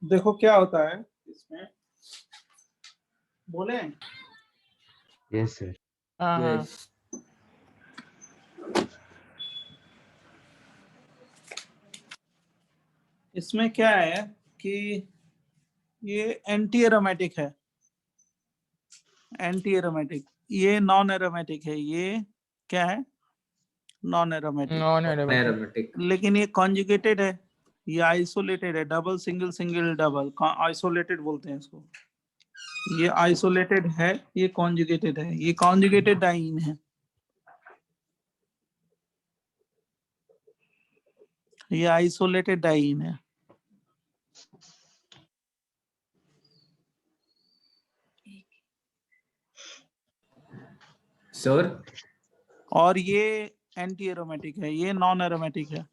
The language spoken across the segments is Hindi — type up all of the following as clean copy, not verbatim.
देखो क्या होता है इसमें, बोले यस सर। यस इसमें क्या है कि ये एंटी एरोमेटिक है, एंटी एरोमेटिक, ये नॉन एरोमेटिक है, ये क्या है, non aromatic. Non aromatic. Aromatic. लेकिन ये कॉन्जुगेटेड है, ये आइसोलेटेड है, double single single double isolated बोलते हैं इसको। ये आइसोलेटेड है, ये कॉन्जुगेटेड है, ये कॉन्जुगेटेड डाइन है, ये आइसोलेटेड डाइन है। सर और ये एंटी एरोमेटिक है, ये नॉन एरोमेटिक है।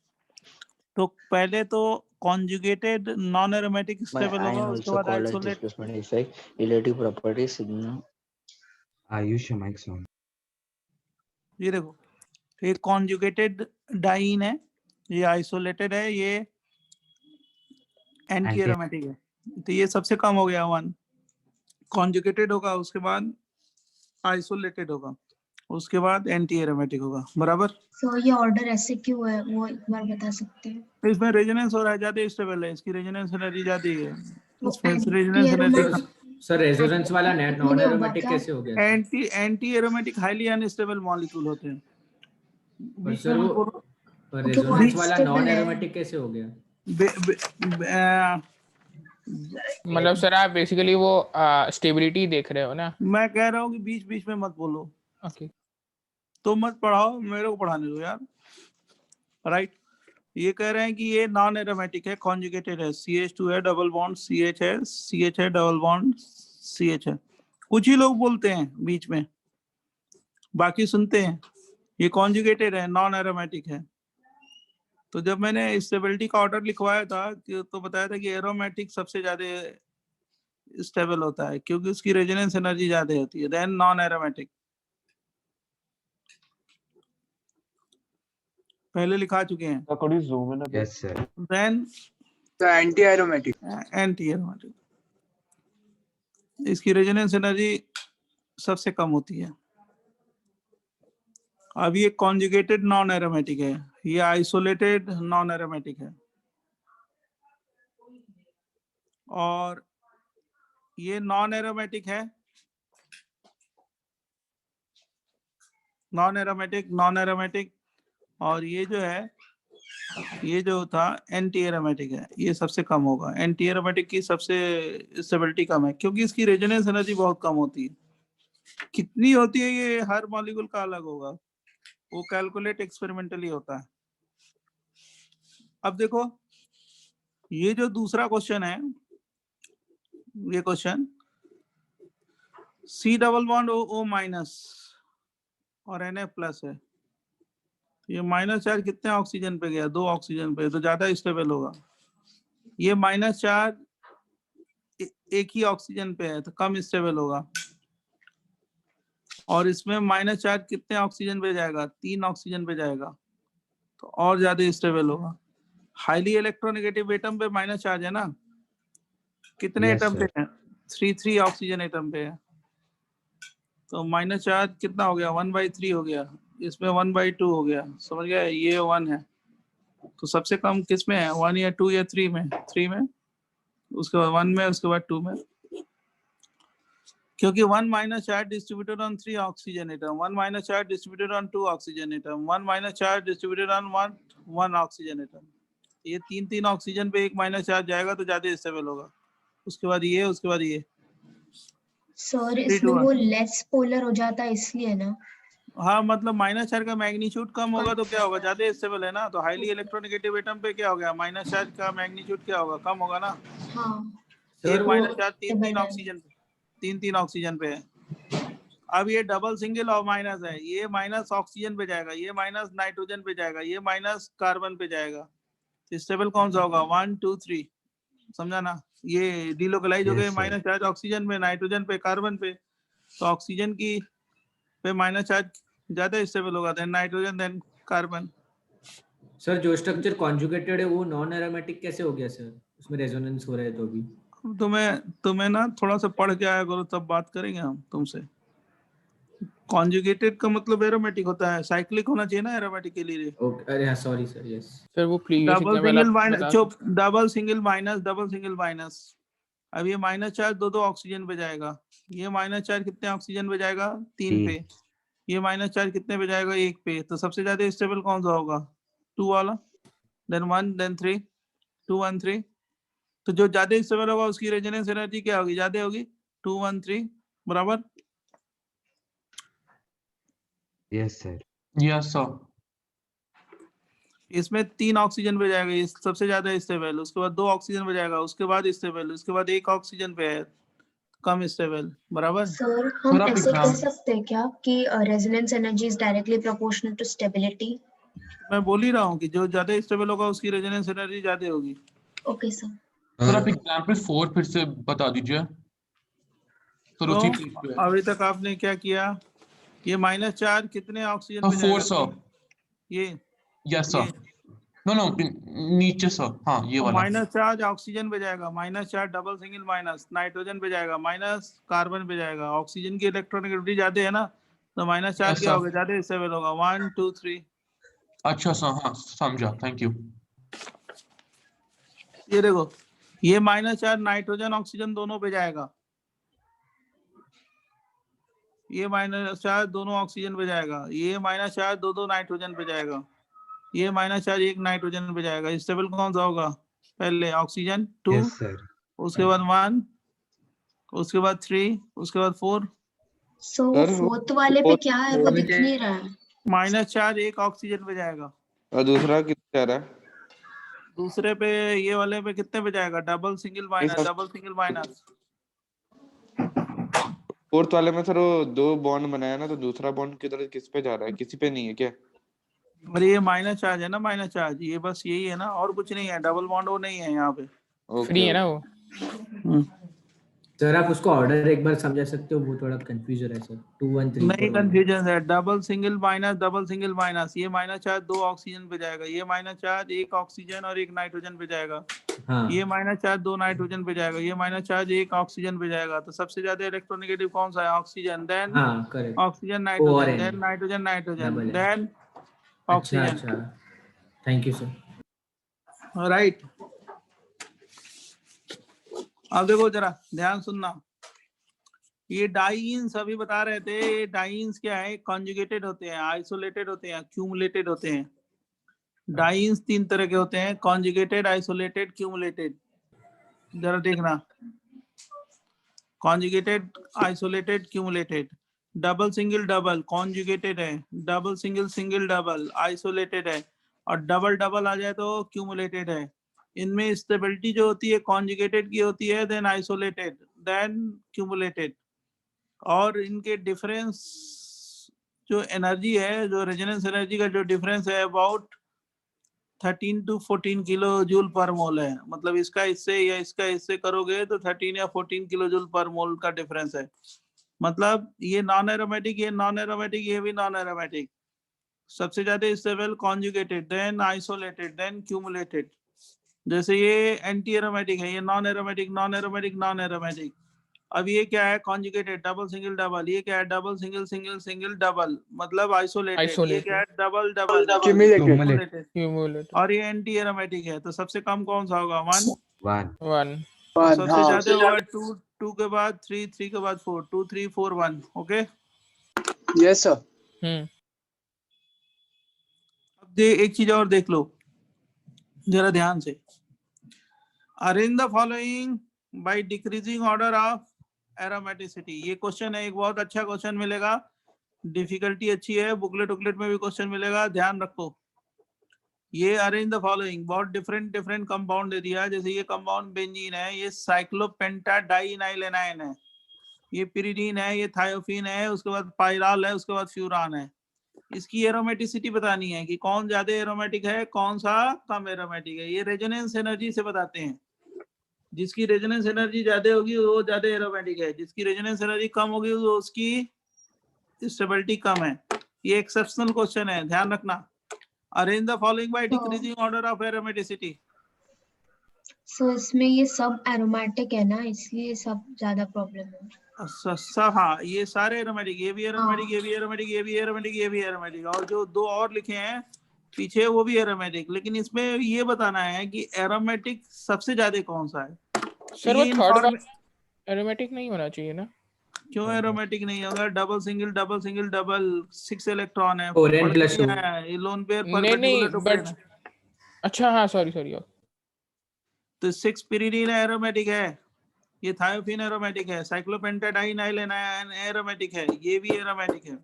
तो पहले तो conjugated non aromatic My stable होगा, ion उसके also बाद called as isolate. displacement effect, relative properties. Ayush mics on. ये देखो, ये कॉन्जुगेटेड डाइन है, ये आइसोलेटेड है, ये एंटी एरोमेटिक है। तो ये सबसे कम हो गया 1। कॉन्जुगेटेड होगा, उसके बाद आइसोलेटेड होगा, उसके बाद एंटी एरोमेटिक होगा, बराबर। तो ये ऑर्डर ऐसे क्यों है वो एक बार बता सकते हैं? तो इसमें रेजोनेंस हो रहा है, ज्यादा स्टेबल है, इसकी रेजोनेंस एनर्जी ज्यादा है, तो इसमें anti resonance energy aromatic sir resonance वाला नहीं नॉन होगा एरोमेटिक क्या? कैसे हो गया? Anti aromatic highly unstable molecule होते हैं। पर बीच सर में वो मत बोलो। रेजोनेंस वाला unstable नॉन है। एरोमेटिक कैसे हो गया? मतलब सर आप बेसिकली वो स्टेबिलिटी देख रहे हो ना? मैं कह रहा हूँ कि बीच बीच में मत बोलो, ओके। तो मत पढ़ाओ, मेरे को पढ़ाने दो यार, राइट। ये कह रहे हैं कि ये नॉन एरोमेटिक है, कॉन्जुगेटेड है, CH2 है, डबल बॉन्ड CH है, CH है, डबल बॉन्ड CH है। कुछ ही लोग बोलते हैं बीच में, बाकी सुनते हैं। ये कॉन्जुगेटेड है, नॉन एरोमेटिक है। तो जब मैंने स्टेबिलिटी का ऑर्डर लिखवाया था तो बताया था कि एरोमेटिक सबसे ज्यादा स्टेबल होता है, क्योंकि उसकी रेजोनेंस एनर्जी ज्यादा होती है देन नॉन एरोमेटिक। पहले लिखा चुके हैं। Could you zoom in a bit? Yes sir. Then The anti-aromatic. Anti aromatic, इसकी रेजोनेंस एनर्जी सबसे कम होती है। अब ये कॉन्जुगेटेड नॉन एरोमेटिक है, ये आइसोलेटेड नॉन एरोमेटिक है, और ये नॉन एरोमेटिक है, नॉन एरोमेटिक, नॉन एरोमेटिक, और ये जो है, ये जो था एंटी एरोमेटिक है, ये सबसे कम होगा। एंटी एरोमेटिक की सबसे स्टेबिलिटी कम है, क्योंकि इसकी रेजोनेंस एनर्जी बहुत कम होती है। कितनी होती है ये हर मॉलिक्यूल का अलग होगा, वो कैलकुलेट एक्सपेरिमेंटली होता है। अब देखो, ये जो दूसरा क्वेश्चन है, ये question C double bond O minus और Na प्लस है, ये माइनस चार्ज कितने ऑक्सीजन पे गया? 2 ऑक्सीजन पे, तो ज्यादा स्टेबल होगा। ये माइनस चार्ज एक ही ऑक्सीजन पे है, तो कम स्टेबल होगा। और इसमें माइनस चार्ज कितने ऑक्सीजन पे जाएगा? 3 ऑक्सीजन पे जाएगा, तो और ज्यादा स्टेबल होगा। हाईली इलेक्ट्रोनेगेटिव एटम पे माइनस चार्ज है ना, कितने Yes, एटम पे sir. है? 3 ऑक्सीजन एटम पे है, तो माइनस चार्ज कितना हो गया? 1/3 हो गया, इसमें 1/2 हो गया, समझ गया? ये 1 है, तो सबसे कम किस में है? 1 या 2 या 3 में? 3 में, उसके बाद 1 में, उसके बाद 2 में, क्योंकि 1 minus charge distributed on 3 oxygen atom, 1 minus charge distributed on 2 oxygen atom, 1 minus charge distributed on 1 oxygen atom. ये 3 ऑक्सीजन पे एक माइनस चार्ज जाएगा तो ज्यादा स्टेबल होगा। उसके बाद ये, उसके बाद ये। सर इसमें वो लेस पोलर हो जाता है इसलिए ना? हाँ, मतलब माइनस चार्ज का मैग्नीट्यूड कम होगा तो क्या होगा? ज्यादा स्टेबल है ना, तो हाईली इलेक्ट्रोनेगेटिव एटम पे क्या हो गया? माइनस चार्ज का मैग्नीट्यूड क्या होगा? कम होगा ना। हाँ, एक माइनस चार्ज 3 stable है। ऑक्सीजन पे, 3 ऑक्सीजन पे है। अब ये डबल सिंगल और माइनस है, ये माइनस ऑक्सीजन पे जाएगा, ये माइनस नाइट्रोजन पे जाएगा, ये माइनस कार्बन पे जाएगा, तो स्टेबल कौन सा होगा? 1 2 3, समझा ना? ये डिलोकलाइज हो गए, Yes, sir. Minus charge oxygen पे, नाइट्रोजन पे, कार्बन पे, तो ऑक्सीजन की पे माइनस चार्ज ज्यादा स्टेबल होगा than nitrogen than carbon. Sir जो स्ट्रक्चर कॉन्जुगेटेड है वो नॉन एरोमेटिक कैसे हो गया सर? उसमें रेजोनेंस हो रहा है तो भी। तुम्हें ना थोड़ा सा पढ़ के आया करो, तब बात करेंगे हम तुमसे। कॉन्जुगेटेड का मतलब एरोमेटिक होता है, साइक्लिक होना चाहिए ना एरोमेटिक के लिए। ओके, अरे हाँ सॉरी सर, यस। सर वो प्रीवियस डबल एग्जाम्पल सिंगल आप माइनस, बता चुप, डबल सिंगल माइनस। अब ये माइनस चार्ज दो ऑक्सीजन पे जाएगा, ये माइनस चार्ज कितने ऑक्सीजन पे जाएगा? 3 पे। ये माइनस चार्ज कितने पे जाएगा? 1 पे। तो सबसे ज्यादा स्टेबल कौन सा होगा? 2 वाला, देन 1, देन 3, 2 1 3। तो जो ज्यादा स्टेबल होगा उसकी रेजोनेंस एनर्जी क्या होगी? ज्यादा होगी, 2 1 3 बराबर। Yes, sir. Yes, sir. इसमें 3 ऑक्सीजन पे जाएगा, ये सबसे ज्यादा स्टेबल। उसके बाद 2 ऑक्सीजन पे जाएगा, उसके बाद स्टेबल, उसके बाद 1 ऑक्सीजन पे है कम स्टेबल, बराबर। सर हम सर, आप ऐसे कह exam- सकते हैं क्या कि resonance energy is directly proportional to stability? मैं बोल ही रहा हूँ कि जो ज्यादा स्टेबल होगा उसकी रेजोनेंस एनर्जी ज्यादा होगी। Okay sir. सर आप एग्जाम्पल 4 फिर से बता दीजिए सर, उसी चीज तो पे। अभी तक आपने क्या किया? ये माइनस चार्ज कितने ऑक्सीजन पे 4 जाएगा? सर। ये यस ये सर। नो नीचे सर, हाँ ये वाला। माइनस चार्ज ऑक्सीजन पे जाएगा, minus charge double single minus nitrogen पे जाएगा, माइनस कार्बन पे जाएगा। ऑक्सीजन की इलेक्ट्रॉनिक ज्यादा है ना, तो माइनस चार्ज Yes, क्या sir. होगा? ज्यादा स्टेबल होगा। 1 2 3। अच्छा सर, हाँ समझा, थैंक यू। ये देखो, ये माइनस चार्ज नाइट्रोजन ऑक्सीजन दोनों पे जाएगा, ये माइनस चार्ज दोनों ऑक्सीजन पे जाएगा, ये माइनस चार्ज दो नाइट्रोजन पे जाएगा, ये माइनस चार्ज 1 नाइट्रोजन पे जाएगा। स्टेबल कौन सा होगा? पहले ऑक्सीजन 2, Yes, sir. उसके बाद 1, उसके बाद 3, उसके बाद 4। सो फोर्थ वाले पे क्या है वो दिख नहीं रहा है। माइनस चार्ज 1 ऑक्सीजन पे जाएगा। और दूसरा कितना जा रहा है? दूसरे पे, ये वाले पे कितने पे जाएगा? Double single minus, sir- double single minus. Fourth वाले में सर वो 2 बॉन्ड बनाया ना, तो दूसरा बॉन्ड किधर, किस पे जा रहा है? किसी पे नहीं है क्या? अरे ये माइनस चार्ज है ना, माइनस चार्ज, ये बस यही है ना, और कुछ नहीं है। डबल बॉन्ड वो नहीं है यहाँ पे। फ्री है ना वो। सर आप उसको ऑर्डर एक बार समझा सकते हो, वो थोड़ा कंफ्यूज हो रहा है सर। 2 1 3 नहीं कंफ्यूजन है। डबल सिंगल माइनस, ये माइनस चार्ज 2 ऑक्सीजन पे जाएगा, ये माइनस चार्ज 1 ऑक्सीजन और 1 नाइट्रोजन पे जाएगा, हाँ ये माइनस चार्ज 2 नाइट्रोजन पे जाएगा, ये माइनस चार्ज 1 ऑक्सीजन पे जाएगा। तो सबसे ज्यादा इलेक्ट्रोनेगेटिव कौन सा है? ऑक्सीजन, देन हाँ करेक्ट। ऑक्सीजन O नाइट्रोजन, और N. Then nitrogen nitrogen, Double N. Then अच्छा ऑक्सीजन। अच्छा, थैंक यू सर। राइट। अब देखो जरा ध्यान सुनना, ये डाइन्स अभी बता रहे थे, ये डाइन्स क्या है? कॉन्जुगेटेड होते हैं, आइसोलेटेड होते हैं, क्यूमुलेटेड होते हैं। डाइन्स 3 तरह के होते हैं, कॉन्जुगेटेड, आइसोलेटेड, क्यूमुलेटेड। जरा देखना, conjugated, isolated, cumulated. Double single double conjugated है, double single single double isolated है, और डबल डबल आ जाए तो क्यूमुलेटेड है। इनमें स्टेबिलिटी जो होती है कॉन्जुगेटेड की होती है, देन आइसोलेटेड, देन क्यूमुलेटेड। और इनके डिफरेंस जो एनर्जी है, जो रेजोनेंस एनर्जी का जो डिफरेंस है, अबाउट 13 to 14 किलो जूल पर मोल है। मतलब इसका इससे या इसका इससे करोगे तो 13 या 14 किलो जूल पर मोल का डिफरेंस है। मतलब ये नॉन एरोमेटिक, ये नॉन एरोमेटिक, ये भी नॉन एरोमेटिक। सबसे ज्यादा stable conjugated, then isolated, then cumulated. जैसे ये एंटी एरोमेटिक है, ये non aromatic, non aromatic, non aromatic. अब ये क्या है? Conjugated, double single double. ये क्या है? Double single single single double, मतलब आइसोलेटेड। ये क्या है? Double double Cumulated. क्यूमुलेटेड। और ये एंटी एरोमेटिक है। तो सबसे कम कौन सा होगा? 1। 1. 1। सबसे हाँ ज्यादा होगा 2, 2 के बाद 3, 3 के बाद 4, 2 3 4 1। Okay, yes sir. अब एक चीज और देख लो जरा ध्यान से। Arrange the following by decreasing order of aromaticity. ये क्वेश्चन है, एक बहुत अच्छा क्वेश्चन मिलेगा, डिफिकल्टी अच्छी है, बुकलेट उकलेट में भी क्वेश्चन मिलेगा, ध्यान रखो। ये अरेंज द फॉलोइंग, बहुत डिफरेंट डिफरेंट कंपाउंड दे दिया। जैसे ये कंपाउंड बेंजीन है, ये साइक्लोपेंटाडाइनाइलेनाइन है, ये पिरिडीन है, ये थायोफिन है, उसके बाद पाइराल है, उसके बाद फ्यूरान है। इसकी एरोमेटिसिटी बतानी है कि कौन ज्यादा एरोमेटिक है, कौन सा कम एरोमेटिक है। ये रेजोनेंस एनर्जी से बताते हैं। जिसकी रेजोनेंस एनर्जी ज्यादा होगी वो ज्यादा एरोमेटिक है, जिसकी रेजोनेंस एनर्जी कम होगी वो उसकी स्टेबिलिटी कम है। ये एक्सेप्शनल क्वेश्चन है, ध्यान रखना। Arrange the following by So- decreasing order of aromaticity. सो इसमें ये सब एरोमेटिक है ना, इसलिए सब ज्यादा प्रॉब्लम है। सब हाँ, ये सारे एरोमेटिक, ये भी एरोमेटिक, हाँ। ये भी एरोमेटिक, ये भी एरोमेटिक, ये भी एरोमेटिक, और जो दो और लिखे हैं पीछे वो भी एरोमेटिक। लेकिन इसमें ये बताना है कि एरोमेटिक सबसे ज्यादा कौन सा है। सर वो ये थर्ड वाला information- एरोमेटिक नहीं होना चाहिए ना? क्यों एरोमेटिक नहीं होगा? Double single double single double 6 electron है, 4n plus 2. ये लोन पेयर नहीं परपेंडिकुलर टू बट अच्छा हाँ सॉरी तो 6 pyridine एरोमेटिक है, ये थायोफिन एरोमेटिक है, साइक्लोपेंटाडाइन एरोमेटिक है, ये भी एरोमेटिक है।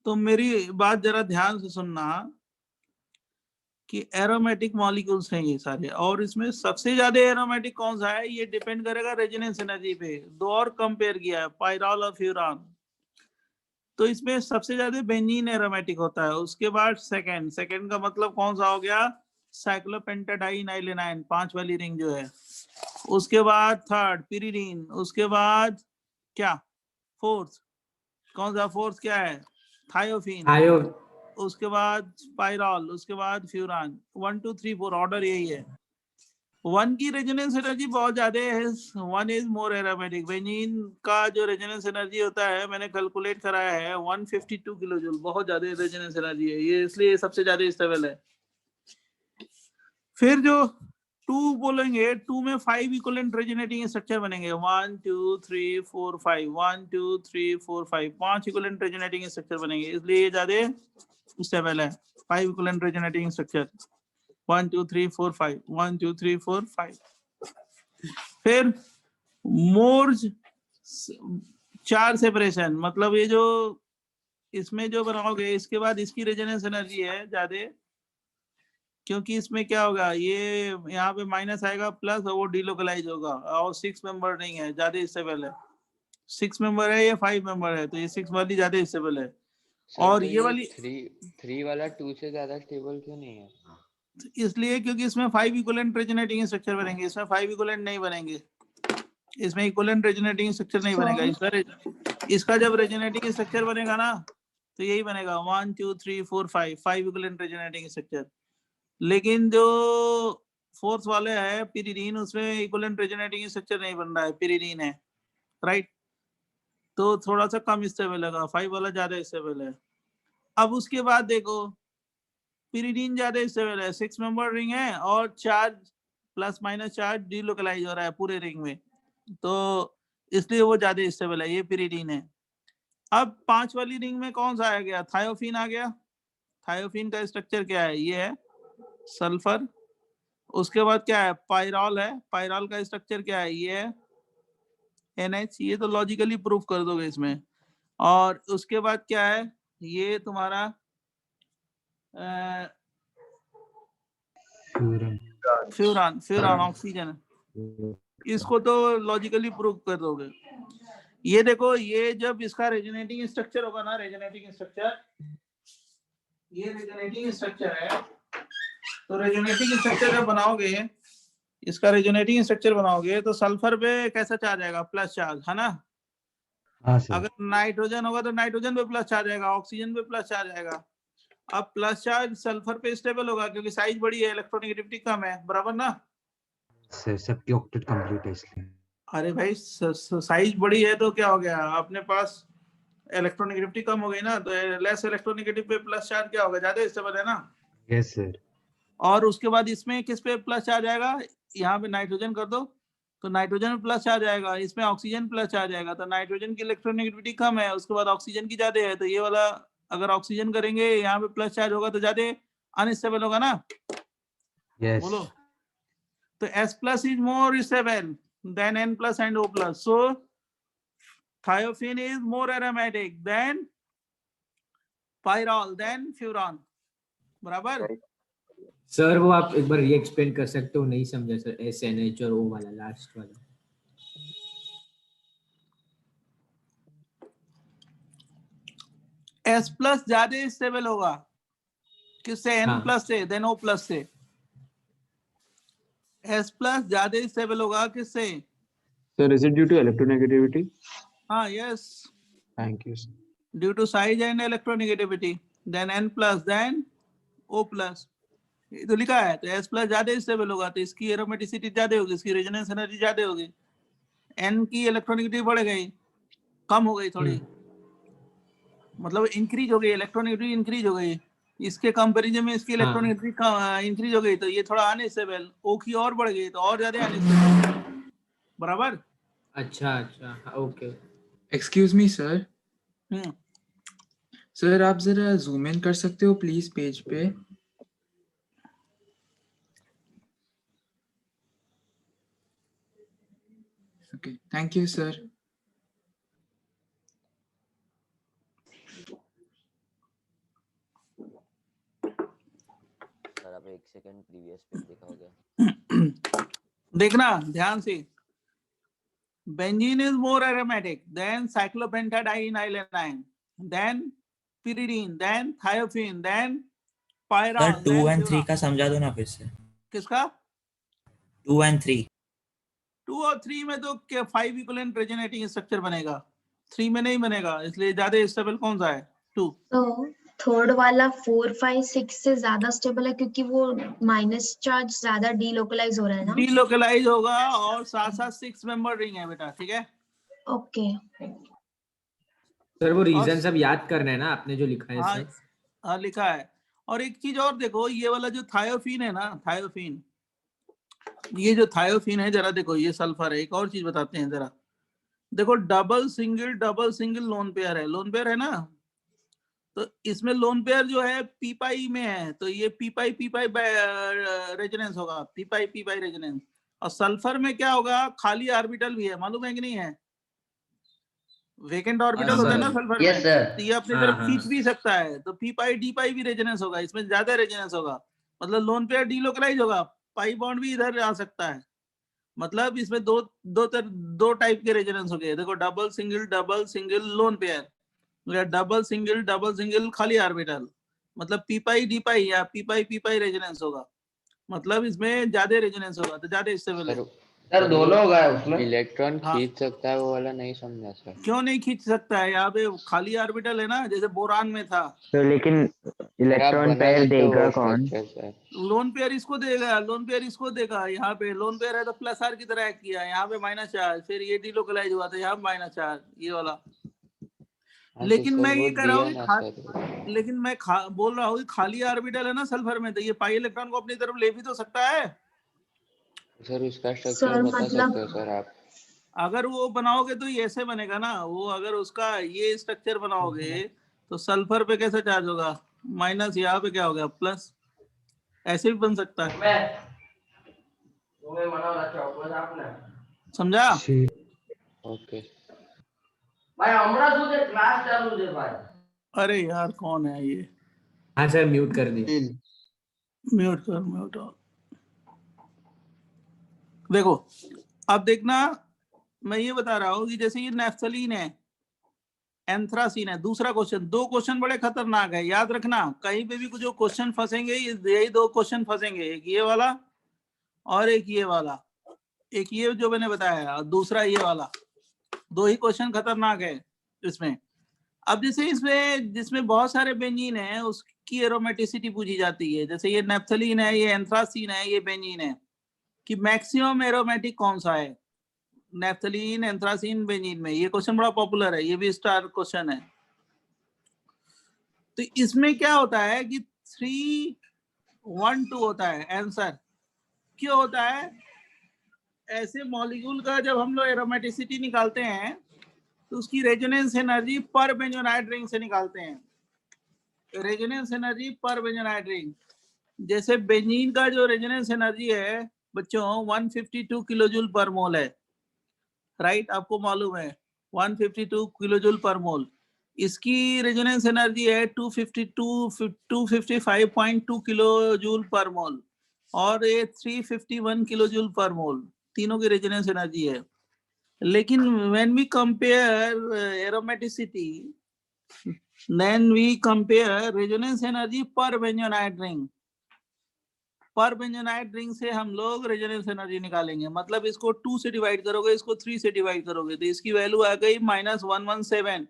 तो मेरी बात जरा ध्यान से सुनना कि एरोमेटिक मॉलिक्यूल्स हैं ये सारे, और इसमें सबसे ज्यादा एरोमेटिक कौन सा है ये डिपेंड करेगा रेजोनेंस एनर्जी पे। दो और कंपेयर किया है, पायरॉल और फ्यूरान। तो इसमें सबसे ज्यादा बेंजीन एरोमेटिक होता है, उसके बाद सेकंड का मतलब कौन सा हो गया? साइक्लोपेंटाडाइन आइलेनाइन 5 वाली रिंग जो है, उसके बाद थर्ड पिरिडीन, उसके बाद क्या फोर्थ, कौन सा फोर्थ क्या है? थायोफिन, थायो उसके बाद पायरॉल, उसके बाद फ्यूरान। 1 2 3 4 ऑर्डर यही है। 1 की रेजोनेंस एनर्जी बहुत ज्यादा है, 1 इज मोर एरोमेटिक। बेंजीन का जो रेजोनेंस एनर्जी होता है मैंने कैलकुलेट कराया है 152 किलो जूल, बहुत ज्यादा रेजोनेंस एनर्जी है ये, इसलिए सबसे ज्यादा स्टेबल है। फिर जो 2 बोलेंगे, 2 में 5 इक्विवेलेंट रेजोनेटिंग स्ट्रक्चर बनेंगे, 1 2 3 4 5, 1 2 3 4 5, 5 इक्विवेलेंट रेजोनेटिंग स्ट्रक्चर बनेंगे, इसलिए ये ज्यादा स्टेबल है। 5 इक्विवेलेंट रेजोनेटिंग स्ट्रक्चर, 1 2 3 4 5, 1 2 3 4 5। फिर मोर्ज 4 सेपरेशन, मतलब ये जो इसमें जो बनाओगे इसके बाद इसकी रेजोनेंस एनर्जी है ज्यादा, क्योंकि इसमें क्या होगा, ये यहाँ पे माइनस आएगा प्लस, और वो डिलोकलाइज होगा, और 6 मेंबर नहीं है, ज्यादा स्टेबल है। 6 मेंबर है, ये 5 मेंबर है, तो ये 6 वाली ज्यादा स्टेबल है। और ये वाली 3 वाला 2 से ज्यादा स्टेबल क्यों नहीं है? इसलिए क्योंकि इसमें 5 इक्विवेलेंट रेजोनेटिंग स्ट्रक्चर बनेंगे, इसमें 5 इक्विवेलेंट नहीं बनेंगे, इसमें इक्विवेलेंट रेजोनेटिंग स्ट्रक्चर नहीं बनेगा। इसका जब रेजोनेटिंग स्ट्रक्चर बनेगा ना तो यही बनेगा 1 2 3 4 5 इक्विवेलेंट रेजोनेटिंग स्ट्रक्चर। लेकिन जो फोर्थ वाले है पिरिडीन, उसमें इक्विवेलेंट रेजोनेटिंग स्ट्रक्चर नहीं बन रहा है, पिरिडीन है, राइट? तो थोड़ा सा कम स्टेबल लगा, 5 वाला ज्यादा स्टेबल है। अब उसके बाद देखो पिरिडीन ज्यादा स्टेबल है, 6 मेंबर रिंग है, और charge plus minus charge delocalise हो रहा है पूरे रिंग में, तो इसलिए वो ज्यादा स्टेबल है, ये पिरिडीन है। अब 5 वाली रिंग में कौन सा आ गया? थायोफिन आ गया। थायोफिन का स्ट्रक्चर क्या है? ये है सल्फर। उसके बाद क्या है? पायरॉल है। पायरॉल का स्ट्रक्चर क्या है? ये है NH। ये तो लॉजिकली प्रूफ कर दोगे इसमें। और उसके बाद क्या है? ये तुम्हारा फ्यूरान ऑक्सीजन, इसको तो लॉजिकली प्रूफ कर दोगे। ये देखो, ये जब इसका रेजोनेटिंग स्ट्रक्चर होगा ना, रेजोनेटिंग स्ट्रक्चर, ये रेजोनेटिंग स्ट्रक्चर है, तो रेजोनेटिंग स्ट्रक्चर जब बनाओगे, इसका रेजोनेटिंग स्ट्रक्चर बनाओगे तो सल्फर पे कैसा चार्ज आएगा? प्लस चार्ज, है ना? हाँ सर। अगर नाइट्रोजन होगा तो नाइट्रोजन पे प्लस चार्ज आएगा, ऑक्सीजन पे प्लस चार्ज आएगा। अब प्लस चार्ज सल्फर पे स्टेबल होगा क्योंकि साइज बड़ी है, इलेक्ट्रोनेगेटिविटी कम है, बराबर ना? सर सबकी ऑक्टेट कंप्लीट है इसलिए। अरे भाई साइज बड़ी है तो क्या हो गया, अपने पास इलेक्ट्रोनेगेटिविटी कम हो गई ना, तो लेस इलेक्ट्रोनेगेटिव पे प्लस चार्ज क्या होगा? ज्यादा स्टेबल है ना? Yes sir. और उसके बाद इसमें किस पे प्लस चार्ज आएगा? यहाँ पे नाइट्रोजन कर दो तो नाइट्रोजन में प्लस चार्ज आएगा, इसमें ऑक्सीजन प्लस चार्ज आएगा, तो नाइट्रोजन की इलेक्ट्रोनेगेटिविटी कम है, उसके बाद ऑक्सीजन की ज्यादा है, तो ये वाला अगर ऑक्सीजन करेंगे यहाँ पे प्लस चार्ज होगा तो ज्यादा अनस्टेबल होगा ना? यस। बोलो। तो S plus is more stable than N plus and O plus, so thiophenes is more aromatic than pyrrole than furan, बराबर? सर वो आप एक बार री एक्सप्लेन कर सकते हो, नहीं समझा सर, SNH और O वाला लास्ट वाला। S plus ज्यादा स्टेबल होगा किससे? N हाँ। plus से, then O plus से। S plus ज्यादा स्टेबल होगा किससे? Sir, is it due to electronegativity? हाँ, yes, Thank you, sir. due to size and electronegativity, then N plus, then O plus, ये तो लिखा है, तो S प्लस ज्यादा स्टेबल होगा, तो इसकी एरोमेटिसिटी ज्यादा होगी, इसकी रेजोनेंस एनर्जी ज्यादा होगी, N की इलेक्ट्रॉनिक बढ़ गई, कम हो गई थोड़ी, मतलब इंक्रीज हो गई, इलेक्ट्रॉनिक इंक्रीज हो गई, इसके कंपैरिजन में इसकी इलेक्ट्रॉनिक इंक्रीज हो गई, तो ये थोड़ा अनस्टेबल, O की और बढ़ गई तो और ज्यादा अनस्टेबल, बराबर। अच्छा अच्छा, okay. Excuse me sir, hmm, sir आप जरा जूम इन कर सकते हो प्लीज पेज पे? Okay, thank you sir. Sir आप एक सेकंड प्रीवियस पेज दिखाओगे? देखना ध्यान से, benzene is more aromatic than cyclopentadienyl anion, then pyridine, then thiophene, then pyra, sir 2 and 3 का समझा दो ना फिर से। किसका? 2 and 3। 2 और 3 में तो 5 इक्विवेलेंट रेजोनेटिंग स्ट्रक्चर बनेगा, 3 में नहीं बनेगा, इसलिए ज्यादा स्टेबल कौन सा है? 2। तो थर्ड वाला 4, 5, 6 से ज्यादा स्टेबल है क्योंकि वो माइनस चार्ज ज्यादा डीलोकलाइज हो रहा है ना। डीलोकलाइज होगा और साथ साथ 6 मेंबर रिंग है बेटा, ठीक है। ओके सर वो रीजन सब याद करना है ना आपने जो लिखा है हाँ, सर? हाँ लिखा है। और एक चीज और देखो, ये वाला जो थायोफीन है ना, थायोफीन, ये जो थायोफीन है जरा देखो, ये सल्फर है। एक और चीज बताते हैं जरा, देखो डबल सिंगल लोन पेयर है, लोन पेयर है ना, तो इसमें लोन पेयर जो है पी पाई में है, तो ये पी पाई रेजोनेंस होगा, पी पाई रेजोनेंस। और सल्फर में क्या होगा, खाली ऑर्बिटल भी है, मालूम है कि नहीं है? वेकेंट ऑर्बिटल होता है ना सल्फर में, तो ये अपनी तरफ खींच भी सकता है, तो पी पाई डी पाई भी रेजोनेंस होगा, इसमें ज्यादा रेजोनेंस होगा, मतलब लोन पेयर डीलोकलाइज होगा, पाई बॉन्ड भी इधर आ सकता है, मतलब इसमें दो टाइप के रेजोनेंस हो गए। देखो double single lone pair, double single खाली ऑर्बिटल, मतलब पी पाई डी पाई या पी पाई रेजोनेंस होगा, मतलब इसमें ज्यादा रेजोनेंस होगा, तो ज्यादा स्टेबल है। सर दोनों होगा उसमें, इलेक्ट्रॉन खींच सकता है वो वाला नहीं समझा सर। क्यों नहीं खींच सकता है? यहाँ पे खाली ऑर्बिटल है ना, जैसे बोरान में था। तो लेकिन इलेक्ट्रॉन पेयर देगा कौन? लोन पेयर इसको देगा, लोन पेयर इसको देगा, यहाँ पे लोन पेयर है तो प्लस आर की तरह एक्ट किया, यहाँ पे माइनस चार्ज, फिर ये डीलोकलाइज हुआ तो यहाँ माइनस चार्ज, ये वाला। लेकिन मैं ये कह रहा हूँ, लेकिन मैं बोल रहा हूँ खाली ऑर्बिटल है ना सल्फर में, तो ये पाई इलेक्ट्रॉन को अपनी तरफ ले भी तो सकता है सर। उसका स्ट्रक्चर बता सकते हो सर आप? अगर वो बनाओगे तो ये ऐसे बनेगा ना, वो अगर उसका ये स्ट्रक्चर बनाओगे तो सल्फर पे कैसा चार्ज होगा, माइनस, यहाँ पे क्या होगा प्लस, ऐसे भी बन सकता है, समझा? ओके अरे यार कौन है ये? हाँ सर म्यूट कर दिए। म्यूट कर। देखो अब देखना, मैं ये बता रहा हूँ कि जैसे ये नेफ्थलीन है, एंथ्रासीन है। दूसरा क्वेश्चन, 2 क्वेश्चन बड़े खतरनाक है, याद रखना, कहीं पे भी कुछ जो क्वेश्चन फंसेंगे यही 2 क्वेश्चन फंसेंगे, एक ये वाला और एक ये वाला, एक ये जो मैंने बताया और दूसरा ये वाला, 2 ही क्वेश्चन खतरनाक है इसमें। अब जैसे इसमें जिसमें बहुत सारे बेंजीन है उसकी एरोमेटिसिटी पूछी जाती है, जैसे ये नेफ्थलीन है, ये एंथ्रासीन है, ये बेंजीन है, कि मैक्सिमम एरोमेटिक कौन सा है नेफ्थलीन, एंथ्रासीन, बेंजीन में? ये क्वेश्चन बड़ा पॉपुलर है, ये भी स्टार क्वेश्चन है। तो इसमें क्या होता है कि 3, 1, 2 होता है आंसर। क्यों होता है? ऐसे मॉलिक्यूल का जब हम लोग एरोमेटिसिटी निकालते हैं तो उसकी रेजोनेंस एनर्जी पर बेंजोनाइट रिंग से निकालते हैं, रेजोनेंस एनर्जी पर बेंजोनाइट रिंग। जैसे बेंजीन का जो रेजोनेंस एनर्जी है बच्चों 152 किलोजूल पर मोल है, राइट? आपको मालूम है 152 किलोजूल पर मोल। इसकी रेजोनेंस एनर्जी है 255.2 किलोजूल पर मोल, और ये 351 किलोजूल पर मोल, तीनों की रेजोनेंस एनर्जी है। लेकिन when we compare aromaticity, then we compare resonance energy per bentonite ring। पर बेंजोनाइट रिंग से हम लोग रेजोनेंस एनर्जी निकालेंगे, मतलब इसको 2 से डिवाइड करोगे, इसको 3 से डिवाइड करोगे, तो इसकी वैल्यू आ गई -117,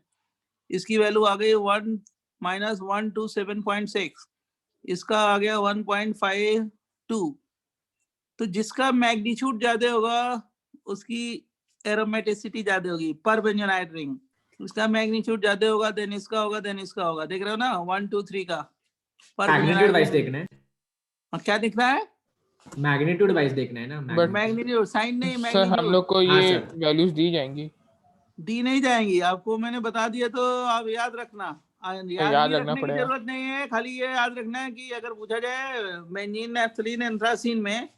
इसकी वैल्यू आ गई 1 -127.6। इसका आ गया 1.52। तो जिसका मैग्नीट्यूड ज्यादा होगा उसकी एरोमेटिसिटी ज्यादा होगी पर बेंजोनाइट रिंग। इसका मैग्नीट्यूड ज्यादा होगा देन इसका होगा देन इसका होगा। देख रहे हो ना 1 2 3 का पर मैग्नीट्यूड वाइज देखना है, क्या दिखना है? मैग्नीट्यूड वाइज देखना है ना। बट मैग्नीट्यूड साइन नहीं, सर हम मैग्नीट्यूड लोग को हाँ, ये सर। वैल्यूज दी जाएंगी। दी नहीं जाएंगी आपको, मैंने बता दिया तो आप याद रखना। याद भी रखना रखने की पड़ेगा। जरूरत नहीं है, खाली ये याद रखना है कि अगर पूछा जाए बेंजीन नैफ्थलीन एंथ्रासीन में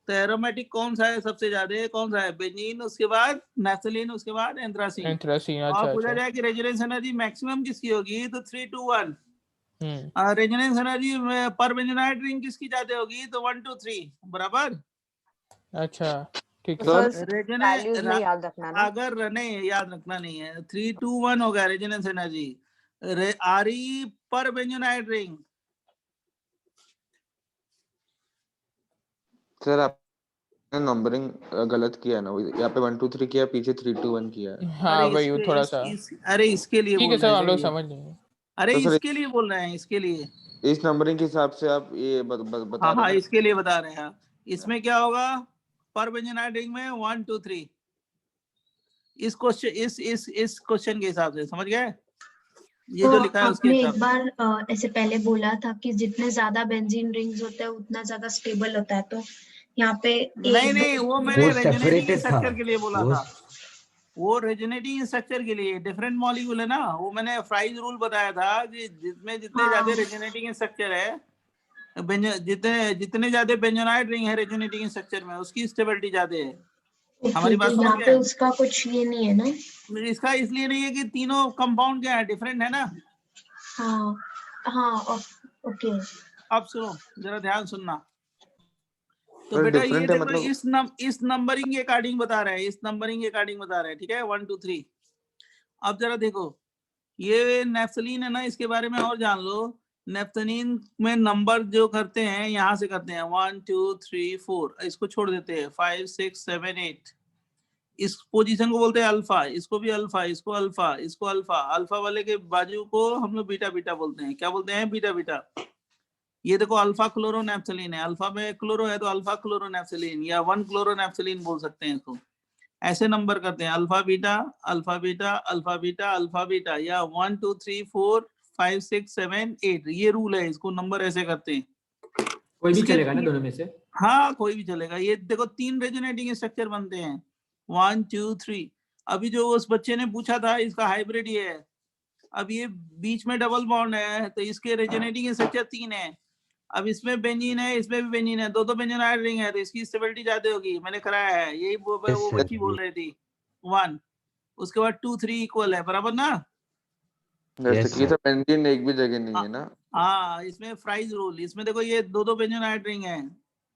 तो एरोमेटिक कौन सा है सबसे ज्यादा, कौन सा है? बेंजीन, उसके बाद नैफ्थलीन, उसके बाद एंथ्रासीन। एंथ्रासीन, और अच्छा पूछा अच्छा। जाए कि रेजोनेंस एनर्जी मैक्सिमम किसकी होगी तो 3 to 1। हम्म, रेजोनेंस एनर्जी पर बेंजोनाइट रिंग किसकी ज्यादा होगी तो 1 to 3 बराबर। अच्छा ठीक है। सर रेजोनेंस में याद रखना ना। अगर नहीं याद रखना नहीं है 3 to 1 होगा रेजोनेंस एनर्जी। आरई पर बेंजोनाइट रिंग। सर आपने नंबरिंग गलत किया है ना, यहाँ पे 1 2 3 किया, पीछे 3 2 1 किया है। हाँ अरे वही इसके थोड़ा सा। अरे इसके लिए ठीक है बोल सर, रहे हम लोग थे, समझ लेंगे। अरे तो सर इसके लिए बोल रहे हैं, इसके लिए। इस नंबरिंग के हिसाब से आप ये बता हाँ रहे हाँ हैं ना। इसके लिए बता रहे हैं। इसमें क्या होगा पर बेंजोनाइट रिंग में 1 2 3। इस क्वेश्चन इस क्वेश्चन के हिसाब से समझ गए, ये तो जो लिखा है उसके आपने हिसाब एक बार ऐसे पहले बोला था कि जितने ज्यादा बेंजीन रिंग्स होते हैं उतना ज्यादा स्टेबल होता है, तो यहाँ पे नहीं नहीं वो मैंने वो रेजोनेटिंग separated स्ट्रक्चर था। के लिए बोला वो था। वो रेजोनेटिंग स्ट्रक्चर के लिए डिफरेंट मॉलिक्यूल है ना, वो मैंने फ्राइज रूल बताया था कि जितने जितने ज्यादा रेजोनेटिंग स्ट्रक्चर है, जितने जितने ज्यादा बेंजोनाइट रिंग है रेजोनेटिंग स्ट्रक्चर में उसकी स्टेबिलिटी ज्यादा है। हमारी बात तो समझ यहाँ पे गए? उसका कुछ ये नहीं है ना। इसका इसलिए नहीं है कि तीनों कंपाउंड क्या है, डिफरेंट है ना। हाँ हाँ ओके। अब सुनो जरा ध्यान सुनना। तो सर बेटा ये डिफरेंट है देखो मतलब। इस नंबरिंग के अकॉर्डिंग बता रहे हैं, इस नंबरिंग के अकॉर्डिंग बता रहे हैं, ठीक है 1 2 3। अब जरा देखो ये नेफ्थलीन है ना, इसके बारे में और जान लो। नेफ्थलीन में नंबर जो करते हैं यहाँ से करते हैं 1 2 3 4, इसको छोड़ देते हैं 5 6 7 8। इस पोजीशन को बोलते हैं अल्फा, इसको भी अल्फा, इसको अल्फा, इसको अल्फा। अल्फा वाले के बाजू को हम लोग बीटा बीटा बोलते हैं। क्या बोलते हैं? Beta beta. ये देखो अल्फा क्लोरोनेफ्थलीन है, अल्फा में क्लोरो है तो अल्फा क्लोरोनेफ्थलीन या 1 क्लोरोनेफ्थलीन बोल सकते हैं इसको। ऐसे नंबर करते हैं alpha beta alpha beta alpha beta alpha beta, या 1 2 3 4 5 6 7 8। ये रूल है, इसको नंबर ऐसे करते हैं। कोई भी इसके चलेगा ना दोनों में से। हाँ कोई भी चलेगा। ये देखो 3 रेजोनेटिंग स्ट्रक्चर बनते हैं 1 2 3। अभी जो उस बच्चे ने पूछा था इसका हाइब्रिड ये है। अब ये बीच में डबल बॉन्ड है तो इसके रेजोनेटिंग स्ट्रक्चर 3 है। अब इसमें बेंजीन है, इसमें भी बेंजीन है, दो बेंजोनाइट रिंग है तो इसकी स्टेबिलिटी ज्यादा होगी। मैंने कराया है, यही वो बच्ची बोल रही थी 1। उसके बाद 2 3 इक्वल है, बराबर ना। जैसे कि तो बेंजीन एक भी जगह नहीं है ना। हाँ इसमें फ्राइज रूल, इसमें देखो ये दो बेंजोनाइट रिंग है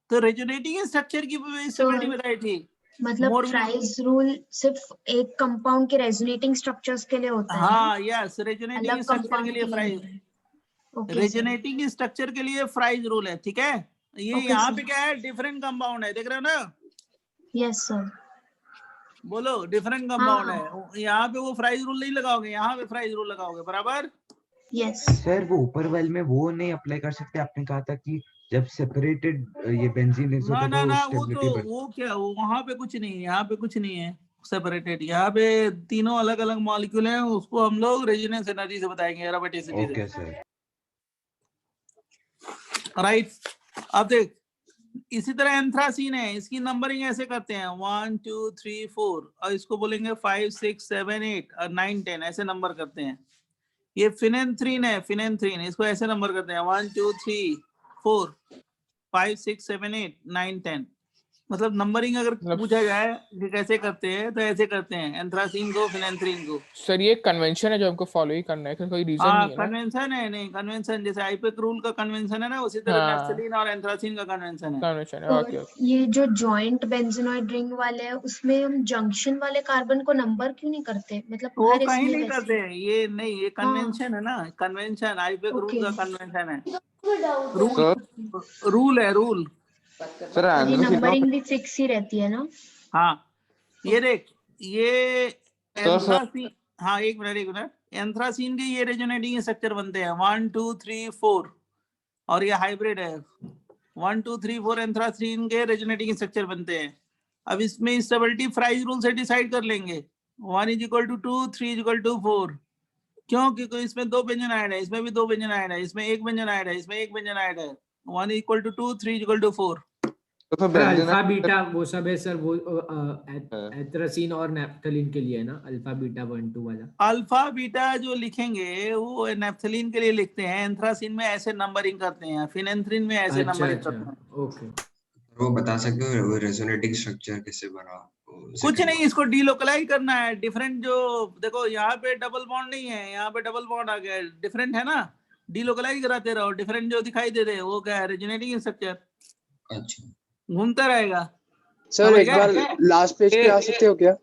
तो रेजोनेटिंग स्ट्रक्चर की स्टेबिलिटी बताई थी। मतलब फ्राइज रूल सिर्फ एक कंपाउंड के रेजोनेटिंग स्ट्रक्चर्स के लिए होता है। हाँ यस, रेजोनेटिंग अलग स्ट्रक्चर के कंपाउंड लिए के लिए फ्राइज, नहीं है। रेजोनेटिंग स्ट्रक्चर के लिए फ्राइज रूल है, ठीक है। ये Okay, यहाँ sir. पे क्या है, डिफरेंट कंपाउंड है, देख रहे हो ना। Yes sir. बोलो डिफरेंट कंपाउंड है। यहाँ पे वो फ्राइज रूल नहीं लगाओगे, यहाँ पे फ्राइज रूल लगाओगे, बराबर। यस सर वो ऊपर वाले में वो नहीं अप्लाई कर सकते? आपने कहा था कि जब सेपरेटेड ये बेंजीन रिंग्स ना होता ना है तो ना वो स्टेबिलिटी तो बढ़ती वो क्या, वहां पे कुछ नहीं है, यहाँ पे कुछ नहीं है सेपरेटेड। यहाँ पे तीनों अलग अलग मॉलिक्यूल हैं, उसको हम लोग रेजोनेंस एनर्जी से बताएंगे, एरोमेटिसिटी है। से। Okay sir. राइट। अब देख इसी तरह एंथ्रासीन है, इसकी नंबरिंग ऐसे करते हैं 1 2 3 4, और इसको बोलेंगे 5 6 7 8 और 9 10, ऐसे नंबर करते हैं। ये फिनेंथ्रीन है, फिनेंथ्रीन, इसको ऐसे नंबर करते हैं 1 2 3 4 5 6 7 8 9 10। मतलब नंबरिंग अगर पूछा जाए कि कैसे करते हैं तो ऐसे करते हैं एंथ्रासीन को, फिनेंथ्रीन को। सर ये कन्वेंशन है जो हमको फॉलो ही करना है, कोई रीजन नहीं है ना। कन्वेंशन है, नहीं कन्वेंशन जैसे आईपेक रूल का कन्वेंशन है ना, उसी तरह नेफ्थलीन और एंथ्रासीन का कन्वेंशन है। कन्वेंशन है। और ये जो जॉइंट बेंजीनॉइड रिंग वाले हैं उसमें हम जंक्शन वाले कार्बन को नंबर क्यों नहीं करते? मतलब वो हर कहीं इसमें नहीं वैसे करते, ये नहीं, ये कन्वेंशन है ना, कन्वेंशन आईपेक रूल का कन्वेंशन है, रूल है, रूल। सर ये नंबरिंग भी फिक्स ही रहती है ना। हाँ ये देख ये एंथ्रासीन, हाँ एक मिनट एंथ्रासीन के ये रेजोनेटिंग स्ट्रक्चर बनते हैं 1 2 3 4। और ये हाइब्रिड है। 1 2 3 4 एंथ्रासीन के रेजोनेटिंग स्ट्रक्चर बनते हैं। अब इसमें स्टेबिलिटी फ्राइज रूल से डिसाइड कर लेंगे। 1 = 2, 3 = 4। क्यों? क्योंकि इसमें 2 व्यंजन ऐड है, इसमें भी 2 व्यंजन ऐड है, इसमें 1 व्यंजन ऐड है, इसमें 1 व्यंजन ऐड है। 1 = 2, 3 = 4। तो सर सर व्यंजन अल्फा बीटा वो सब है सर, वो हाँ। एथ्रासीन और नैप्थलीन के लिए है ना, अल्फा बीटा 1 2 वाला। अल्फा बीटा जो लिखेंगे वो नैप्थलीन के लिए लिखते हैं, एंथ्रासीन में ऐसे नंबरिंग करते हैं, फिनेंथ्रीन में ऐसे अच्छा नंबरिंग अच्छा, करते हैं। ओके। वो बता सकते हो वो रेजोनेटिंग स्ट्रक्चर कैसे बना? कुछ नहीं, इसको डीलोकलाइज करना है। डिफरेंट जो देखो यहाँ पे डबल बॉन्ड नहीं है, यहाँ पे डबल बॉन्ड आ गया, डिफरेंट है ना, डीलोकलाइज कराते रहो। डिफरेंट जो दिखाई दे रहे हैं वो क्या है? Resonating structure. अच्छा घूमता रहेगा। सर समझ एक गए? बार लास्ट पेज पे आ सकते हो क्या?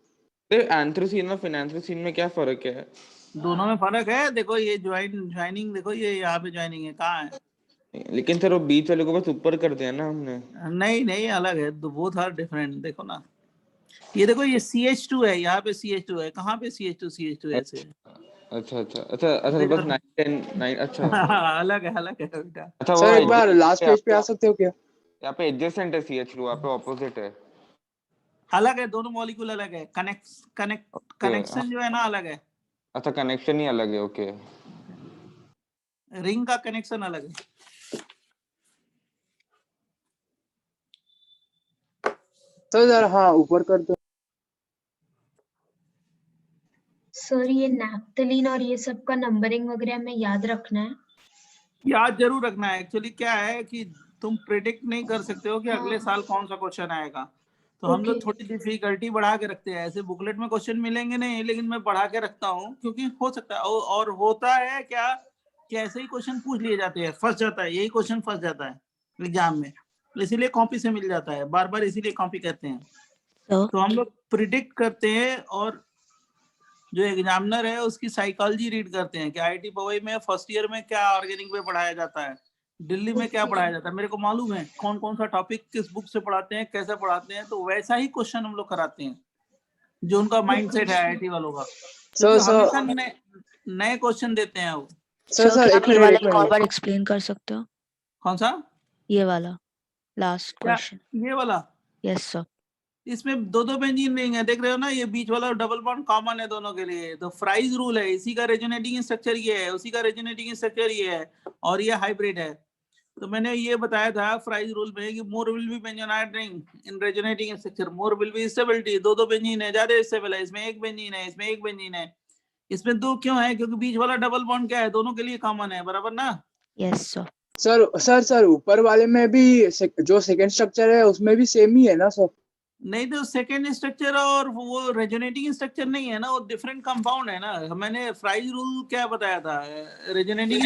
एंथ्रासीन और फिनेंथ्रीन में क्या फर्क है? दोनों में फर्क है। देखो ये ज्वाइनिंग देखो, ये यहाँ पे ज्वाइनिंग है, कहाँ है? लेकिन सर वो बीच वाले को बस ऊपर कर दिया ना हमने। नहीं नहीं, अलग है, बोथ आर डिफरेंट। देखो ना, ये देखो ये CH2 है, यहाँ पे CH2 है, कहाँ पे CH2 ऐसे है। अच्छा अच्छा अच्छा अच्छा, तो बस 9 10 9 अच्छा अलग है बेटा। अच्छा। सर एक बार लास्ट पेज पे आ सकते हो क्या? यहाँ पे एडजेसेंट है CH2, यहाँ पे ऑपोजिट है। अलग है, दोनों मॉलिक्यूल अलग है। कनेक्शन जो है ना अलग है। अच्छा कनेक्शन ही अलग है, ओके। रिंग का कनेक्शन अलग है। तो जरा हाँ ऊपर कर दो। सर ये नैप्थलीन और ये सब का नंबरिंग वगैरह हमें याद रखना है? याद जरूर रखना है। एक्चुअली क्या है कि तुम प्रिडिक्ट नहीं कर सकते हो कि अगले साल कौन सा क्वेश्चन आएगा, तो हम लोग थोड़ी डिफिकल्टी बढ़ा के रखते हैं। ऐसे बुकलेट में क्वेश्चन मिलेंगे नहीं, लेकिन मैं बढ़ा के रखता हूँ, क्योंकि हो सकता है और होता है क्या कि ऐसे ही क्वेश्चन पूछ लिए जाते हैं, फंस जाता है, यही क्वेश्चन फंस जाता है एग्जाम में, इसीलिए कॉपी से मिल जाता है बार बार, इसीलिए कॉपी कहते हैं। तो हम लोग प्रिडिक्ट करते हैं, और जो एग्जामिनर है उसकी साइकोलॉजी रीड करते हैं कि IIT पवई में फर्स्ट ईयर में क्या ऑर्गेनिक पे पढ़ाया जाता है, दिल्ली में क्या पढ़ाया जाता है, मेरे को मालूम है कौन कौन सा टॉपिक किस बुक से पढ़ाते हैं, कैसे पढ़ाते हैं, तो वैसा ही क्वेश्चन हम लोग कराते हैं जो उनका माइंडसेट है IIT वालों का। सर हमेशा नए क्वेश्चन देते हैं वो। सर एक मिनट एक्सप्लेन कर सकते हो? कौन सा? ये वाला लास्ट क्वेश्चन। ये वाला? Yes sir. इसमें दो बेंजीन रिंग है, देख रहे हो ना, ये बीच वाला डबल बॉन्ड कॉमन है दोनों के लिए, तो फ्राइज रूल है, इसी का रेजोनेटिंग स्ट्रक्चर ये है, उसी का रेजोनेटिंग स्ट्रक्चर ये है, और ये हाइब्रिड है। तो मैंने ये बताया था फ्राइज रूल में कि more will be benzenoid ring in resonating structure, more will be stability. दो बेंजीन है, ज्यादा स्टेबल है, इसमें एक बेंजीन है, इसमें एक बेंजीन है। इसमें दो क्यों है? क्योंकि बीच वाला डबल बॉन्ड क्या है, दोनों के लिए कॉमन है, बराबर ना? Yes sir. सर ऊपर वाले में भी जो सेकंड स्ट्रक्चर है उसमें भी सेम ही है ना सर? नहीं, तो सेकेंड स्ट्रक्चर और वो रेजोनेटिंग स्ट्रक्चर नहीं है ना, वो डिफरेंट कंपाउंड है ना। मैंने फ्राइज रूल क्या बताया था, रेजोनेटिंग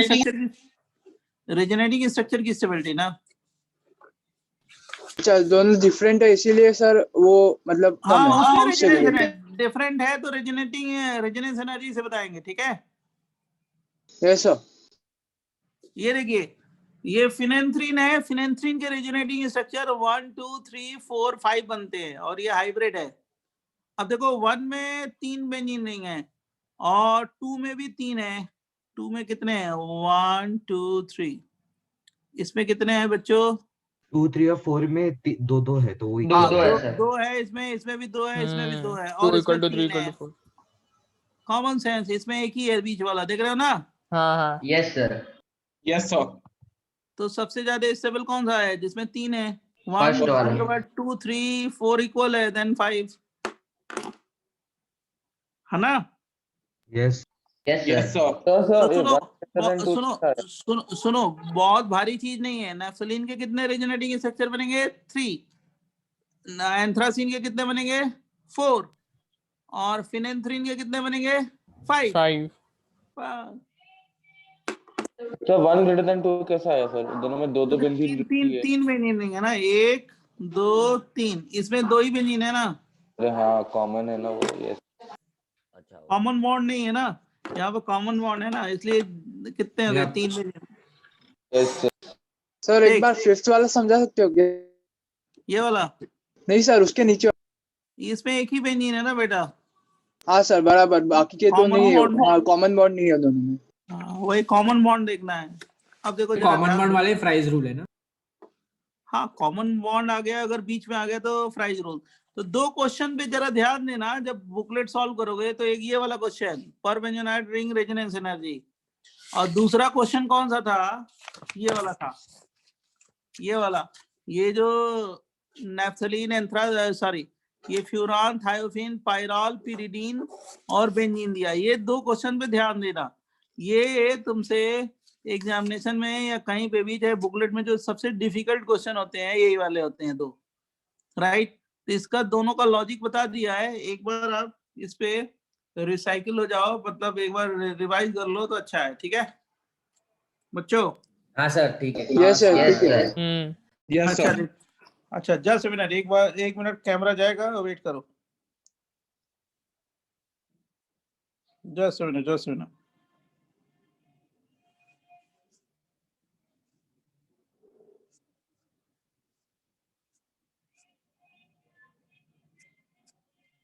स्ट्रक्चर की स्टेबिलिटी ना। अच्छा दोनों डिफरेंट है इसीलिए सर वो मतलब डिफरेंट है, तो रेजोनेंस एनर्जी से बताएंगे, ठीक है? Yes sir. ये देखिए, ये फिनेंथ्रीन है, फिनेंथ्रीन के रेजोनेटिंग स्ट्रक्चर 1 2 3 4 5 बनते हैं, और ये हाइब्रिड है। अब देखो 1 में 3 बेंजीन रिंग है, और 2 में भी 3 है। 2 में कितने हैं? 1 2 3। इसमें कितने हैं बच्चों? 2 3 और 4 में दो है, तो वही दो है, इसमें भी 2 है, इसमें भी 2 है, और इसमें 3 है। कॉमन सेंस, इसमें एक ही है बीच वाला, देख रहे हो ना? हाँ। Yes sir. Yes sir. तो सबसे ज्यादा स्टेबल कौन सा है? जिसमें 3 है। 1 फर्स्ट वाला। 2 3 4 इक्वल है, देन 5 है ना? Yes yes sir. सुनो, बहुत भारी चीज नहीं है। नैप्थलीन के कितने रेजोनेटिंग स्ट्रक्चर बनेंगे? 3। एंथ्रासीन के कितने बनेंगे? 4। और फिनेंथ्रीन के कितने बनेंगे? 5। सर 1 > 2 कैसा है सर? दोनों में दो बेंजीन तीन बेंजीन है ना, 1 2 3, इसमें 2 ही बेंजीन है ना? अरे हाँ कॉमन है ना वो। यस अच्छा, कॉमन बॉन्ड नहीं है ना, यहाँ पे कॉमन बॉन्ड है ना, इसलिए कितने हो गए? 3 बेंजीन। सर एक बार फिफ्थ वाला समझा सकते हो क्या? ये वाला नहीं सर, उसके नीचे इसमें एक ही बेंजीन है ना बेटा? हाँ सर बराबर, बाकी के दो नहीं है। हाँ कॉमन बॉन्ड नहीं है दोनों में। वही कॉमन बॉन्ड देखना है। अब देखो जरा कॉमन ध्यान बॉन्ड दो। वाले फ्राइज रूल है ना? हाँ कॉमन बॉन्ड आ गया, अगर बीच में आ गया तो फ्राइज रूल। तो दो क्वेश्चन पे जरा ध्यान देना जब बुकलेट सॉल्व करोगे। तो एक ये वाला क्वेश्चन पर बेंजोनाइट रिंग रेजोनेंस एनर्जी, और दूसरा क्वेश्चन कौन सा था, ये वाला था, ये वाला, ये जो नेफ्थलीन एंथ्रा सॉरी ये फ्यूरान थायोफिन पायरॉल पिरिडीन और बेंजीन दिया। ये दो क्वेश्चन पे ध्यान देना। ये तुमसे एग्जामिनेशन में या कहीं पे भी चाहे बुकलेट में जो सबसे डिफिकल्ट क्वेश्चन होते हैं यही वाले होते हैं दो, राइट। तो इसका दोनों का लॉजिक बता दिया है। एक बार आप इस पे रिसाइकिल हो जाओ, मतलब एक बार रिवाइज कर लो तो अच्छा है। ठीक है बच्चों? हाँ सर ठीक है। यस सर यस ठीक है। सर। यस अच्छा सर। अच्छा जस्ट मिनट, एक बार 1 मिनट कैमरा जाएगा, वेट करो। Just minute.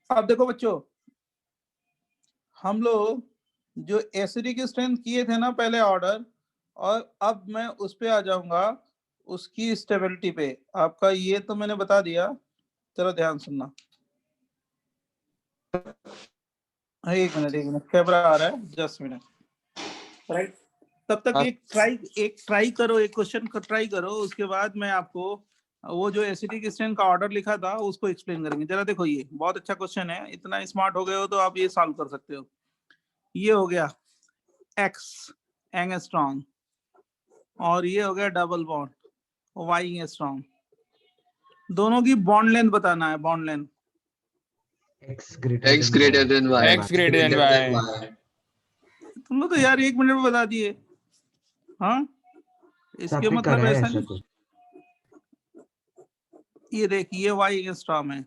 अब देखो बच्चों, हम लोग जो एसिडिक स्ट्रेंथ किए थे ना पहले ऑर्डर, और अब मैं उस पे आ जाऊंगा उसकी स्टेबिलिटी पे। आपका ये तो मैंने बता दिया, चलो ध्यान सुनना। एक मिनट कैमरा आ रहा है, जस्ट मिनट, राइट। तब तक हाँ। एक ट्राई करो, एक क्वेश्चन को ट्राई करो, उसके बाद मैं आपको वो जो एसिडिक स्ट्रेंथ का ऑर्डर लिखा था उसको एक्सप्लेन करेंगे। जरा देखो, ये बहुत अच्छा क्वेश्चन है, इतना स्मार्ट हो गए हो तो आप ये सॉल्व कर सकते हो। ये हो गया एक्स एंगस्ट्रॉम, और ये हो गया डबल बॉन्ड वाई एंगस्ट्रॉम। दोनों की बॉन्ड लेंथ बताना है, bond length. x X greater than y. X greater than y. तुम लोग तो यार 1 मिनट में बता दिए। हाँ इसके आपने मतलब कराया ऐसा ऐसा नहीं। तो। ये देख, ये वाई एंगस्ट्रॉम है,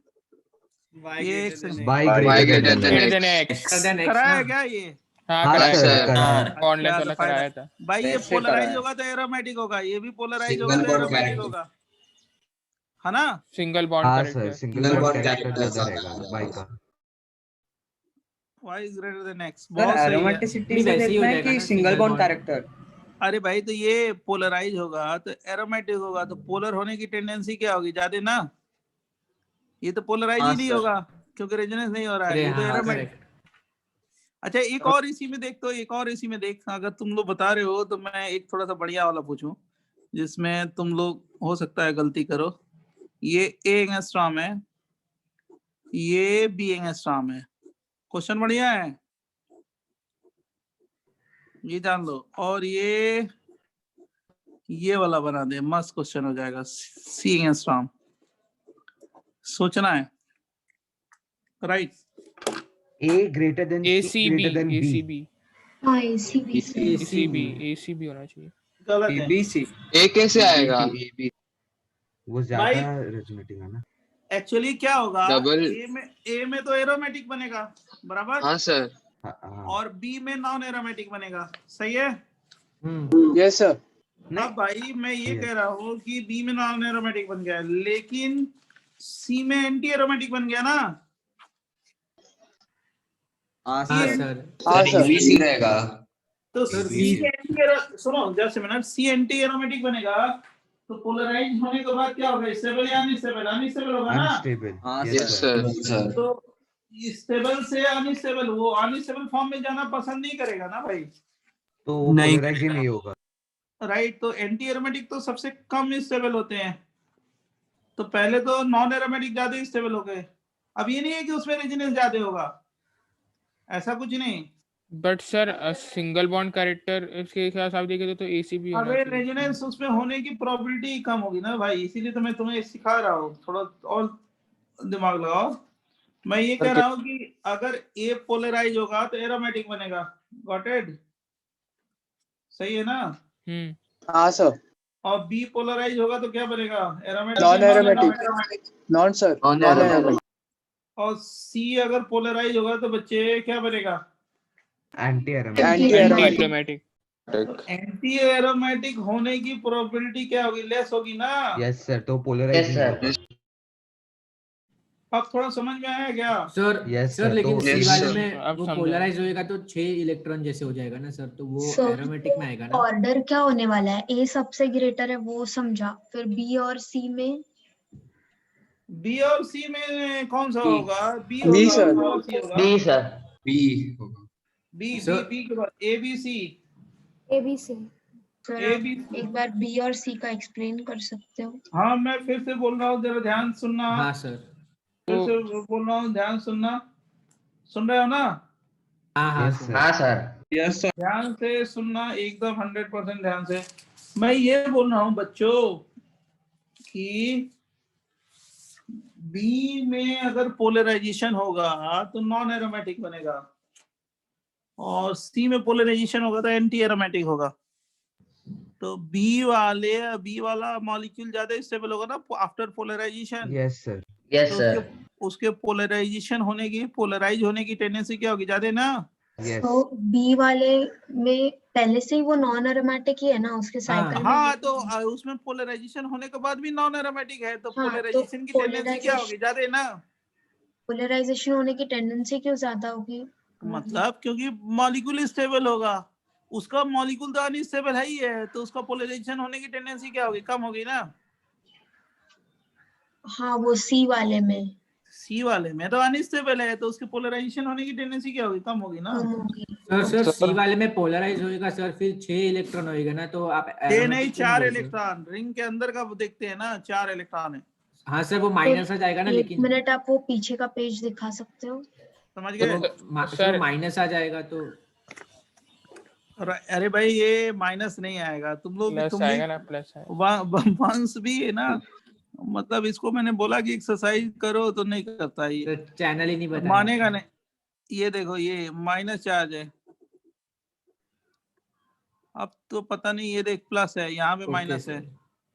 ये x y Y greater greater than than x. x. कराया है क्या ये? हाँ हाँ कराया सर था। कराया। बॉन्ड लेंथ अच्छा, वाला तो फायदा कराया है। था। भाई ये वैसे पोलराइज कराया। होगा तो एरोमेटिक होगा, ये भी पोलराइज होगा सिंगल तो बॉन्ड एरोमेटिक कैरेक्टर। होगा, है ना? सिंगल बॉन्ड हाँ sir character. Single single bond bond character character ज्यादा ज्यादा रहेगा y का। y is greater than x, sir बहुत सही है। एरोमेटिसिटी से वैसे ही हो देखना है जाएगा कि ना, single single bond bond। Character? अरे भाई तो ये पोलराइज होगा तो एरोमेटिक होगा, तो पोलर होने की टेंडेंसी क्या होगी, ज्यादा ना। ये तो पोलराइज ही नहीं होगा क्योंकि रेजोनेंस नहीं हो रहा है, अरे ये तो हाँ एरोमेटिक। करेक्ट। अच्छा एक और इसी में देख, तो एक और इसी में देख, अगर तुम लोग बता रहे हो तो मैं एक थोड़ा सा बढ़िया वाला पूछूं जिसमें तुम लोग हो सकता है गलती करो। ये ए एंगस्ट्रॉम है, ये बी एंगस्ट्रॉम है। क्वेश्चन बढ़िया है, ये जान लो। और ये वाला बना दे, मस्त क्वेश्चन हो जाएगा। सी एंगस्ट्रॉम, सोचना है, right. a greater than c ACB greater than b. ACB हाँ ACB ACB होना चाहिए। गलत है। ABC। A कैसे आएगा? वो ज्यादा रेजोनेटिंग है ना। एक्चुअली क्या होगा, Double- ए में तो एरोमेटिक बनेगा, बराबर, हाँ सर। हाँ। और बी में नॉन एरोमेटिक बनेगा, सही है। Yes sir. अब भाई मैं ये Yes. कह रहा हूँ कि बी में नॉन एरोमेटिक बन गया, लेकिन सी में एंटी एरोमेटिक बन गया ना। हाँ हाँ सर। सर। हाँ सर। ABC रहेगा। तो सर, सी सुनो जस्ट मिनट, सी एंटी एरोमेटिक बनेगा तो पोलराइज होने के बाद क्या होगा, स्टेबल या अनस्टेबल? अनस्टेबल होगा ना। अनस्टेबल। हाँ Yes sir. सर तो स्टेबल से अनस्टेबल, वो अनस्टेबल फॉर्म में जाना पसंद नहीं करेगा ना भाई, तो वो नहीं पोलराइज ही नहीं होगा। राइट। तो एंटी एरोमेटिक तो सबसे कम स्टेबल होते हैं, तो पहले तो नॉन एरोमेटिक ज्यादा स्टेबल हो गए। अब ये नहीं है कि उसमें रेजोनेंस ज्यादा होगा, ऐसा कुछ नहीं। But sir single bond character इसके हिसाब से देखे तो ACB होना अबे चाहिए। रेजोनेंस उसमें होने की प्रोबेबिलिटी कम होगी ना भाई, इसीलिए तो मैं तुम्हें सिखा रहा हूँ, थोड़ा और दिमाग लगाओ। मैं ये कह रहा हूँ कि अगर ए पोलराइज होगा तो एरोमेटिक बनेगा, गॉट इट, सही है ना। हाँ सर। और बी पोलराइज होगा तो क्या बनेगा, एरोमेटिक नॉन या aromatic. Non sir. Non non aromatic. Aromatic. और सी अगर पोलराइज होगा तो बच्चे क्या बनेगा, anti aromatic. Anti anti aromatic. Aromatic. Anti aromatic होने की प्रोबेबिलिटी क्या होगी, लेस होगी ना। यस सर तो पोलराइज Yes नहीं sir. होगा। अब थोड़ा समझ में आया क्या? सर यस सर सर, लेकिन तो सी Yes, वाले sir. में अब वो समझा। पोलराइज होएगा तो 6 इलेक्ट्रॉन जैसे हो जाएगा ना सर, तो वो So, एरोमेटिक में आएगा ना। ऑर्डर क्या होने वाला है? ए सबसे ग्रेटर है वो समझा, फिर बी और सी में बी और सी में कौन सा B. होगा? बी B, होगा sir. और सी होगा। B sir. B होगा। B B Sir. बी के बाद ए बी सी। सर ए आप बी एक बार बी और सी का एक्सप्लेन कर सकते हो? हाँ, मैं फिर से बोल रहा हूँ, जरा ध्यान सुनना। हाँ सर। फिर से बोल रहा हूँ, ध्यान सुनना। सुन रहे हो ना? हाँ हाँ यस सर। सर, हाँ सर। Yes, sir. ध्यान से सुनना, एकदम 100% ध्यान से। मैं ये बोल रहा हूँ बच्चों कि बी में अगर पोलराइजेशन होगा तो नॉन एरोमेटिक बनेगा, और सी में पोलराइजेशन होगा तो एंटी एरोमेटिक होगा। तो बी वाला मॉलिक्यूल ज्यादा स्टेबल होगा ना after polarisation. Yes sir, yes तो सर। उसके पोलराइजेशन पोलराइज होने की टेंडेंसी क्या होगी? ज्यादा ना। यस तो बी वाले में पहले से ही वो नॉन एरोमेटिक ही है ना, उसके साइकिल में हाँ, तो उसमें पोलराइजेशन होने के बाद भी नॉन एरोमेटिक है, तो हाँ, तो पोलराइजेशन की टेंडेंसी क्या होगी? ज्यादा ना। पोलराइजेशन होने की टेंडेंसी क्यों ज्यादा होगी? मतलब क्योंकि मॉलिक्यूल स्टेबल होगा, उसका मॉलिक्यूल तो अनस्टेबल है ही है, तो उसका पोलराइजेशन होने की टेंडेंसी क्या होगी? कम होगी ना। हाँ, वो सी वाले में सी वाले में तो अनस्टेबल है, तो उसके पोलराइजेशन होने की टेंडेंसी क्या होगी? कम होगी ना। कम होगी। सर सी वाले में पोलराइज होएगा सर, फिर 6 इलेक्ट्रॉन होएगा ना, तो आप 6 नहीं, aromatic क्यों 4 बोल रहे हो? इलेक्ट्रॉन रिंग के अंदर का देखते हैं ना, 4 इलेक्ट्रॉन है। हाँ सर, वो माइनस आ जाएगा ना, एक लेकिन मिनट, आप वो पीछे का पेज दिखा सकते हो? समझ तो गए? वो माइनस आ जाएगा तो अरे भाई, ये माइनस नहीं आएगा, तुम लोग प्लस आएगा ना, प्लस आएगा। वंश भी है ना, मतलब इसको मैंने बोला कि एक्सरसाइज करो तो नहीं करता, ये चैनल ही नहीं बताया। मानेगा नहीं। ये देखो, ये माइनस चार्ज है, अब तो पता नहीं, ये देख प्लस है, यहाँ पे माइनस है,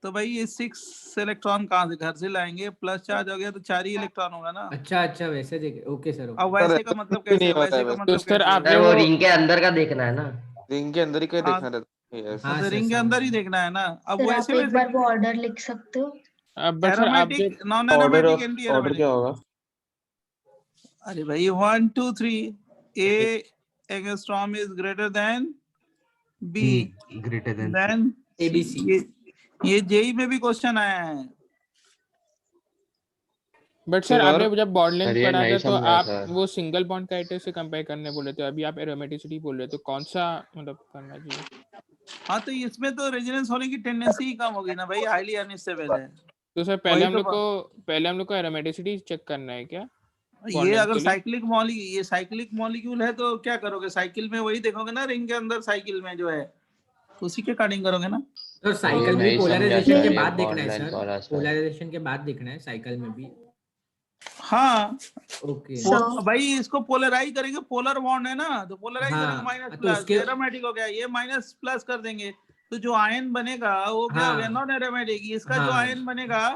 तो भाई ये 6 इलेक्ट्रॉन कहाँ से घर से लाएंगे? प्लस चार्ज हो गया तो 4 ही इलेक्ट्रॉन होगा ना। अच्छा वैसे देखे, ओके सर। अब वैसे का मतलब कैसे? वैसे का मतलब सर आपने वो वो रिंग के अंदर का देखना है ना। रिंग के अंदर ही क्या हाँ, देखना रहता है? Yes. तो रिंग के अंदर ही देखना है ना। अब सर आप वैसे एक बार वो ऑर्डर लिख सकते हो? बट सर आप जो aromatic, non order aromatic, anti order क्या होगा? अरे भाई 1 2 3 A angstrom is greater than B greater than than ABC। ये जेई में भी क्वेश्चन आया है। बट सर आपने जब बॉन्ड लेंथ अरे पढ़ा नहीं था तो समझा आप सर। वो सिंगल बॉन्ड काइनेटिक्स से कंपेयर करने बोले थे, अभी आप एरोमेटिसिटी बोल रहे हो, तो कौन सा मतलब करना चाहिए? हाँ, तो इसमें तो रेजोनेंस होने की टेंडेंसी ही कम होगी ना भाई, हाईली अनस्टेबल है। तो सर पहले हम लोग को एरोमेटिसिटी चेक करना है क्या? ये अगर साइक्लिक मॉलिक्यूल है तो क्या करोगे? साइकिल में वही देखोगे ना, रिंग के अंदर साइकिल में जो है, तो उसी के अकॉर्डिंग करोगे ना। तो साइकिल में नहीं पोलराइजेशन समझा के सर, बाद ये देखना है bond length वाला सर, सर। पोलराइजेशन के बाद देखना है साइकिल में भी। हाँ, ओके। भाई इसको पोलराइज करेंगे, पोलर बॉन्ड है ना, तो पोलराइज हाँ, करेंगे माइनस तो प्लस, उसके- एरोमेटिक हो गया, ये माइनस प्लस कर देंगे, तो जो आयन बनेगा वो क्या हो गया? हाँ। Non aromatic. इसका जो हाँ। आयन बनेगा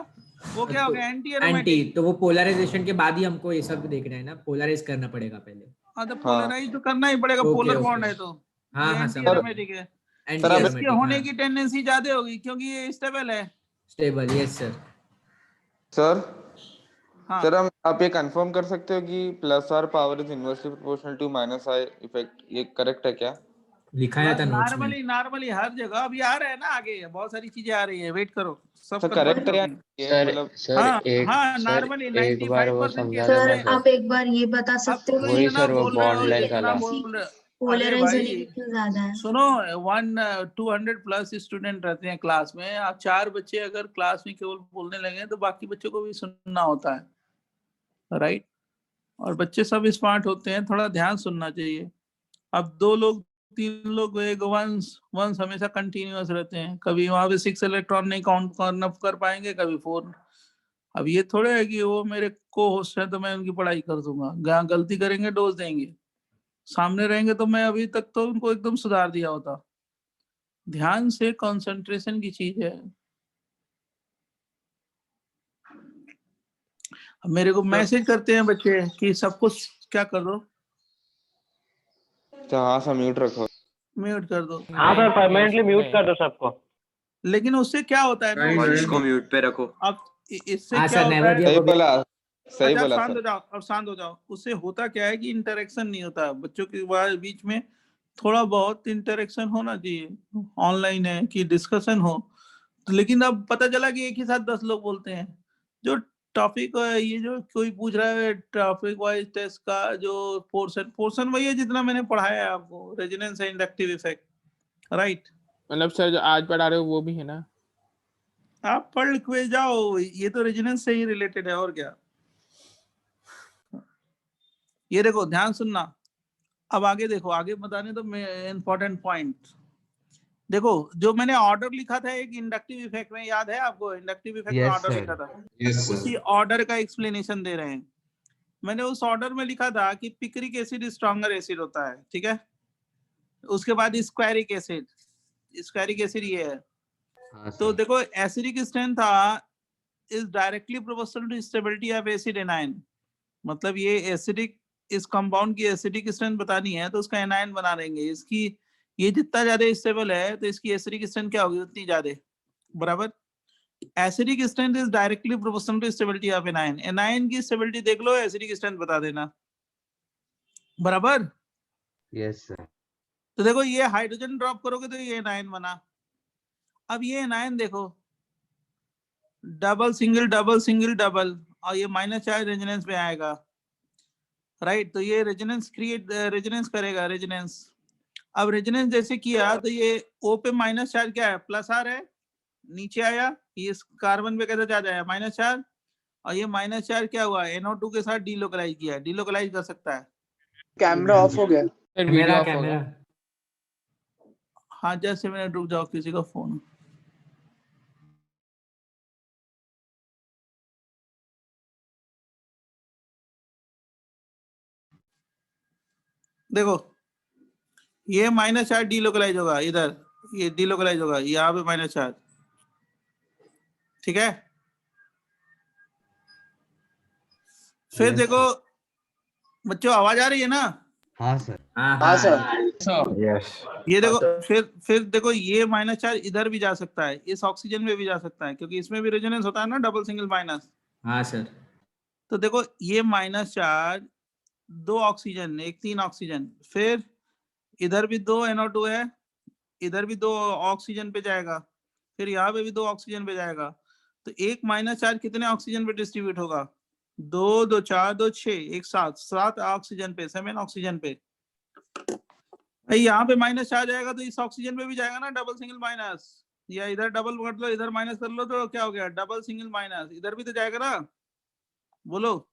वो क्या हो गया? Anti anti, aromatic. तो वो पोलराइजेशन के बाद ही हमको ये सब देखना है ना, पोलराइज करना पड़ेगा पहले। हाँ, तो पोलराइज तो करना ही पड़ेगा, ओके, पोलर ओके। बॉन्ड है तो हाँ, ये हाँ, एंटी समझ एरोमेटिक है। एंटी इसके एरोमेटिक, होने हाँ। की टेंडेंसी ज्यादा होगी क्योंकि ये स्टेबल है। Stable, yes sir. सर हाँ, सर आप ये कंफर्म कर सकते हो कि plus R power is inversely proportional to minus I effect, ये करेक्ट है क्या? लिखाया था नोट्स में। नॉर्मली हर जगह अभी आ रहा है ना, आगे बहुत सारी चीजें आ रही है, वेट करो, सब सर confirm करेक्ट है या होगी। ये सर मतलब? सर हाँ एक हाँ, सर नॉर्मली एक बार वो 95% समझा केसेस सर देना में। सर। आप एक बार ये बता सकते हो तुम वही इतना सर, वो बोल रहे हो, bond length इतना वाला। बोल रहे हो। अरे पोलराइज होने भाई की क्यों ज्यादा है? सुनो, 200 प्लस स्टूडेंट रहते हैं क्लास में, आप 4 बच्चे अगर क्लास में केवल बोलने लगे तो बाकी बच्चों को भी सुनना होता है, राइट? और बच्चे सब स्मार्ट होते हैं, थोड़ा ध्यान सुनना चाहिए। अब 2 लोग 3 लोग एक वंस हमेशा कंटिन्यूअस रहते हैं, कभी वहां पे 6 इलेक्ट्रॉन नहीं काउंट कर पाएंगे, कभी 4। अब ये थोड़े है कि वो मेरे को होस्ट है तो मैं उनकी पढ़ाई कर दूंगा, गलती करेंगे डोज देंगे, सामने रहेंगे तो मैं अभी तक तो उनको एकदम सुधार दिया होता। ध्यान से, कंसंट्रेशन की चीज है। अब मेरे को मैसेज करते हैं बच्चे कि सब कुछ क्या कर दो, हाँ सर म्यूट रखो। म्यूट कर दो। हाँ सर, परमानेंटली म्यूट कर दो सबको। लेकिन उससे क्या होता है ना, इसको म्यूट पे रखो। अब इससे हाँ क्या सर, होता नेवर है? सही बोला सही अच्छा बोला शांत सर। हो जाओ, अब शांत हो जाओ। उससे होता क्या है कि इंटरेक्शन नहीं होता बच्चों के बीच में, थोड़ा बहुत इंटरेक्शन होना चाहिए। ऑनलाइन है कि डिस्कशन हो तो, लेकिन अब पता चला कि एक ही साथ 10 लोग बोलते हैं। जो टॉपिक ये जो कोई पूछ रहा है टॉपिक वाइज टेस्ट का जो पोर्शन वही है जितना मैंने पढ़ाया है आपको, resonance and inductive effect, right. मतलब सर जो आज पढ़ा रहे हो वो भी है ना? आप पढ़ लिख के जाओ, ये तो रेजोनेंस से ही रिलेटेड है और क्या। ये देखो ध्यान सुनना, अब आगे देखो, आगे बताने तो इम्पोर्टेंट पॉइंट देखो। जो मैंने ऑर्डर लिखा था एक इंडक्टिव इफेक्ट में, याद है आपको? इंडक्टिव इफेक्ट में यस ऑर्डर सर। लिखा था, यस उसी सर। ऑर्डर का एक्सप्लेनेशन दे रहे हैं। मैंने उस ऑर्डर में लिखा था कि पिक्रिक एसिड स्ट्रॉन्गर एसिड होता है, ठीक है। उसके बाद स्क्वायरिक एसिड, स्क्वायरिक एसिड ये है। हाँ तो सर। देखो acidic strength is directly proportional to stability of acid anion. मतलब ये एसिडिक, इस कंपाउंड की एसिडिक स्ट्रेंथ बतानी है तो उसका एनायन बना देंगे। इसकी ये जितना ज्यादा स्टेबल है तो इसकी एसिडिक स्ट्रेंथ क्या होगी, उतनी ज्यादा, बराबर। Acidic strength is directly proportional to stability of anion. Anion की स्टेबिलिटी देख लो, एसिडिक स्ट्रेंथ बता देना, बराबर। Yes sir. तो देखो ये हाइड्रोजन ड्रॉप करोगे तो ये एनायन बना। अब ये एनायन देखो, double single double single double, और ये माइनस चार्ज रेजोनेंस में आएगा, राइट। तो ये रेजोनेंस रेजोनेंस करेगा, रेजोनेंस। अब रेजोनेंस जैसे किया तो ये O पे माइनस चार्ज क्या है, प्लस R है, नीचे आया। ये कार्बन पे कैसा चार्ज आया, माइनस चार्ज, और ये माइनस चार्ज क्या हुआ, NO2 के साथ डीलोकलाइज किया। डीलोकलाइज कर सकता है। कैमरा ऑफ हो गया। सर वीडियो कैमरा ऑफ होगा। कैमरा हाँ 10 मिनट रुक जाओ, किसी का फोन। देखो ये माइनस चार्ज डीलोकलाइज होगा, इधर ये डीलोकलाइज होगा, यहाँ पे माइनस चार्ज, ठीक है। फिर Yes, देखो बच्चों, आवाज आ रही है ना? हाँ सर। हाँ हाँ सर। सर ये देखो फिर देखो ये माइनस चार्ज इधर भी जा सकता है, इस ऑक्सीजन में भी जा सकता है, क्योंकि इसमें भी रेजोनेंस होता है ना, डबल सिंगल माइनस। हाँ सर। तो देखो ये माइनस चार्ज 2 ऑक्सीजन, एक 3 ऑक्सीजन, फिर इधर भी 2 NO2 है, इधर भी 2 ऑक्सीजन पे जाएगा, फिर यहाँ पे भी 2 ऑक्सीजन पे जाएगा। तो एक माइनस चार्ज कितने ऑक्सीजन पे डिस्ट्रीब्यूट होगा, 2 2 4 2 6, एक साथ 7 ऑक्सीजन पे, 7 ऑक्सीजन पे। भाई यहाँ पे माइनस चार्ज आएगा तो इस ऑक्सीजन पे भी जाएगा ना, डबल सिंगल माइनस, या इधर डबल कर लो इधर माइनस कर लो तो क्या हो गया, डबल सिंगल माइनस, इधर भी तो जाएगा ना, बोलो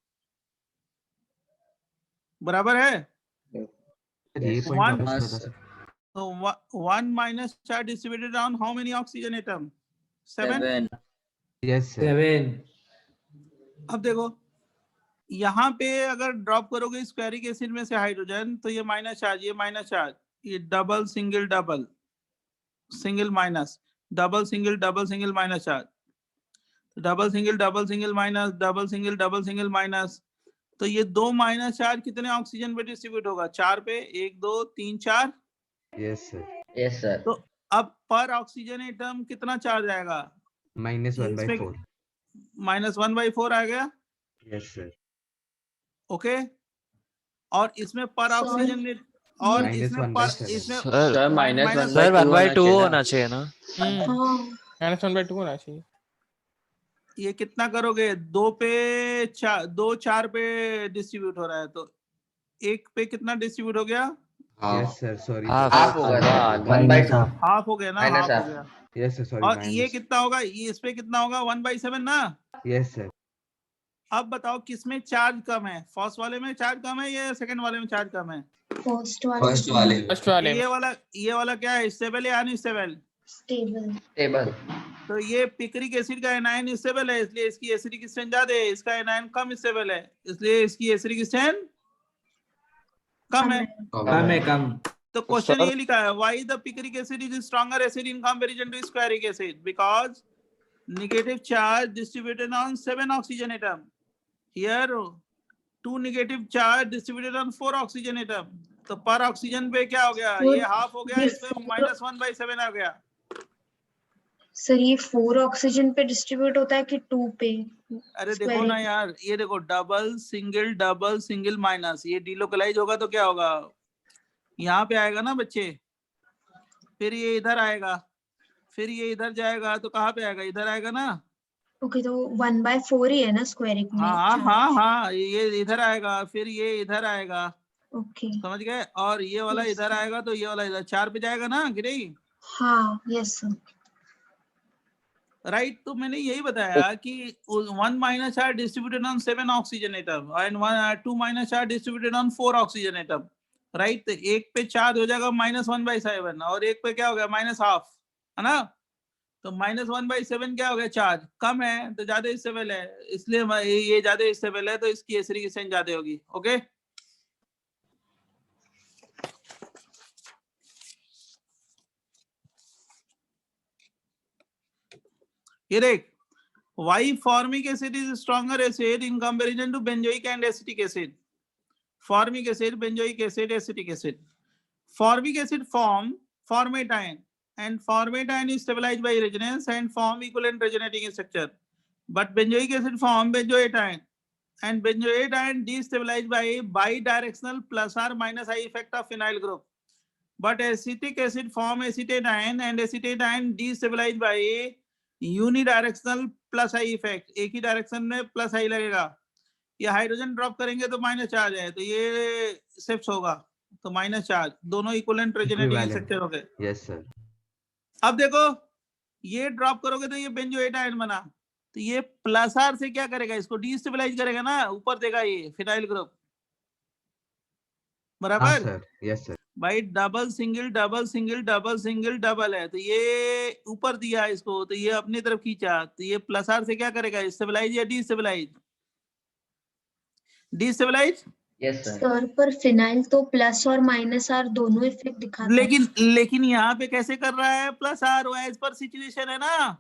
बराबर है। ये पॉइंट One- वापस बता सकते? So 1 minus charge distributed on how many oxygen atom? 7. Yes sir. 7 अब देखो यहाँ पे अगर ड्रॉप करोगे स्क्वायरिक एसिड में से हाइड्रोजन, तो ये माइनस चार्ज, ये माइनस चार्ज, ये double single double single minus, double single minus charge, double single minus, double single minus. तो ये 2 माइनस चार्ज कितने ऑक्सीजन पे डिस्ट्रीब्यूट होगा, 4 पे, 1 2 3 4। Yes sir. Yes sir. तो अब पर ऑक्सीजन एटम कितना चार्ज आएगा, -1/4। -1/4 आ गया, यस सर। ओके। और इसमें पर Sir, ऑक्सीजन, और इसमें पर -1/7। इसमें सर minus सर 1/2 होना चाहिए ना। हाँ -1/2 होना चाहिए। ये कितना करोगे, 2 पे 4, 2 4 पे डिस्ट्रीब्यूट हो रहा है, तो 1 पे कितना डिस्ट्रीब्यूट हो गया, यस सर। सॉरी हाफ होगा सर, 1/2। हाफ हो गया ना, Minus हाफ हो half। गया। Yes sir. सॉरी और ये कितना होगा, ये इस पे कितना होगा, 1/7 ना। Yes sir. अब बताओ किसमें चार्ज कम है, फर्स्ट वाले में चार्ज कम है या सेकंड वाले में चार्ज कम है? फर्स्ट फर्स्ट वाले वाले फर्स्ट वाले ये वाला क्या है, स्टेबल या अनस्टेबल? स्टेबल। टेबल। तो ये पिक्रिक एसिड का एनायन स्टेबल है, इसलिए इसकी एसिडिक स्ट्रेंथ ज्यादा है, इसका एनायन कम स्टेबल है, इसलिए इसकी एसिडिक स्ट्रेंथ कम है। कम है कम। तो क्वेश्चन ये लिखा है, why the picric acid is stronger acid in comparison to squaric acid, because negative charge distributed on 7 oxygen atom, here 2 negative charge distributed on 4 oxygen atom। तो पर ऑक्सीजन पे क्या हो गया, ये हाफ हो गया, इसमें -1/7 आ गया। सर ये 4 ऑक्सीजन पे डिस्ट्रीब्यूट होता है कि 2 पे? अरे देखो ना यार, ये देखो डबल सिंगल माइनस, ये डिलोकलाइज होगा तो क्या होगा, यहाँ पे आएगा ना बच्चे, फिर ये इधर आएगा, फिर ये इधर जाएगा तो कहाँ पे आएगा, इधर आएगा ना। ओके, तो 1/4 ही है ना स्क्वायरिंग में? हाँ, ये इधर आएगा, फिर ये इधर आएगा। ओके, समझ गए? और ये वाला Yes, इधर sir. आएगा तो ये वाला इधर 4 पे जाएगा ना कि नहीं? हाँ, यस सर। राइट, तो मैंने यही बताया कि 1 minus charge distributed on 7 oxygen atom and 2 minus charge distributed on 4 oxygen atom. Right, तो एक पे चार्ज हो जाएगा -1/7 और एक पे क्या हो गया -1/2, है ना। तो -1/7 क्या हो गया, चार्ज कम है तो ज्यादा स्टेबल है, इसलिए ये ज्यादा स्टेबल है तो इसकी एसिडिफिकेशन ज्यादा होगी। ओके, ये देख, why formic acid is stronger acid in comparison to benzoic and acetic acid? Formic acid, benzoic acid, acetic acid. Formic acid form formaldehyde, and formaldehyde is stabilized by resonance and form equivalent resonating structure. But benzoic acid form benzoatine, and benzoatine destabilized by bidirectional plus or minus I effect of phenyl group. But acetic acid form acetatine, and acetatine destabilized by unidirectional plus I effect, एक ही डायरेक्शन में प्लस आई लगेगा, ये हाइड्रोजन ड्रॉप करेंगे तो माइनस चार्ज है, तो ये शिफ्ट होगा तो माइनस चार्ज, दोनों इक्विवेलेंट रेजोनेटिंग स्ट्रक्चर हो गए। Yes sir. अब देखो ये ड्रॉप करोगे तो ये बेंजोएटाइन बना, तो ये प्लस आर से क्या करेगा, इसको डीस्टेबलाइज करेगा ना, ऊपर देगा ये फिनाइल ग्रुप, बराबर। Yes sir. भाई डबल सिंगल डबल है, तो ये ऊपर दिया इसको, तो ये अपनी तरफ खींचा, तो ये प्लस आर से क्या करेगा, स्टेबलाइज या डीस्टेबलाइज? डीस्टेबलाइज। यस सर, पर फिनाइल तो प्लस और माइनस आर दोनों इफेक्ट दिखाता है। लेकिन यहाँ पे कैसे कर रहा है, plus R as per situation है ना।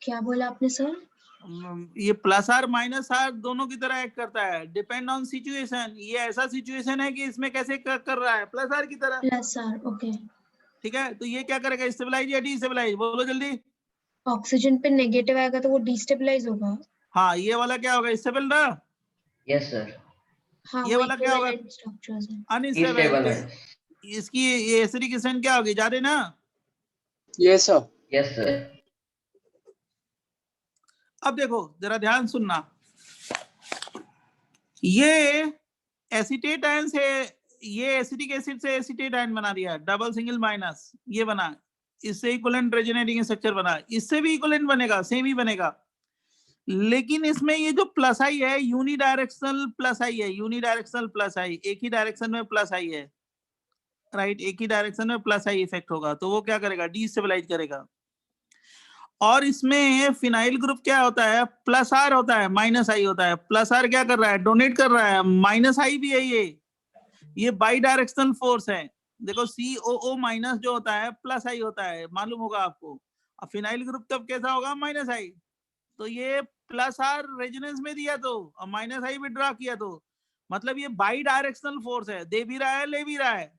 क्या बोला आपने सर? ये प्लस आर माइनस आर दोनों की तरह एक्ट करता है, डिपेंड ऑन सिचुएशन। ये ऐसा सिचुएशन है कि इसमें कैसे कर रहा है, प्लस आर की तरह। Plus R, okay. ठीक है, तो ये क्या करेगा, स्टेबलाइज या डीस्टेबलाइज, बोलो जल्दी। ऑक्सीजन पे नेगेटिव आएगा तो वो डीस्टेबलाइज होगा। हाँ, ये वाला क्या होगा, स्टेबल ना। Yes sir. हाँ, ये वाला क्या होगा, अनस्टेबल है। इसकी ये एसिडिफिकेशन क्या होगी, ज्यादा ना। Yes sir. Yes sir. अब देखो जरा ध्यान सुनना, ये एसीटेटाइन से, ये एसिटिक एसिड से एसीटेटाइन बना दिया, डबल सिंगल माइनस, ये बना, इससे इक्विवेलेंट रेजोनेटिंग स्ट्रक्चर बना, इससे भी इक्विवेलेंट बनेगा, सेम ही बनेगा, लेकिन इसमें ये जो प्लस आई है यूनिडायरेक्शनल प्लस आई है, यूनिडायरेक्शनल प्लस आई, एक ही डायरेक्शन में प्लस आई है। राइट, एक ही डायरेक्शन में प्लस आई इफेक्ट होगा, तो वो क्या करेगा, डीस्टेबलाइज करेगा। और इसमें फिनाइल ग्रुप क्या होता है, प्लस आर होता है, माइनस आई होता है। प्लस आर क्या कर रहा है, डोनेट कर रहा है, माइनस आई भी है, ये बाई डायरेक्शनल फोर्स है। देखो COO माइनस जो होता है प्लस आई होता है, मालूम होगा आपको। अब फिनाइल ग्रुप तब कैसा होगा, माइनस आई, तो ये प्लस आर रेजोनेंस में दिया तो, और माइनस आई विड्रॉ किया तो, मतलब ये बाई डायरेक्शनल फोर्स है, दे भी रहा है ले भी रहा है।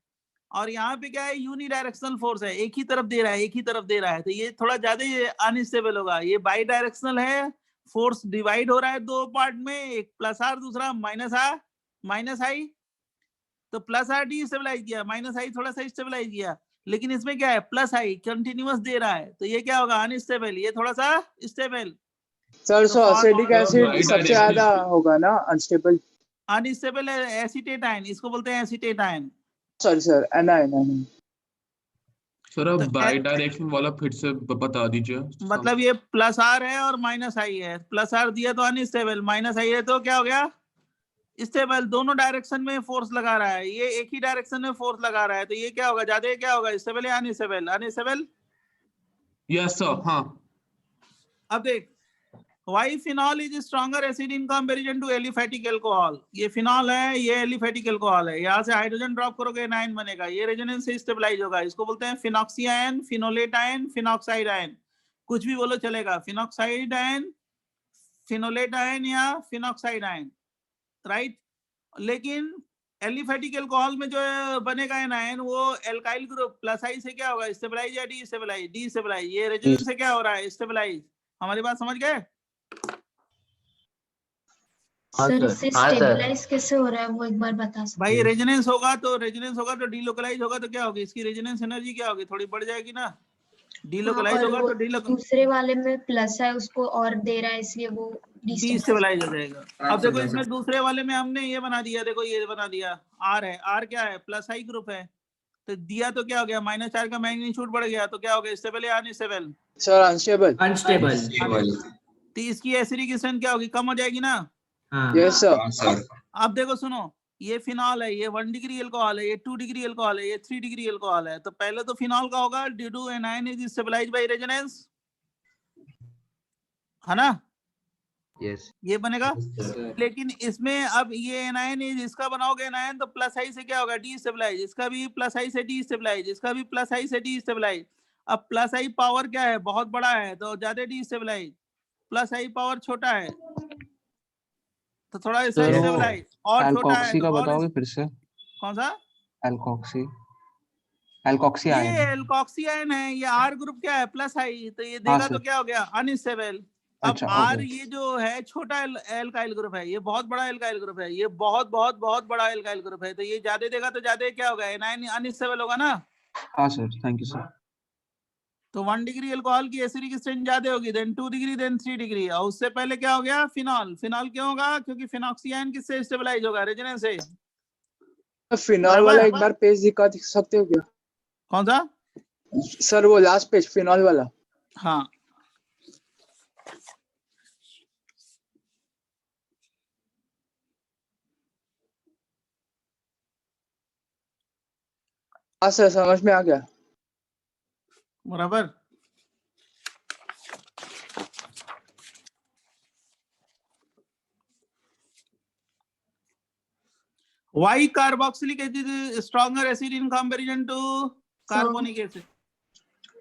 और यहाँ पे क्या है, यूनिडायरेक्शनल फोर्स है, एक ही तरफ दे रहा है, एक ही तरफ दे रहा है, तो ये थोड़ा ज्यादा अनस्टेबल होगा। ये बाई डायरेक्शनल है, फोर्स डिवाइड हो रहा है दो पार्ट में, एक प्लस आर दूसरा माइनस आई, तो प्लस आर डीस्टेबलाइज किया, माइनस आई थोड़ा सा स्टेबलाइज किया। लेकिन इसमें क्या है, प्लस आई कंटिन्यूअस दे रहा है, तो ये क्या होगा, अनस्टेबल, ये थोड़ा सा stable. Sir so acidic acid सबसे ज्यादा होगा ना अनस्टेबल। अनस्टेबल है एसीटेटाइन, इसको बोलते हैं acetate ion. Sorry sir, anion. Sir अब बाई डायरेक्शन वाला फिर से बता दीजिए। मतलब ये प्लस आर है और माइनस आई है, प्लस आर दिया तो अनस्टेबल, माइनस आई है तो क्या हो गया, स्टेबल। दोनों डायरेक्शन में फोर्स लगा रहा है, ये एक ही डायरेक्शन में फोर्स लगा रहा है, तो ये क्या होगा, ज्यादा क्या होगा, स्टेबल या अनस्टेबल? अनस्टेबल। Yes sir. हाँ, अब देख, why phenol is stronger acid in comparison to aliphatic alcohol. ये फिनॉल है, ये एलिफेटिक अल्कोहल है, यहाँ से हाइड्रोजन ड्रॉप करोगे एनाइन बनेगा, ये रेजोनेंस से स्टेबलाइज होगा। इसको बोलते हैं phenoxy ion, phenolate ion, phenoxide ion, कुछ भी बोलो चलेगा, फिनॉक्साइड आयन, फिनोलेट आयन या फिनॉक्साइड आयन, राइट। लेकिन एलिफेटिक अल्कोहल में जो बनेगा एनायन वो एल्काइल ग्रुप प्लस आई से क्या होगा, स्टेबलाइज या डी स्टेबलाइज? Destabilise. ये रेजोनेंस से क्या हो रहा है, स्टेबलाइज। हमारी बात समझ गए? सर इससे स्टेबलाइज कैसे हो रहा है वो एक बार बता सकते भाई रेजोनेंस होगा तो डीलोकलाइज होगा तो क्या होगी, इसकी रेजोनेंस एनर्जी क्या होगी, थोड़ी बढ़ जाएगी ना। डीलोकलाइज होगा तो दूसरे वाले में प्लस है उसको और दे रहा है इसलिए वो डिस्टेबलाइज हो जाएगा। अब देखो इसमें दूसरे वाले में हमने ये बना दिया, देखो ये बना दिया आर है, आर क्या है, प्लस आई ग्रुप है, तो दिया तो क्या हो गया, -4 का मैग्नीट्यूड बढ़ गया तो क्या हो गया, स्टेबल या अनस्टेबल? Sir unstable. अनस्टेबल। तो इसकी एसिडिक स्ट्रेंथ क्या होगी, कम हो जाएगी ना। Yes sir. अब देखो सुनो, ये फिनॉल है, ये 1 डिग्री अल्कोहल है, ये 2 डिग्री अल्कोहल है, ये 3 डिग्री अल्कोहल है। तो पहले तो फिनॉल का होगा due to anion is stabilised by resonance, है ना। यस ये बनेगा। लेकिन इसमें अब ये एनायन इज, इसका बनाओगे एनायन तो प्लस आई से क्या होगा, डी स्टेबलाइज। इसका भी प्लस आई से डी स्टेबलाइज, इसका भी प्लस आई से डी स्टेबलाइज। अब प्लस आई पावर क्या है, बहुत बड़ा है तो ज्यादा डी स्टेबलाइज, प्लस आई पावर छोटा है तो थोड़ा ऐसा स्टेबलाइज, और छोटा है तो बताओगे फिर से कौन सा एल्कोक्सी ये एल्कोक्सी आयन है, ये आर ग्रुप क्या है, प्लस आई, तो ये देगा तो क्या हो गया, अनस्टेबल। अब आर ये जो है छोटा एल्काइल ग्रुप है, ये बहुत बड़ा एल्काइल ग्रुप है, ये बहुत बहुत बहुत बड़ा एल्काइल ग्रुप है, तो ये ज्यादा देगा तो ज्यादा क्या होगा, एनायन अनस्टेबल होगा ना। हाँ सर, थैंक यू सर। तो 1 डिग्री अल्कोहल की एसिडिक स्ट्रेंथ ज्यादा होगी, देन 2 डिग्री, देन 3 डिग्री, और उससे पहले क्या हो गया, फिनॉल। फिनॉल क्यों होगा, क्योंकि फिनॉक्सी आयन किससे स्टेबलाइज होगा, रेजोनेंस से। फिनॉल वाला एक बार पेज दिखा सकते हो क्या? कौन सा सर, वो लास्ट पेज फिनॉल वाला। हाँ हाँ सर, समझ में आ गया। बराबर। Why carboxylic acid is stronger acid in comparison to carbonic acid?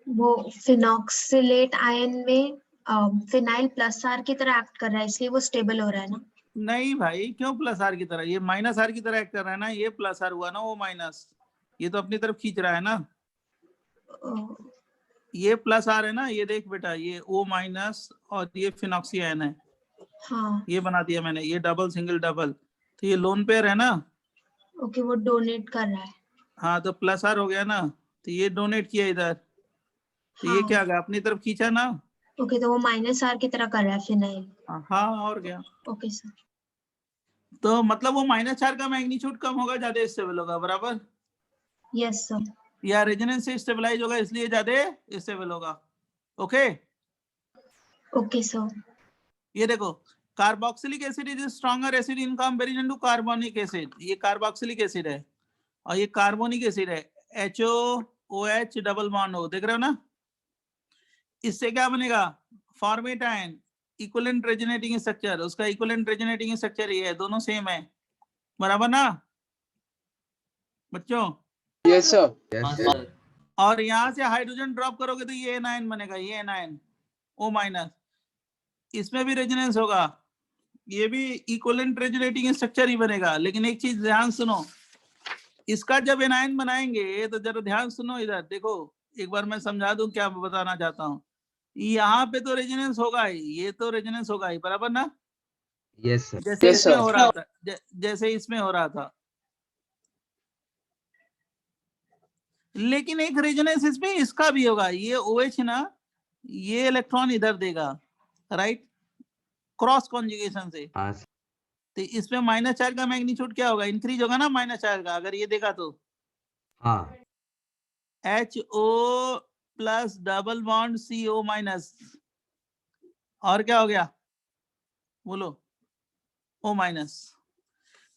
वो फिनॉक्सिलेट आयन में फिनाइल प्लस आर की तरह एक्ट कर रहा है इसलिए वो स्टेबल हो रहा है ना। नहीं भाई, क्यों प्लस आर की तरह, ये माइनस आर की तरह एक्ट कर रहा है ना, ये प्लस आर हुआ ना, वो माइनस, ये तो अपनी तरफ खींच रहा है ना। ये प्लस आर है ना, ये देख बेटा, ये O माइनस और ये फिनॉक्सी आयन है। हाँ ये बना दिया मैंने, ये डबल सिंगल डबल, तो ये लोन पेयर है ना। ओके, वो डोनेट कर रहा है। हाँ तो प्लस आर हो गया ना, तो ये डोनेट किया इधर, तो ये क्या गया, अपनी तरफ खींचा ना। ओके, तो वो माइनस आर की तरह कर रहा है फिनाइल। हाँ और क्या। Okay sir. तो मतलब वो -4 का मैग्नीट्यूड कम होगा, ज्यादा स्टेबल होगा, बराबर। Yes sir. या रेजोनेंस से स्टेबलाइज होगा इसलिए ज्यादा स्टेबल होगा। Okay okay sir. ये देखो, carboxylic acid is stronger acid in comparison to carbonic acid. ये कार्बोक्सिलिक एसिड है और ये कार्बोनिक एसिड है, HOOH डबल बॉन्ड हो, देख रहे हो ना। इससे क्या बनेगा, formate ion, equivalent resonating structure, उसका इक्विवेलेंट रेजोनेटिंग स्ट्रक्चर ये है, दोनों सेम है, बराबर ना बच्चों। Yes sir. और यहाँ से हाइड्रोजन ड्रॉप करोगे तो ये एनायन बनेगा, ये एनायन O माइनस, इसमें भी रेजोनेंस होगा, ये भी इक्विवेलेंट रेजोनेटिंग स्ट्रक्चर ही बनेगा। लेकिन एक चीज ध्यान सुनो, इसका जब एनायन बनाएंगे तो जरा ध्यान सुनो इधर देखो, एक बार मैं समझा दूं क्या बताना चाहता हूँ। यहाँ पे तो रेजोनेंस होगा ही, ये तो रेजोनेंस होगा ही, बराबर ना। Yes sir. जैसे इसमें हो रहा था, जैसे इसमें हो रहा था। लेकिन एक रेजोनेंस इसमें इसका भी होगा, ये OH ना, ये इलेक्ट्रॉन इधर देगा, राइट, क्रॉस कॉन्जुगेशन से। तो इसमें -4 का मैग्नीट्यूड क्या होगा, इंक्रीज होगा ना -4 का, अगर ये देखा तो। हाँ। HO plus double bond CO minus, और क्या हो गया बोलो, O माइनस।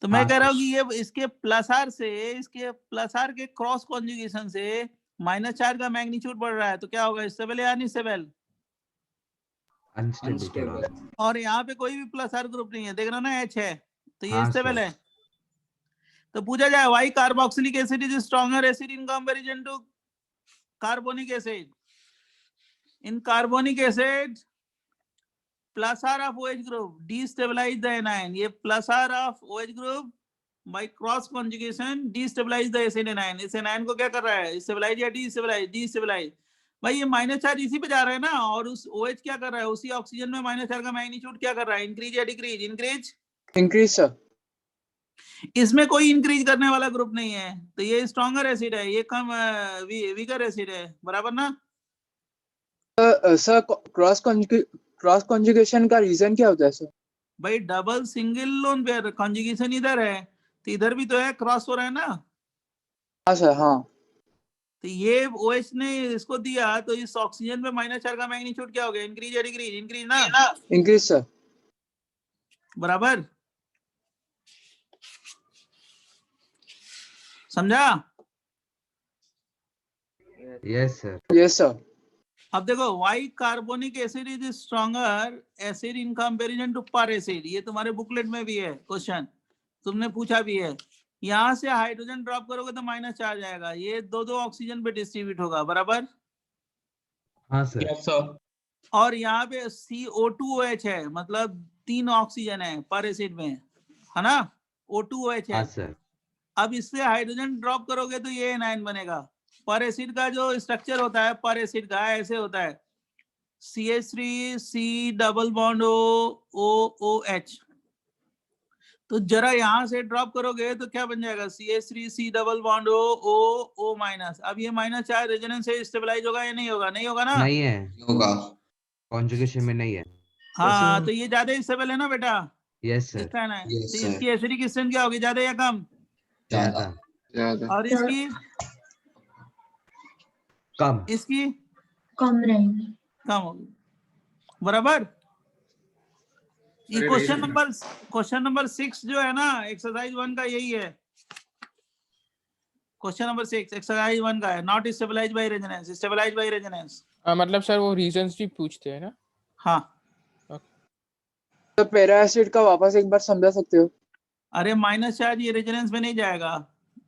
तो मैं कह रहा हूँ कि ये इसके प्लस आर से, इसके प्लस आर के क्रॉस कॉन्जुगेशन से -4 का मैग्नीट्यूड बढ़ रहा है, तो क्या होगा, स्टेबल या अनस्टेबल। और यहाँ पे कोई भी प्लस आर ग्रुप नहीं है, देख रहे हो ना, H है, तो ये स्टेबल है। तो पूछा जाए why carboxylic acid is stronger acid in comparison to carbonic acid. In carbonic acid plus R of OH group destabilize the anion, ये plus R of OH group by cross conjugation destabilise the acid anion. इस एनायन को क्या कर रहा है, स्टेबलाइज या डिस्टेबलाइज? डिस्टेबलाइज। भाई ये माइनस चार्ज इसी पे जा रहा है ना, और उस OH क्या कर रहा है, उसी ऑक्सीजन में माइनस चार्ज का मैग्नीट्यूड क्या कर रहा है, इंक्रीज या डिक्रीज? इंक्रीज। Increase sir. इसमें कोई इंक्रीज करने वाला ग्रुप नहीं है, तो ये स्ट्रॉन्गर एसिड है, ये कम वीकर एसिड है, बराबर ना? सर क्रॉस कॉन्जुगेशन का रीजन क्या होता है सर? भाई double single lone pair conjugation इधर है, तो इधर भी तो है, क्रॉस हो रहा है ना। हाँ सर हाँ। तो ये OH ने इसको दिया, तो इस ऑक्सीजन में माइनस चार्ज का मैग्नीट्यूड क्या हो गया, इंक्रीज या डिक्रीज? इंक्रीज ना। Increase sir. बराबर, समझा? Yes sir. Yes sir. अब देखो, why carbonic acid is stronger acid in comparison to per acid, ये तुम्हारे बुकलेट में भी है क्वेश्चन, तुमने पूछा भी है। यहाँ से हाइड्रोजन ड्रॉप करोगे तो माइनस चार्ज आएगा, ये दो दो ऑक्सीजन पे डिस्ट्रीब्यूट होगा, बराबर? हाँ सर। Yes sir. और यहाँ पे CO2OH है, मतलब 3 ऑक्सीजन है पर एसिड में, है ना? O2OH हाँ है। सर। अब इससे हाइड्रोजन ड्रॉप करोगे तो ये एनायन बनेगा। पर एसिड का जो स्ट्रक्चर होता है, पर एसिड का ऐसे होता है, CH3C डबल बॉन्ड OH। तो जरा यहाँ से ड्रॉप करोगे तो क्या बन जाएगा, CH3C double bond O minus. अब ये माइनस चार्ज रेजोनेंस से स्टेबलाइज होगा या नहीं होगा? नहीं होगा ना? नहीं है, होगा। कॉन्जुगेशन में नहीं है। हाँ, तो ये ज्यादा स्टेबल है ना बेटा? Yes sir. इसका ना, Yes, तो sir. इसकी एसिडिक स्ट्रेंथ क्या होगी, ज्यादा या कम? ज्यादा। ज्यादा। और इसकी कम। इसकी कम रहेगी। कम होगी, बराबर? ये क्वेश्चन नंबर 6 जो है ना एक्सरसाइज 1 का, यही है क्वेश्चन नंबर 6 एक्सरसाइज 1 का है, not stabilise by resonance, stabilise by resonance. मतलब सर वो रीजंस भी पूछते हैं ना? हाँ, तो पैरा एसिड का वापस एक बार समझा सकते हो? अरे माइनस चार्ज ये रेजोनेंस में नहीं जाएगा,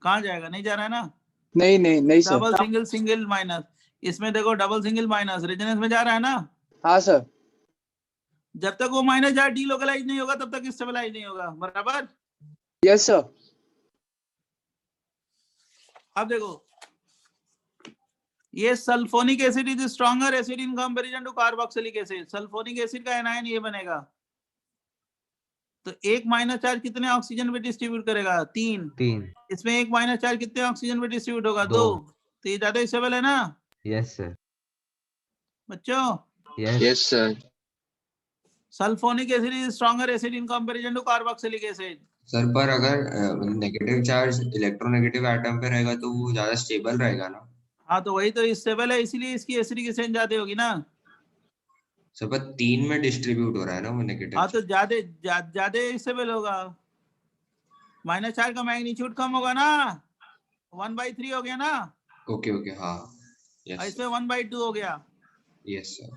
कहाँ जाएगा, नहीं जा रहा है ना? नहीं नहीं नहीं sir. Double single single minus, इसमें देखो डबल सिंगल माइनस रेजोनेंस में जा रहा है ना? हाँ सर। जब तक वो माइनस चार्ज डीलोकलाइज नहीं होगा तब तक स्टेबलाइज नहीं होगा, बराबर? Yes sir. अब देखो, ये sulphonic acid is stronger acid in comparison to carboxylic acid. Sulphonic acid का एनायन ये बनेगा, तो एक माइनस चार्ज कितने ऑक्सीजन पे डिस्ट्रीब्यूट करेगा? 3। इसमें एक माइनस चार्ज कितने ऑक्सीजन पे डिस्ट्रीब्यूट होगा? 2। तो ये ज्यादा स्टेबल है ना? Yes sir. बच्चों, yes sir. Sulphonic acid is stronger acid in comparison to carboxylic acid. Sir पर अगर नेगेटिव चार्ज इलेक्ट्रोनेगेटिव एटम पे रहेगा तो वो ज्यादा स्टेबल रहेगा ना? हाँ, तो वही तो स्टेबल है, इसीलिए इसकी एसिडिक स्ट्रेंथ ज्यादा होगी ना। सर पर 3 में डिस्ट्रीब्यूट हो रहा है ना वो नेगेटिव। हाँ, तो ज्यादा स्टेबल होगा, माइनस चार्ज का मैग्नीट्यूड कम होगा ना, 1/3 हो गया ना। ओके ओके हाँ। यस इसमें 1/2 हो गया। Yes sir.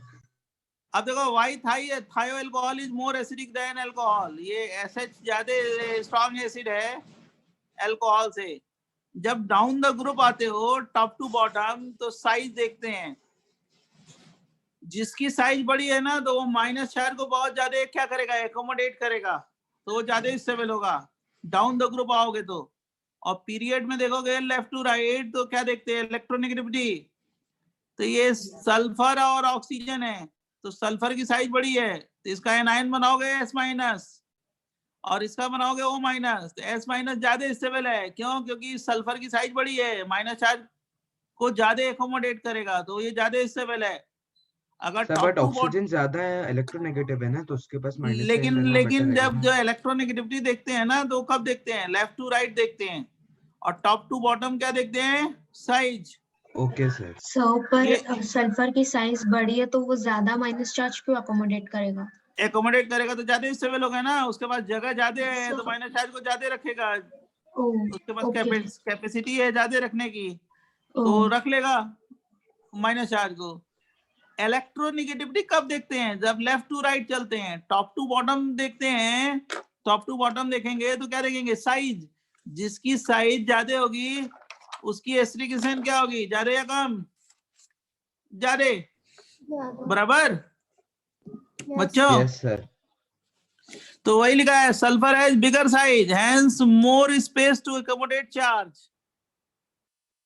अब देखो, वाई थायो alcohol is more acidic then alcohol. ये एसएच ज्यादा स्ट्रॉन्ग एसिड है अल्कोहल से। जब डाउन द ग्रुप आते हो टॉप टू बॉटम, तो साइज देखते हैं, जिसकी साइज बड़ी है ना तो वो माइनस चार्ज को बहुत ज्यादा क्या करेगा, एकोमोडेट करेगा, तो वो ज्यादा स्टेबल होगा डाउन द ग्रुप आओगे तो। और पीरियड में देखोगे लेफ्ट टू राइट, तो क्या देखते हैं, इलेक्ट्रोनेगेटिविटी। तो ये सल्फर और ऑक्सीजन है, तो सल्फर की साइज बड़ी है, तो इसका एनायन बनाओगे S- और इसका बनाओगे O-। तो S- ज्यादा स्टेबल है, क्यों? क्योंकि सल्फर की साइज बड़ी है, माइनस चार्ज को ज्यादा एकोमोडेट करेगा, तो ये ज्यादा स्टेबल है। अगर सर टॉप बट टू ऑक्सीजन ज्यादा है, इलेक्ट्रोनेगेटिव है ना, तो उसके पास माइनस लेकिन लगना लेकिन बेटर जब है। जो इलेक्ट्रोनेगेटिविटी देखते हैं ना, तो कब देखते हैं, लेफ्ट टू राइट देखते हैं, और टॉप टू बॉटम क्या देखते हैं, साइज। Okay sir. सो पर सल्फर की साइज बड़ी है तो वो ज्यादा माइनस चार्ज क्यों अकोमोडेट करेगा? एकोमोडेट करेगा तो ज्यादा स्टेबल होगा ना, उसके पास जगह ज्यादा है तो माइनस चार्ज को ज्यादा रखेगा, उसके पास कैपेसिटी है ज्यादा रखने की, तो रख लेगा माइनस चार्ज को। इलेक्ट्रोनेगेटिविटी कब देखते हैं, जब लेफ्ट टू राइट चलते हैं। टॉप टू बॉटम देखते हैं, टॉप टू बॉटम देखेंगे तो क्या देखेंगे, साइज। जिसकी साइज ज्यादा होगी उसकी एसिडिक स्ट्रेंथ क्या होगी, ज्यादा या कम? ज्यादा, बराबर बच्चों? Yes sir. तो वही लिखा है, sulphur has bigger size, hence more space to accommodate charge.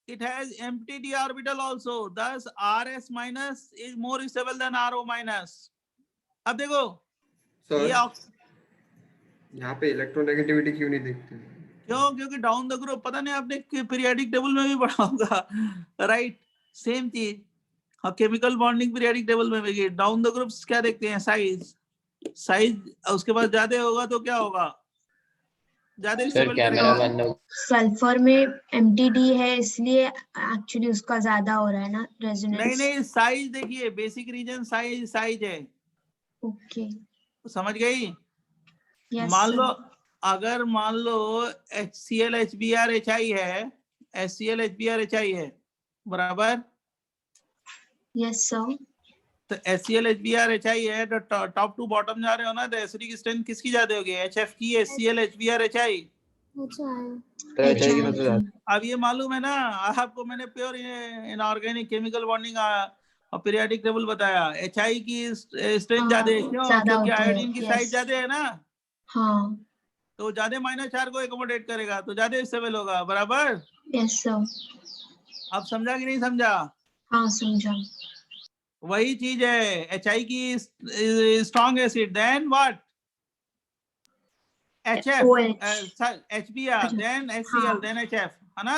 It has empty d orbital also, thus Rs minus is more stable than Ro minus. अब देखो ये यहाँ पे इलेक्ट्रोनेगेटिविटी क्यों नहीं देखते? क्यों? क्योंकि डाउन द ग्रुप, पता नहीं आपने पीरियोडिक टेबल में भी पढ़ा होगा, राइट? सेम चीज. हाँ, केमिकल बॉन्डिंग पीरियोडिक टेबल में भी डाउन द ग्रुप्स क्या देखते हैं? साइज. साइज उसके बाद ज्यादा होगा तो क्या होगा? ज्यादा सर स्टेबल कैमरा बंद हो सल्फर में MTD है इसलिए एक्चुअली उसका ज्यादा हो रहा है ना रेजोनेंस. नहीं नहीं, साइज देखिए, बेसिक रीजन साइज साइज है. ओके. समझ गई? यस मान लो, अगर मान लो HCl HBr HI है, HCl HBr HI है, बराबर? Yes sir. तो HCl HBr HI है, तो टॉप टू बॉटम जा रहे हो ना, तो एसिडिक स्ट्रेंथ किसकी ज्यादा होगी? HF की, HCl HBr HI. अब ये मालूम है ना आपको, मैंने प्योर इनऑर्गेनिक केमिकल बॉन्डिंग और पीरियोडिक टेबल बताया. HI की स्ट्रेंथ ज्यादा है, क्यों? ज्यादा क्योंकि होता है, आयोडीन की साइज yes. ज्यादा है ना, हाँ. तो ज्यादा माइनस चार्ज को एकोमोडेट करेगा, तो ज्यादा स्टेबल होगा, बराबर? Yes sir. अब समझा कि नहीं समझा? हाँ समझा. वही चीज है, HI की strong acid, then what? HF, HBr, then HCl, then HF, है ना?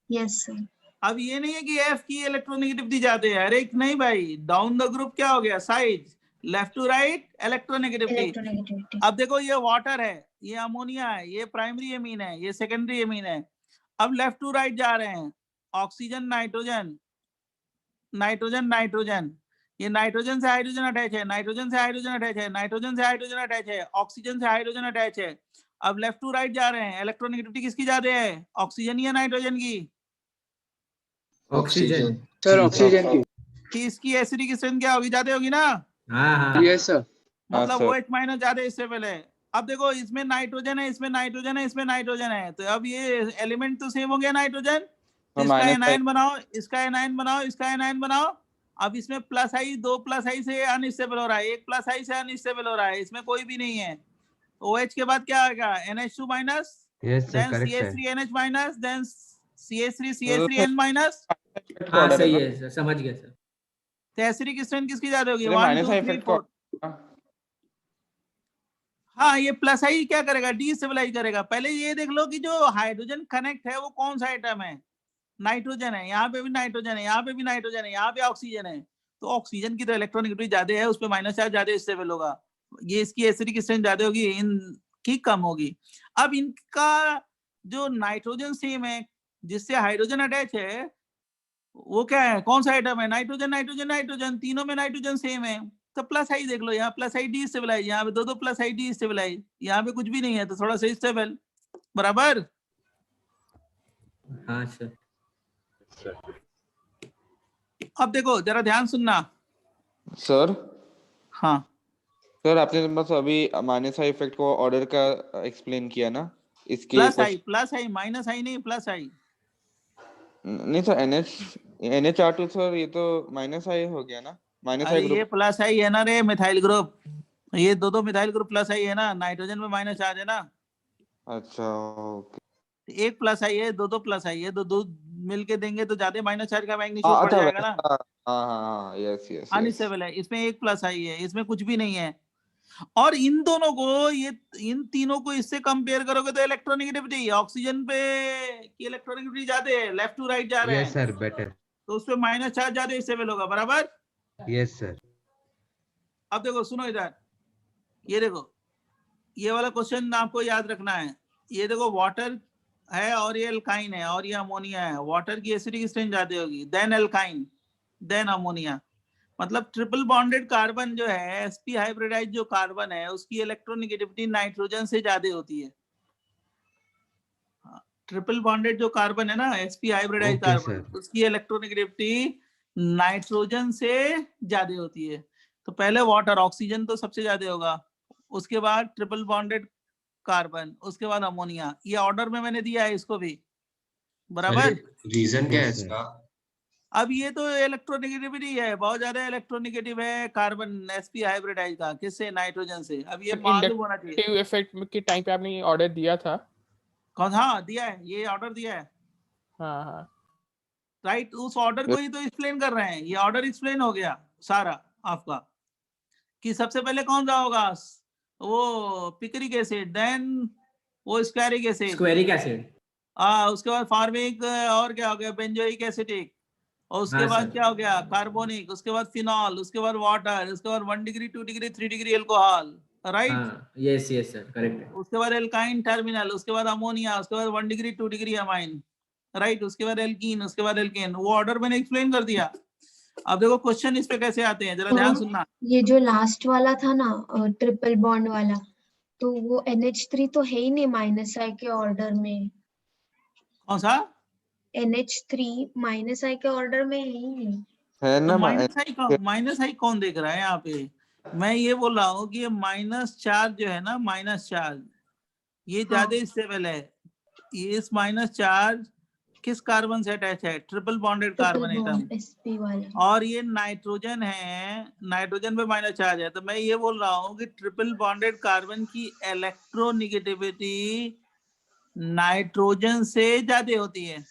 Yes sir. अब ये नहीं है कि F की इलेक्ट्रोनेगेटिविटी ज्यादा है, अरे नहीं भाई, डाउन द ग्रुप क्या हो गया? Size, left to right electronegativity. अब देखो ये वाटर है, ये अमोनिया है, ये प्राइमरी एमीन है, ये सेकेंडरी एमीन है. अब लेफ्ट टू राइट जा रहे हैं, ऑक्सीजन नाइट्रोजन, नाइट्रोजन नाइट्रोजन, ये नाइट्रोजन से हाइड्रोजन अटैच है, नाइट्रोजन से हाइड्रोजन अटैच है, नाइट्रोजन से हाइड्रोजन अटैच है, ऑक्सीजन से हाइड्रोजन अटैच है. अब लेफ्ट टू राइट जा रहे हैं, इलेक्ट्रोनेगेटिविटी किसकी ज्यादा है? ऑक्सीजन या नाइट्रोजन की? ऑक्सीजन. सर ऑक्सीजन की. कि इसकी एसिडिक स्ट्रेंथ क्या होगी? ज्यादा होगी ना? हाँ हाँ. Yes sir. मतलब OH माइनस ज्यादा स्टेबल है. अब देखो इसमें नाइट्रोजन है, इसमें नाइट्रोजन है, इसमें नाइट्रोजन है, तो अब ये एलिमेंट तो सेम हो गया नाइट्रोजन. तो इसका एनायन बनाओ, इसका एनायन बनाओ, इसका एनायन बनाओ. अब इसमें प्लस आई, दो प्लस आई से अनस्टेबल हो रहा है, एक प्लस आई से अनस्टेबल हो रहा है, इसमें कोई भी नहीं है. OH के बाद क्या आएगा? NH2 minus, then CH3NH minus, then CH3CH3N minus. हाँ सही है सर, समझ गया सर. तो एसिडिक स्ट्रेंथ किसकी ज्यादा होगी? 1 माइनस 2 3 इफेक्ट 4. हाँ, ये प्लस आई क्या करेगा? डीस्टेबलाइज करेगा. पहले ये देख लो कि जो हाइड्रोजन कनेक्ट है वो कौन सा आइटम है? नाइट्रोजन है. यहाँ पे भी नाइट्रोजन है, यहाँ पे भी नाइट्रोजन है, यहाँ पे ऑक्सीजन है. तो ऑक्सीजन की तो इलेक्ट्रॉनिक ज्यादा है, उस पर माइनस चार्ज ज्यादा स्टेबल होगा. ये इसकी एसिडिक स्ट्रेंथ ज्यादा होगी, इनकी कम होगी. अब इनका जो नाइट्रोजन सेम है, जिससे हाइड्रोजन अटैच है, वो क्या है? कौन सा आइटम है? नाइट्रोजन नाइट्रोजन नाइट्रोजन, तीनों में नाइट्रोजन सेम है. तो प्लस आई देख लो, यहाँ प्लस आई डी स्टेबलाइज, यहाँ पे दो प्लस आई डी स्टेबलाइज, यहाँ पे कुछ भी नहीं है तो थोड़ा सा स्टेबल, बराबर? हाँ सर. अब देखो जरा ध्यान सुनना सर. हाँ सर आपने बस अभी माइनस आई इफेक्ट को ऑर्डर का एक्सप्लेन किया ना, इसके प्लस आई माइनस आई नहीं, प्लस आई नहीं सर. NHR2 सर ये तो माइनस आई हो गया ना, माइनस आई ग्रुप. ये प्लस आई है ना रे, मिथाइल ग्रुप, ये दो मिथाइल ग्रुप प्लस आई है ना, नाइट्रोजन में माइनस चार्ज है ना. अच्छा ओके. एक प्लस आई है, दो प्लस आई है, दो मिलके देंगे तो ज्यादा माइनस चार्ज का मैग्नीट्यूड बढ़ जाएगा ना. हाँ यस यस. अनस्टेबल है, इसमें एक प्लस आई है, इसमें कुछ भी नहीं है. और इन दोनों को, ये इन तीनों को इससे कंपेयर करोगे तो इलेक्ट्रोनेगेटिविटी ऑक्सीजन पे की इलेक्ट्रोनेगेटिविटी ज्यादा है, लेफ्ट टू राइट जा रहे हैं. Yes sir, better. तो उसपे माइनस चार्ज ज्यादा स्टेबल होगा, बराबर? Yes sir. अब देखो सुनो इधर, ये देखो, ये वाला क्वेश्चन आपको याद रखना है. ये देखो वाटर है और ये एल्काइन है और ये अमोनिया है. वाटर की एसिडिक स्ट्रेंथ ज्यादा होगी, देन एल्काइन, देन अमोनिया. मतलब ट्रिपल बॉन्डेड कार्बन जो है, sp हाइब्रिडाइज जो कार्बन है, उसकी इलेक्ट्रोनेगेटिविटी नाइट्रोजन से ज्यादा होती है. ट्रिपल बॉन्डेड जो कार्बन है ना, sp हाइब्रिडाइज कार्बन, उसकी इलेक्ट्रोनेगेटिविटी नाइट्रोजन से ज्यादा होती है. तो पहले वाटर, ऑक्सीजन तो सबसे ज्यादा होगा, उसके बाद ट्रिपल बॉन्डेड कार्बन, उसके बाद अमोनिया. ये ऑर्डर में मैंने दिया है इसको भी, बराबर? रीजन क्या है इसका? अब ये तो इलेक्ट्रोनेगेटिविटी है, बहुत ज्यादा इलेक्ट्रोनेगेटिव है कार्बन sp हाइब्रिडाइज का, किससे? नाइट्रोजन से। अब ये मालूम होना चाहिए। इंडक्टिव इफेक्ट के टाइम पे आपने ये ऑर्डर दिया था। कौन? हाँ दिया है, ये ऑर्डर दिया है। हाँ हाँ राइट, उस ऑर्डर को ही तो एक्सप्लेन कर रहे हैं। ये ऑर्डर एक्सप्लेन हो गया सारा आपका, कि सबसे पहले कौन सा होगा? वो पिक्रिक एसिड, देन वो स्क्वायरिक एसिड, स्क्वेरिक एसिड, उसके बाद फार्मिक, और क्या हो गया? बेंजोइक एसिडिक, और उसके हाँ बाद सर। क्या हो गया? कार्बोनिक, उसके बाद फिनॉल, उसके बाद वाटर, उसके बाद 1 degree 2 degree 3 degree alcohol, right. हाँ यस यस सर, करेक्ट है। उसके बाद एल्काइन टर्मिनल, उसके बाद अमोनिया, उसके बाद 1 डिग्री 2 डिग्री अमाइन, राइट। उसके बाद एल्कीन, उसके बाद एल्केन। वो ऑर्डर मैंने एक्सप्लेन कर दिया। अब देखो क्वेश्चन इस पे कैसे आते हैं, जरा ध्यान सुनना। ये जो लास्ट वाला था ना ट्रिपल बॉन्ड वाला, तो वो NH3 तो है ही नहीं -I के ऑर्डर में। कौन सा? NH3 -I के ऑर्डर में है ही नहीं। है तो ना माइनस आई कौन देख रहा है यहाँ पे? मैं ये बोल रहा हूँ कि ये माइनस चार्ज जो है ना, माइनस चार्ज, ये ज्यादा स्टेबल है। ये इस माइनस चार्ज किस कार्बन से अटैच है? Triple bonded carbon atom. sp वाला। और ये नाइट्रोजन है, नाइट्रोजन पे माइनस चार्ज है। तो मैं ये बोल रहा हूँ कि ट्रिपल बॉन्डेड कार्बन की इलेक्ट्रोनेगेटिविटी नाइट्रोजन से ज्यादा होती है।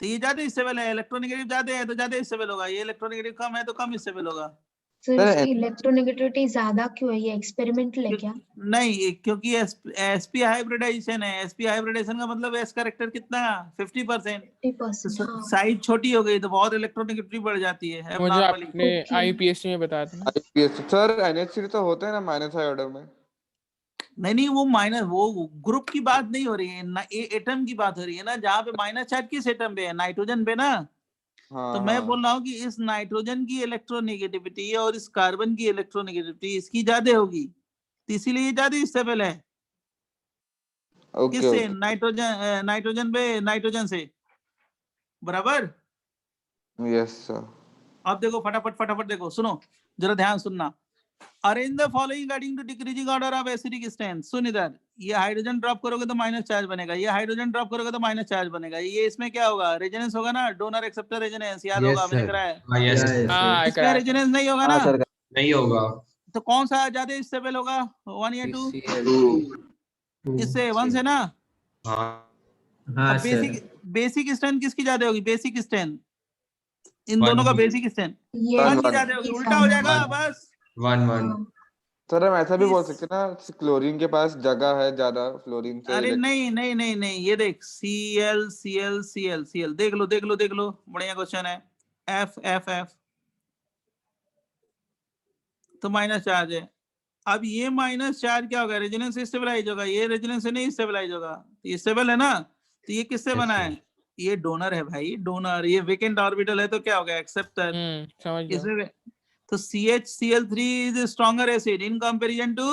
तो ये ज्यादा स्टेबल है, इलेक्ट्रोनेगेटिव ज्यादा है तो ज्यादा स्टेबल होगा। ये इलेक्ट्रोनेगेटिव कम है तो कम स्टेबल होगा। सर इसकी इलेक्ट्रोनेगेटिविटी ज्यादा क्यों है? ये एक्सपेरिमेंटल है क्या? नहीं, क्योंकि sp हाइब्रिडाइजेशन है। sp हाइब्रिडाइजेशन का मतलब s का कैरेक्टर कितना? 50%। 50%। साइज छोटी हो गई तो बहुत इलेक्ट्रोनेगेटिविटी बढ़ जाती है। मुझे आपने IPSC में बताया था ना। सर NH3 तो होता है ना -I ऑर्डर में। नहीं, वो माइनस, वो ग्रुप की बात नहीं हो रही है ना, एटम की बात हो रही है ना, जहाँ पे माइनस चार्ज किस एटम पे है? नाइट्रोजन पे ना। तो मैं बोल रहा हूँ कि इस नाइट्रोजन की इलेक्ट्रोनेगेटिविटी और इस कार्बन की इलेक्ट्रोनेगेटिविटी इसकी ज्यादा होगी, तो इसीलिए ये ज्यादा स्टेबल है। किससे? नाइट्रोजन पे, नाइट्रोजन से, बराबर। Yes sir. अब देखो फटाफट देखो, सुनो जरा ध्यान सुनना। Arrange the following according to decreasing order of acidic strength. सुन इधर, ये हाइड्रोजन ड्रॉप करोगे तो माइनस चार्ज बनेगा, ये हाइड्रोजन ड्रॉप करोगे तो माइनस चार्ज बनेगा। ये इसमें क्या होगा? रेजोनेंस होगा ना, डोनर एक्सेप्टर रेजोनेंस, याद होगा मैंने कराया है। इसमें रेजोनेंस नहीं होगा ना? नहीं होगा। तो कौन सा ज्यादा स्टेबल होगा? 1 या 2? इससे 1 से ना। हाँ बेसिक स्ट्रेंथ किसकी ज्यादा होगी? बेसिक स्ट्रेंथ इन दोनों का बेसिक स्ट्रेंथ 1 की ज्यादा होगी। उल्टा हो जाएगा बस। 1 सर हम ऐसा भी बोल सकते हैं ना, क्लोरीन के पास जगह है ज्यादा फ्लोरीन से। अरे नहीं, ये देख Cl देख लो बढ़िया क्वेश्चन है। F तो माइनस चार्ज है। अब ये माइनस चार्ज क्या होगा? रेजोनेंस से स्टेबलाइज होगा, ये रेजोनेंस से नहीं स्टेबलाइज होगा। तो ये स्टेबल है ना, तो ये किससे बना है? ये डोनर है भाई, डोनर। ये वेकेंट ऑर्बिटल है तो क्या होगा? एक्सेप्टर। समझ गया। इसमें तो CHCl3 is stronger acid in comparison to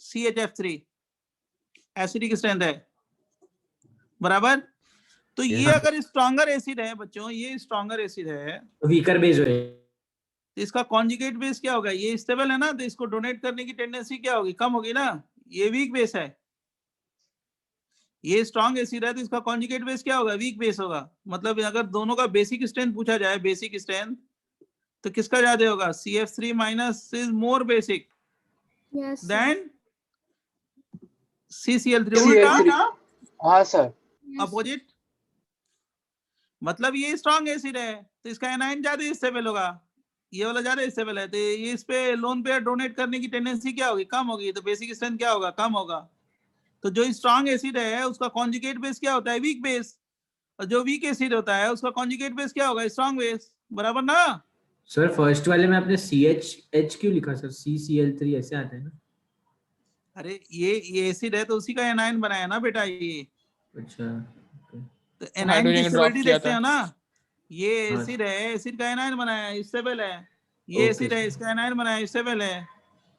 CHF3। Acidic strength है, बराबर। तो ये अगर स्ट्रॉन्गर एसिड है बच्चों, ये स्ट्रॉन्गर एसिड है, वीकर बेस है, तो इसका कॉन्जुगेट बेस क्या होगा? ये स्टेबल है ना, तो इसको डोनेट करने की टेंडेंसी क्या होगी? कम होगी ना। ये वीक बेस है, ये स्ट्रॉन्ग एसिड है, तो इसका कॉन्जुगेट बेस क्या होगा? वीक बेस होगा। मतलब अगर दोनों का बेसिक स्ट्रेंथ पूछा जाए, बेसिक स्ट्रेंथ, तो किसका ज्यादा होगा? CF3 minus is more basic than CCl3। उल्टा? हाँ सर। अपोजिट। मतलब ये स्ट्रॉन्ग एसिड है तो इसका एनाइन ज्यादा स्टेबल होगा, ये वाला ज्यादा स्टेबल है, तो ये इस पे लोन पेयर डोनेट करने की टेंडेंसी क्या होगी? कम होगी। तो बेसिक स्ट्रेंथ क्या होगा? कम होगा। तो जो स्ट्रॉन्ग एसिड है उसका कॉन्जुगेट बेस क्या होता है? Weak base. और जो वीक एसिड होता है उसका कॉन्जुगेट बेस क्या होगा? स्ट्रॉन्ग बेस, बराबर ना। सर फर्स्ट वाले में आपने CH क्यों लिखा सर? CCl3 ऐसे आता है ना। अरे ये एसिड है तो उसी का एनाइन बनाया ना बेटा ये। अच्छा, तो एनाइन की स्टेबिलिटी देखते हैं ना। ये एसिड है, एसिड का एनाइन बनाया, स्टेबल है। ये एसिड है, इसका एनाइन बनाया, स्टेबल है।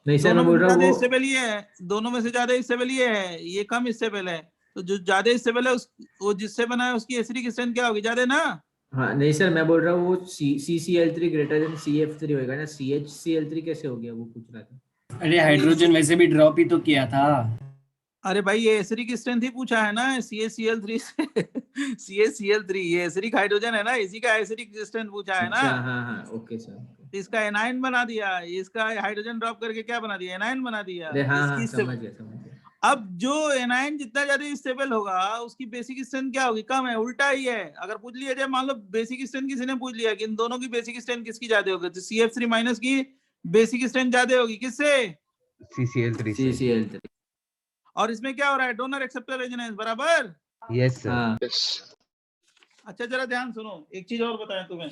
नहीं सर, मैं बोल रहा हूँ स्टेबल ये है, दोनों में से ज्यादा स्टेबल ये है, ये कम स्टेबल है। तो जो ज्यादा स्टेबल है वो जिससे बना है उसकी एसिडिक स्ट्रेंथ क्या होगी? ज्यादा ना। हाँ नहीं सर, मैं बोल रहा हूँ वो CCl3 ग्रेटर देन CF3 होगा ना। CHCl3 कैसे हो गया वो पूछ रहा था। अरे हाइड्रोजन वैसे भी ड्रॉप ही तो किया था। अरे भाई ये एसिडिक स्ट्रेंथ ही पूछा है ना, CaCl3 से CaCl3, ये एसिडिक हाइड्रोजन है ना, इसी का एसिडिक स्ट्रेंथ पूछा है ना। अच्छा हाँ ओके सर। इसका एनायन बना दिया, इसका हाइड्रोजन ड्रॉप करके क्या बना दिया, एनायन बना दिया। अरे हाँ इसकी समझ गया। अब जो एनायन जितना ज्यादा स्टेबल होगा उसकी बेसिक स्ट्रेंथ क्या होगी, कम है, उल्टा ही है। अगर पूछ लिया जाए, मान लो बेसिक स्ट्रेंथ किसी ने पूछ लिया कि इन दोनों की बेसिक स्ट्रेंथ किसकी ज्यादा होगी, तो CF3 माइनस की बेसिक स्ट्रेंथ ज्यादा होगी किससे, CCl3 से। CCl3। और इसमें क्या हो रहा है, डोनर एक्सेप्टर रेजोनेंस बराबर। Yes sir. हाँ अच्छा जरा ध्यान सुनो, एक चीज और बताएं तुम्हें।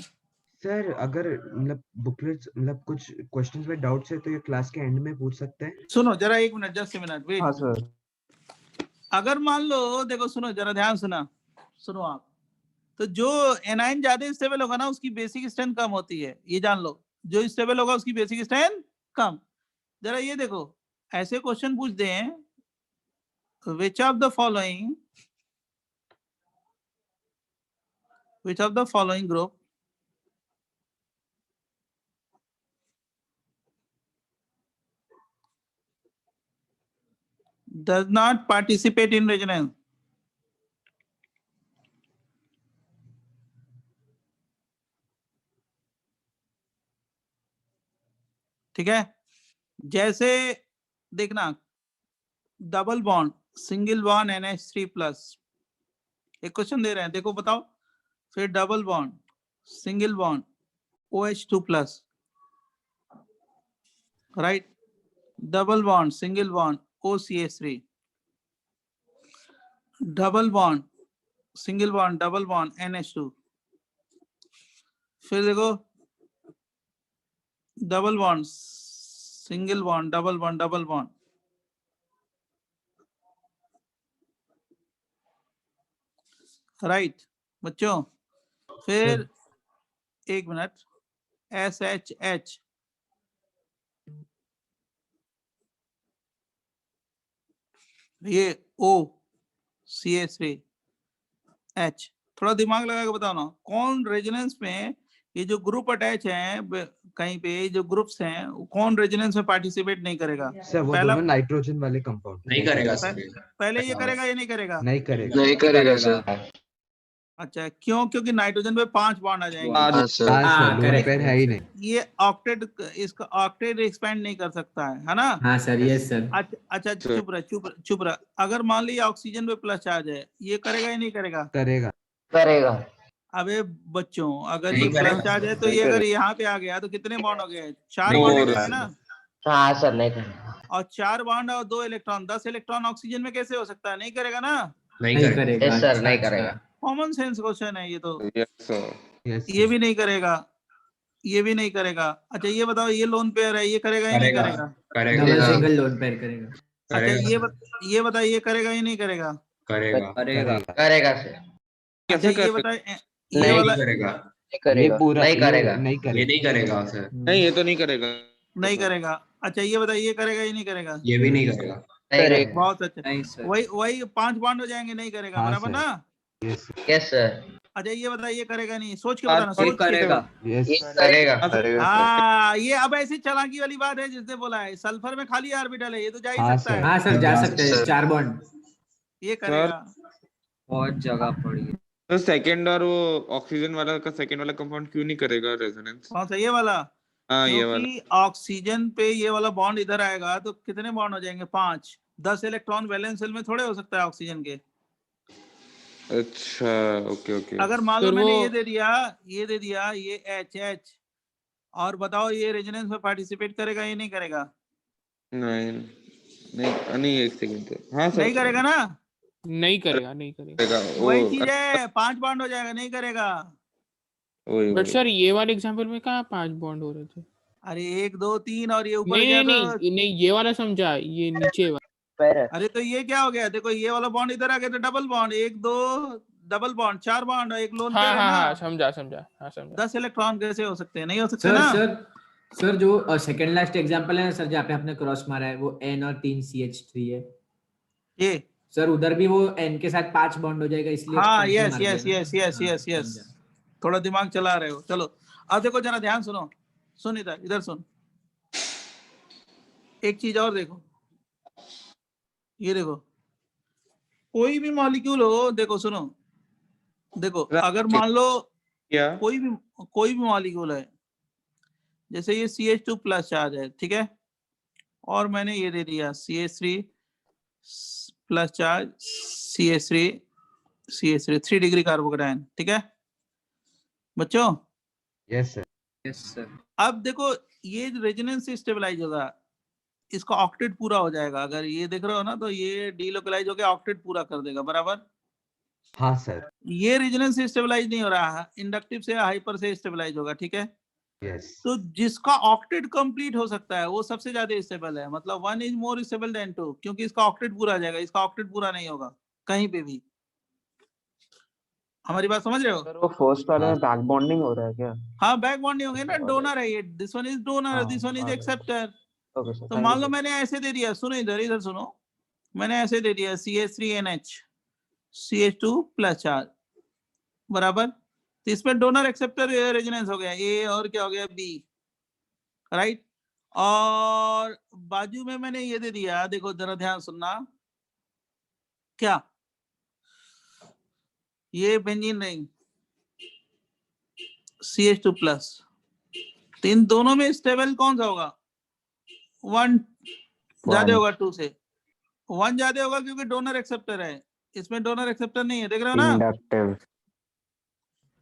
सर अगर मतलब बुकलेट मतलब कुछ क्वेश्चंस में डाउट्स है तो ये क्लास के एंड में पूछ सकते हैं। सुनो जरा एक minute, just a minute wait. हाँ सर। अगर मान लो, देखो सुनो जरा ध्यान सुनो आप, तो जो एनाइन ज्यादा स्टेबल होगा ना उसकी बेसिक स्ट्रेंथ कम होती है, ये जान लो। जो स्टेबल होगा उसकी बेसिक स्ट्रेंथ कम। जरा ये देखो, ऐसे क्वेश्चन पूछ दें, which of the following group does not participate in resonance? ठीक है, जैसे देखना, double bond single bond NH3 plus, एक क्वेश्चन दे रहे हैं, देखो बताओ। फिर double bond single bond OH2 plus, right, double bond single bond OCH3, double bond single bond double bond NH2, फिर देखो double bond single bond double bond, right बच्चों। फिर एक मिनट, SHH, ये OCH3H। थोड़ा दिमाग लगा के बताओ ना, कौन रेजोनेंस में ये जो ग्रुप अटैच है कहीं पे, जो ग्रुप्स हैं, कौन रेजोनेंस में पार्टिसिपेट नहीं करेगा। सर वो पहला दोनों नाइट्रोजन वाले कंपाउंड। नहीं करेगा सर। पहले ये करेगा या नहीं करेगा? नहीं करेगा। नहीं करेगा सर। अच्छा क्यों? क्योंकि नाइट्रोजन पे 5 बॉन्ड आ जाएंगे। हाँ सर। हाँ लोन पेयर है ही नहीं। ये ऑक्टेट, इसका ऑक्टेट एक्सपेंड नहीं कर सकता है ना। हाँ सर यस सर। अच्छा चुप रह। अगर मान लीजिए ऑक्सीजन पे प्लस चार्ज है, ये करेगा या नहीं करेगा? करेगा। अबे बच्चों, अगर नहीं ये प्लस करेगा। चार्ज है तो नहीं ये अगर करेगा। यहाँ पे आ गया तो कितने बॉन्ड हो गए? 4 नहीं बॉन्ड हो करेगा। गए ना। हाँ सर नहीं करेगा। और 4 बॉन्ड और 2 इलेक्ट्रॉन, 10 इलेक्ट्रॉन ऑक्सीजन में कैसे हो सकता है? नहीं करेगा ना। नहीं नहीं करेगा। करेगा। यस सर अच्छा, नहीं अच्छा। करेगा। कॉमन सेंस क्वेश्चन है ये तो। Yes sir. ये भी नहीं करेगा, ये भी नहीं करेगा। अच्छा ये बताओ, ये लोन पेयर है, ये करेगा या नहीं करेगा। करेगा? डबल सिंगल लोन पेयर करेगा। अच्छा करेगा। ये बताइए, ये करेगा या नहीं करेगा? करेगा। करेगा सर। अच्छा ये बताइए, ये नहीं वाला करेगा। ये पूरा नहीं करेगा। नहीं ये करेगा। नहीं करेगा सर। नहीं ये तो नहीं करेगा। नहीं करेगा। अच्छा ये बताइए, ये करेगा या नहीं करेगा? ये भी नहीं करेगा। नहीं करेगा। बहुत अच्छा, वही 5 बॉन्ड हो जाएंगे, नहीं करेगा। हाँ, बराबर सर। ना। Yes sir. अच्छा ये बताइए, ये करेगा नहीं? सोच के बताना, ये सोच करेगा। यस करेगा। हाँ, ये अब ऐसी चालाकी वाली बात है जिसने बोला है सल्फर में खाली ऑर्बिटल है, ये तो जा ही हाँ, सकता सर। है। हाँ सर जा सकते हैं, 4 बॉन्ड। ये करेगा। बहुत जगह पड़ी है। तो सेकंड और वो ऑक्सीजन वाला का सेकंड वाला कंपाउंड क्यों नहीं करेगा रेजोनेंस? कौन सा? ये वाला? हाँ ये वाला। क्योंकि ऑक्सीजन पे ये वाला बॉन्ड इधर आएगा तो कितने बॉन्ड हो जाएंगे? 5। 10 इलेक्ट्रॉन वैलेंस शेल में थोड़े हो सकता है ऑक्सीजन के। अच्छा ओके ओके। अगर मान लो तो मैंने वो- ये दे दिया ये H, और बताओ ये रेजोनेंस में पार्टिसिपेट करेगा या नहीं करेगा? नहीं नहीं नहीं, एक सेकंड। हाँ सर नहीं करेगा ना। नहीं करेगा। वही चीज है, 5 बॉन्ड हो जाएगा, नहीं करेगा। वही बट सर ये वाले एग्जांपल में कहाँ 5 बॉन्ड हो रहे थे? अरे 1 2 3 और ये ऊपर नहीं गया नहीं तो नहीं नहीं, ये वाला समझा, ये नीचे वाला। अरे तो ये क्या हो गया? देखो ये वाला बॉन्ड इधर आ गया तो double bond, 1 2 double bond, 4 bond, एक लोन पेयर है हाँ ना। समझा। 10 इलेक्ट्रॉन कैसे हो सकते हैं? नहीं हो सकते सर ना। सर जो सेकंड लास्ट एग्जांपल है ना सर, जहाँ पे आपने क्रॉस मारा है वो N और 3 CH3 है। ये सर उधर भी वो N के साथ 5 बॉन्ड हो जाएगा, इसलिए हाँ, कैंसिल यस मार दिया यस ना। यस यस हाँ, यस यस समझा। थोड़ा दिमाग चला रहे हो। चलो अब देखो जरा ध्यान सुन इधर सुन। एक चीज और देखो, ये देखो, कोई भी मॉलिक्यूल हो, देखो सुनो, देखो अगर मान लो क्या कोई भी मॉलिक्यूल है, जैसे ये CH2 प्लस चार्ज है, ठीक है, और मैंने ये दे दिया CH3 plus charge, CH3 3 degree carbocation, ठीक है बच्चों। Yes sir. Yes sir. अब देखो ये रेजोनेंस से स्टेबलाइज होगा, इसका ऑक्टेट पूरा हो जाएगा। अगर ये देख रहे हो ना, तो ये डीलोकलाइज होकर ऑक्टेट पूरा कर देगा, बराबर। हाँ सर। ये रेजोनेंस से स्टेबलाइज नहीं हो रहा है, इंडक्टिव से हाइपर से स्टेबलाइज होगा, ठीक है। यस। तो जिसका ऑक्टेट कंप्लीट हो सकता है वो सबसे ज्यादा स्टेबल है, मतलब 1 इज मोर स्टेबल देन 2, क्योंकि इसका ऑक्टेट पूरा आ जाएगा, इसका ऑक्टेट पूरा नहीं होगा कहीं पे भी। हमारी बात समझ रहे हो? सर वो फर्स्ट वाले में बैक बॉन्डिंग हो रहा है क्या? हाँ बैक बॉन्डिंग होंगे ना, डोनर है ये, this one is donor, this one is acceptor. Okay sir, तो थैंक मान यू लो सर। मैंने ऐसे दे दिया, सुनो इधर सुनो, मैंने ऐसे दे दिया CH3NH CH2 प्लस चार्ज, बराबर। तो इसमें डोनर एक्सेप्टर रेजोनेंस हो गया A, और क्या हो गया B, राइट। और बाजू में मैंने ये दे दिया, देखो जरा ध्यान सुनना, क्या ये बेंजीन रिंग CH2 प्लस, तो इन दोनों में स्टेबल कौन सा होगा? 1 ज्यादा होगा 2 से, 1 ज्यादा होगा क्योंकि डोनर एक्सेप्टर है, इसमें डोनर एक्सेप्टर नहीं है, देख रहे हो ना। इंडक्टिव।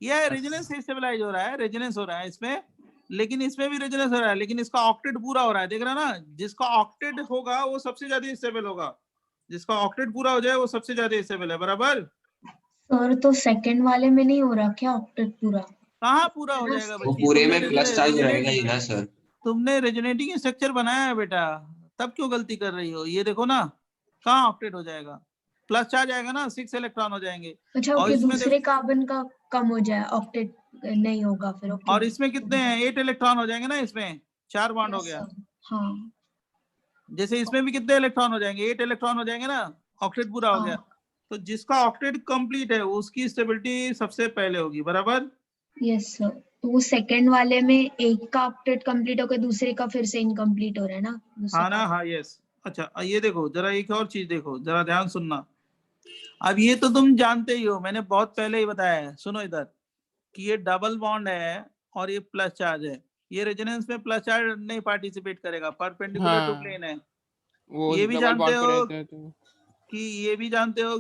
यह रेजोनेंस से स्टेबलाइज हो रहा है, रेजोनेंस हो रहा है इसमें, लेकिन इसमें भी रेजोनेंस हो रहा है, लेकिन इसका ऑक्टेट पूरा हो रहा है, देख रहे हो ना। जिसका ऑक्टेट होगा वो सबसे ज्यादा स्टेबल होगा, जिसका ऑक्टेट पूरा हो जाए वो सबसे ज्यादा स्टेबल है, बराबर। सर तो सेकंड वाले में नहीं हो रहा क्या ऑक्टेट पूरा? कहाँ पूरा हो है ना, जाएगा वो बच्ची, पूरे तुमने में प्लस चार्ज रहेगा ही ना सर। तुमने रेजोनेटिंग स्ट्रक्चर बनाया है बेटा, तब क्यों गलती कर रही हो? ये देखो ना, कहाँ ऑक्टेट हो जाएगा, प्लस चार्ज आएगा ना, 6 इलेक्ट्रॉन हो जाएंगे। अच्छा और ओके, इसमें दूसरे कार्बन का कम हो जाए, ऑक्टेट नहीं होगा फिर, ओके। और इसमें कितने हैं? 8 इलेक्ट्रॉन हो जाएंगे ना, इसमें 4 बॉन्ड हो गया। हाँ जैसे इसमें भी कितने इलेक्ट्रॉन हो जाएंगे? 8 इलेक्ट्रॉन हो जाएंगे ना, ऑक्टेट पूरा हो गया। तो जिसका ऑक्टेट कंप्लीट है उसकी स्टेबिलिटी सबसे पहले होगी, बराबर। Yes sir. तो वो सेकंड वाले में एक का ऑक्टेट कंप्लीट होकर दूसरे का फिर से इनकम्प्लीट हो रहा है ना, हाँ ना, हाँ यस। अच्छा ये देखो जरा, एक और चीज देखो, जरा ध्यान सुनना। अब ये तो तुम जानते ही हो, मैंने बहुत पहले ही बताया है, सुनो इधर, कि ये डबल बॉन्ड है और ये प्लस चार्ज है। ये रेजोनेंस में प्लस चार्ज नहीं पार्टिसिपेट करेगा, परपेंडिकुलर टू प्लेन है। वो ये भी डबल जानते बॉन्ड पे हो रहते हैं तो कि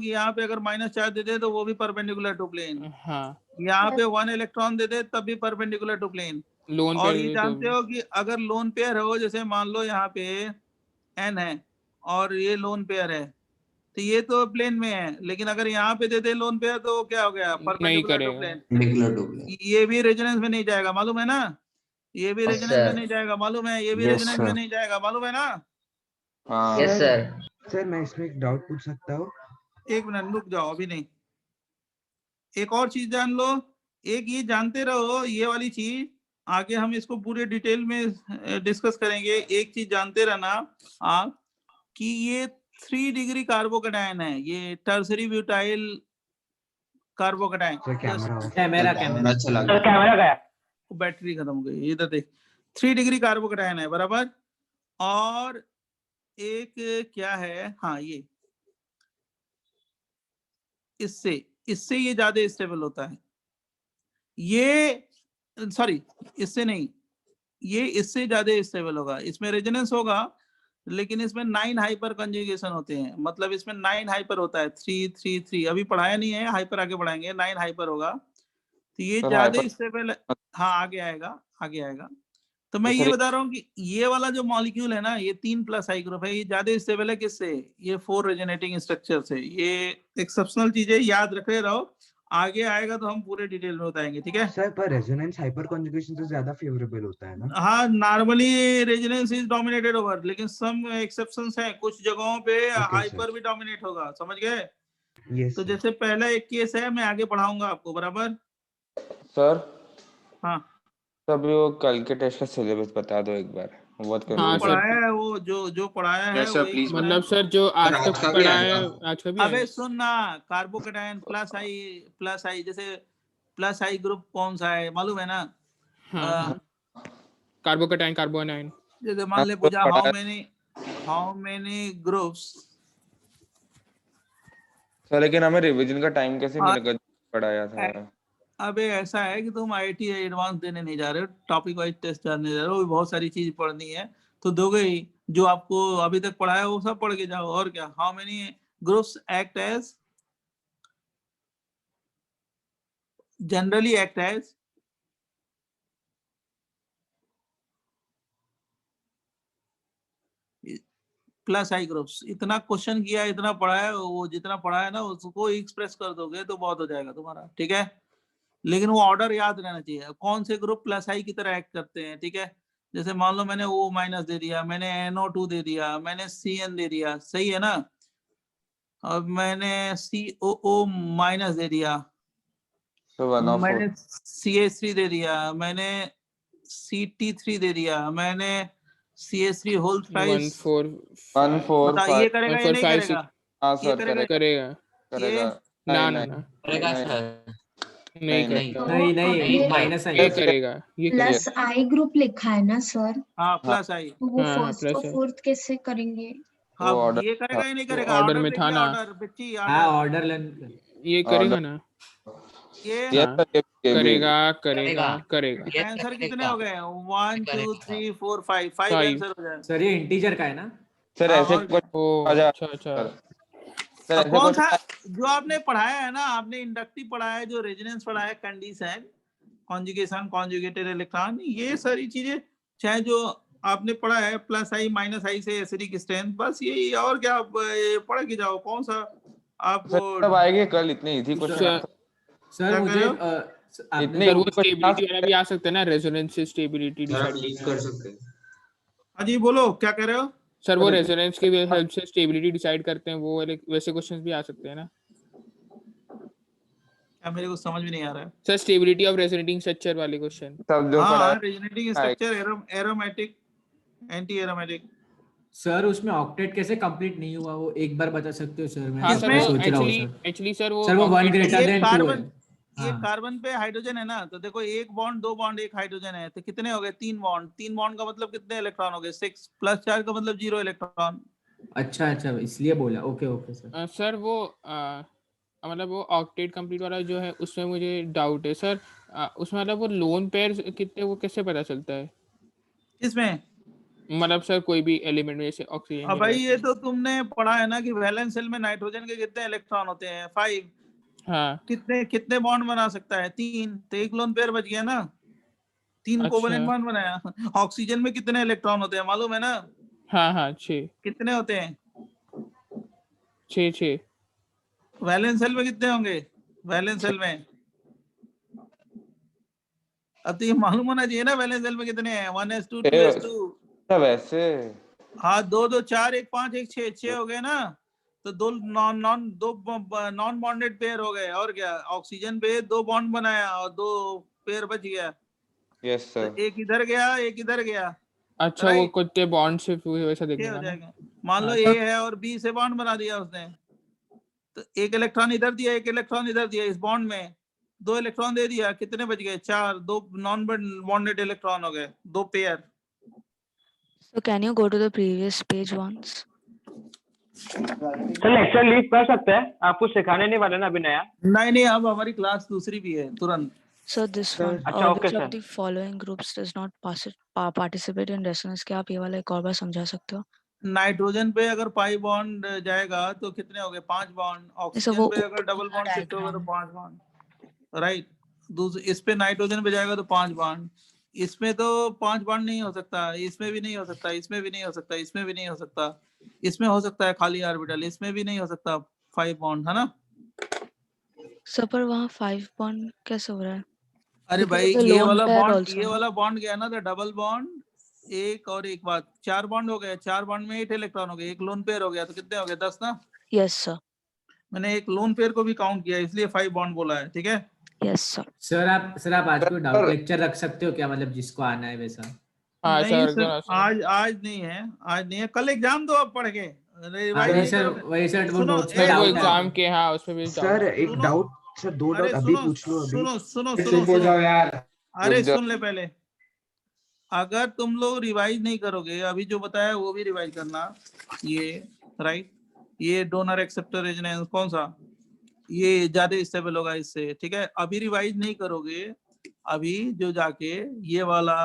यहाँ पे अगर माइनस चार्ज दे दे तो वो भी परपेंडिकुलर टू प्लेन। हाँ, यहाँ पे 1 इलेक्ट्रॉन दे दे तब भी परपेंडिकुलर टू प्लेन। लोन और पे ये तो जानते हो कि अगर लोन पेयर हो, जैसे मान लो यहाँ पे n है और ये लोन पेयर है, तो ये तो प्लेन में है, लेकिन अगर यहाँ पे दे दे लोन पेयर तो क्या हो गया? नहीं परपेंडिकुलर टू करेगा। प्लेन। Perpendicular to plane. ये भी रेजोनेंस में नहीं जाएगा, मालूम है ना। ये भी रेजोनेंस में सर। नहीं जाएगा, मालूम है। ये भी Yes, रेजोनेंस में sir. नहीं जाएगा, मालूम है ना। हाँ यस सर। सर मैं इसमें एक डाउट पूछ सकता हूँ? एक मिनट रुक जाओ, अभी नहीं। एक और चीज जान लो, एक ये जानते रहो, ये वाली चीज आगे हम इसको पूरे डिटेल में डिस्कस करेंगे। एक चीज जानते रहना आप, कि ये 3 डिग्री कार्बोकेटायन है, ये tertiary butyl carbocation. Sir camera camera चला गया। बैटरी खत्म हो गई, इधर देख। 3 डिग्री कार्बोकेटायन है, बराबर। और एक क्या है, हाँ ये इससे ये ज्यादा स्टेबल होता है। ये सॉरी, इससे नहीं, ये इससे ज्यादा स्टेबल होगा। इसमें रेजोनेंस होगा, लेकिन इसमें 9 हाइपर कंजुगेशन होते हैं, मतलब इसमें 9 हाइपर होता है। 3 3 3 अभी पढ़ाया नहीं है, हाइपर आगे पढ़ाएंगे। 9 हाइपर होगा, तो ये सर ज्यादा हाइपर स्टेबल। हाँ आगे आएगा, आगे आएगा। तो मैं तो ये सर बता रहा हूँ कि ये वाला जो मॉलिक्यूल है ना, ये 3+ हाई ग्रुप है, ये ज्यादा स्टेबल है किससे? ये 4 रेजोनेटिंग स्ट्रक्चर से। ये एक्सेप्शनल चीज है, याद रखे रहो। आगे आएगा तो हम पूरे डिटेल में बताएंगे, ठीक है। सर पर रेजोनेंस हाइपर कॉन्जुगेशन से ज्यादा फेवरेबल होता है ना? हाँ normally resonance is dominated over, लेकिन सम एक्सेप्शंस हैं, कुछ जगहों पे हाइपर भी डोमिनेट होगा, समझ गए। यस तो सर। जैसे पहला एक केस है, मैं आगे पढ़ाऊंगा आपको, बराबर। सर हाँ तभी वो कल के टेस्ट का सिलेबस बता दो एक बार, बहुत जो हाँ कंफ्यूज सर, पढ़ाया है वो जो पढ़ाया है Yes, sir, वही please. पढ़ाया है। मतलब सर जो आज सर, आज तक का भी पढ़ा आएगा। है, आज का भी अबे आएगा। सुन ना, कार्बोकेटायन प्लस आई, जैसे प्लस आई ग्रुप कौन सा है मालूम है ना। हाँ, कार्बोकेटाइन, कार्बोनाइन। जैसे मान ले पूछा, हाउ मेनी ग्रुप्स सर लेकिन हमें रिवीजन का टाइम कैसे हाँ। मिलेगा, पढ़ाया था? अबे ऐसा है कि तुम IIT एडवांस देने नहीं जा रहे हो, टॉपिक वाइज टेस्ट जानने जा रहे हो, वो भी बहुत सारी चीज पढ़नी है तो दोगे ही। जो आपको अभी तक पढ़ाया वो सब पढ़ के जाओ, और क्या। How many groups act as generally act as +I groups. इतना क्वेश्चन किया, इतना पढ़ा है, वो जितना पढ़ा है ना उसको एक्सप्रेस कर दोगे तो बहुत हो जाएगा तुम्हारा, ठीक है। लेकिन वो ऑर्डर याद रहना चाहिए, कौन से ग्रुप +I की तरह एक्ट करते हैं, ठीक है। जैसे मान लो मैंने O- दे दिया, मैंने NO2 दे दिया, मैंने CN दे दिया, सही है ना। अब मैंने COO- दे दिया, तो 1 ऑफ मैंने CH3 दे दिया, मैंने CT3 दे दिया, मैंने CH3 होल 1 4 1 4 बता, 5। ये करेगा 1 या 4 नहीं 5 करेगा? 6 हाँ ये सर करेगा? करेगा। करेगा। ना नहीं ना ना करेगा नहीं सर। नहीं नहीं करता। नहीं नहीं आपने माइनस ये है। करेगा, ये करेगा। +I ग्रुप लिखा है ना सर, हाँ हाँ +I। तो वो हाँ हाँ फर्स्ट प्लस और है, फोर्थ कैसे करेंगे? हाँ वो ऑर्डर ये करेगा या नहीं वो करेगा? ऑर्डर ऑर्डर में था देखिए, ना। ऑर्डर बच्ची, हाँ ऑर्डर ऑर्डर ये करेगा ना। ये यस हाँ सर, ये भी करेगा करेगा करेगा। आंसर कितने हो गए? 1 2 3 4 5 5 5 आंसर हो जाए। सर ये इंटीजर का है ना? सर हाँ, ऐसे और क्या? ओ आ जा अच्छा अच्छा। सर। सर ऐसे कौन सा क्वेश्चन जो आपने पढ़ाया है ना, आपने इंडक्टिव पढ़ाया है, जो रेजोनेंस पढ़ाया है, कंडीशन, कॉन्जुगेशन, कॉन्जुगेटेड इलेक्ट्रॉन, ये सारी चीजें चाहे जो आपने पढ़ा है +I -I से एसिडिक स्ट्रेंथ, बस यही, और क्या आप पढ़ के जाओ। कौन सा आप सर कब आएंगे? कल इतने इजी सर क्वेश्चन सर क्या मुझे कर रहे हो? आपने इतने सर वो easy question आ स्टेबिलिटी वाला भी आ सकता है ना, रेजोनेंस से स्टेबिलिटी सर आप डिसाइड लीव करना कर है। सकते हैं। हाँ जी बोलो, क्या कह रहे हो? सर वो सर रेजोनेंस की हेल्प से स्टेबिलिटी डिसाइड करते हैं, वो वाले वैसे क्वेश्चंस भी आ सकते हैं ना। क्या मेरे को समझ में नहीं आ रहा है। Sir stability of resonating structure वाले क्वेश्चन। सब जो पढ़ा हाँ, है रेजोनेटिंग आएगा। Structure, aromatic, anti aromatic. Sir उसमें ऑक्टेट कैसे कंप्लीट नहीं हुआ, वो एक बार बता सकते हो सर? हाँ मैं सर मैं वो किसमें? सोच रहा हूँ एक्चुअली सर वो सर वो 1 ऑक्टेट ग्रेटर ये देन 2 है। कार्बन, ये हाँ कार्बन पे हाइड्रोजन है ना, तो देखो एक बॉन्ड, दो बॉन्ड, एक हाइड्रोजन है, तो कितने हो गए? 3 बॉन्ड। 3 बॉन्ड का मतलब कितने इलेक्ट्रॉन हो गए? 6 + 4 का मतलब 0 इलेक्ट्रॉन। अच्छा अच्छा इसलिए बोला। Okay okay sir. सर वो मतलब वो ऑक्टेट कंप्लीट वाला जो है उसमें मुझे डाउट है सर। उसमें मतलब वो लोन पेयर कितने, वो कैसे पता चलता है? इसमें मतलब सर कोई भी एलिमेंट में जैसे ऑक्सीजन अब भाई जो ये तो तुमने पढ़ा है ना कि वैलेंस शेल में नाइट्रोजन के कितने इलेक्ट्रॉन होते हैं? 5। हाँ कितने कितने बॉन्ड बना सकता है? 3। तो एक लोन पेयर बच गया ना, 3 कोवेलेंट अच्छा बॉन्ड बनाया। ऑक्सीजन में कितने इलेक्ट्रॉन होते हैं मालूम है ना? हाँ हाँ 6 कितने होते हैं? 6 वैलेंस शेल में कितने होंगे? वैलेंस शेल में अब तो ये मालूम होना चाहिए ना, वैलेंस शेल में कितने हैं? 1s2 2s2। सब ऐसे हाँ, 2 2 4 1 5 1 6 6 हो गए ना, तो दो नॉन बॉन्डेड पेयर हो गए, और क्या। ऑक्सीजन पे 2 बॉन्ड बनाया और 2 पेयर बच गया, यस तो सर। एक इधर गया, एक इधर गया, अच्छा वो राइट, कुत्ते बॉन्ड से वैसा 6 देखने हो का ना। जाएगा। मान लो हाँ A है और B से बॉन्ड बना दिया उसने, तो एक इलेक्ट्रॉन इधर दिया, एक इलेक्ट्रॉन इधर दिया, इस बॉन्ड में 2 इलेक्ट्रॉन दे दिया, कितने बच गए? 4। 2 नॉन बॉन्डेड इलेक्ट्रॉन हो गए, 2 pair. So can you go to the previous page once? Sir lecture leave कर सकते हैं, आप कुछ सिखाने नहीं वाले ना अभी नया? नहीं नहीं, अब हमारी क्लास दूसरी भी है तुरंत। So this one, अच्छा okay which of sir. the following groups does not participate in resonance? क्या आप ये वाला एक और बार समझा सकते हो? नाइट्रोजन पे अगर पाई बॉन्ड जाएगा तो कितने हो गए? 5 बॉन्ड। ऐसा ऑक्सीजन वो पे अगर डबल बॉन्ड शिफ्ट होगा तो 5 बॉन्ड, राइट। इस पे नाइट्रोजन पे जाएगा तो 5 बॉन्ड। इसमें तो 5 बॉन्ड नहीं हो सकता, इसमें भी नहीं हो सकता, इसमें भी नहीं हो सकता, इसमें भी नहीं हो सकता, इसमें हो सकता है खाली ऑर्बिटल, इसमें भी नहीं हो सकता 5 बॉन्ड, है ना। सर पर वहाँ 5 बॉन्ड कैसे हो रहा है? अरे Because भाई of the ये lone वाला pair बॉन्ड, also, ये no? वाला बॉन्ड गया ना, तो डबल बॉन्ड, एक और एक बात, 4 बॉन्ड हो गए। 4 बॉन्ड में 8 इलेक्ट्रॉन हो गए, एक लोन पेयर हो गया, तो कितने हो गए? 10 ना। Yes sir. मैंने एक लोन पेयर को भी काउंट किया, इसलिए 5 बॉन्ड बोला है, ठीक है। Yes sir. सर आप आज को डाउट लेक्चर रख सकते हो क्या, मतलब जिसको आना है वैसा? हाँ नहीं सर सर, आज नहीं है, आज नहीं है, कल एग्जाम दो आप पढ़ के, रिवाइज नहीं नहीं सर करोगे। वही सर वो सुनो, नोट्स सर में वो डाउट एग्जाम है। के, हाँ उसमें भी सर एक सुनो, डाउट, सर 2 अरे डाउट अभी सुनो पूछ लो अभी। सुनो सुनो चुप सुनो हो जाओ यार। अरे रुक जाओ। सुन ले पहले। अगर तुम लोग रिवाइज नहीं करोगे, अभी जो बताया वो भी रिवाइज करना। ये राइट, ये डोनर एक्सेप्टर रेजोनेंस कौन सा? ये ज्यादा स्टेबल होगा इससे, ठीक है। अभी रिवाइज नहीं करोगे, अभी जो जाके ये वाला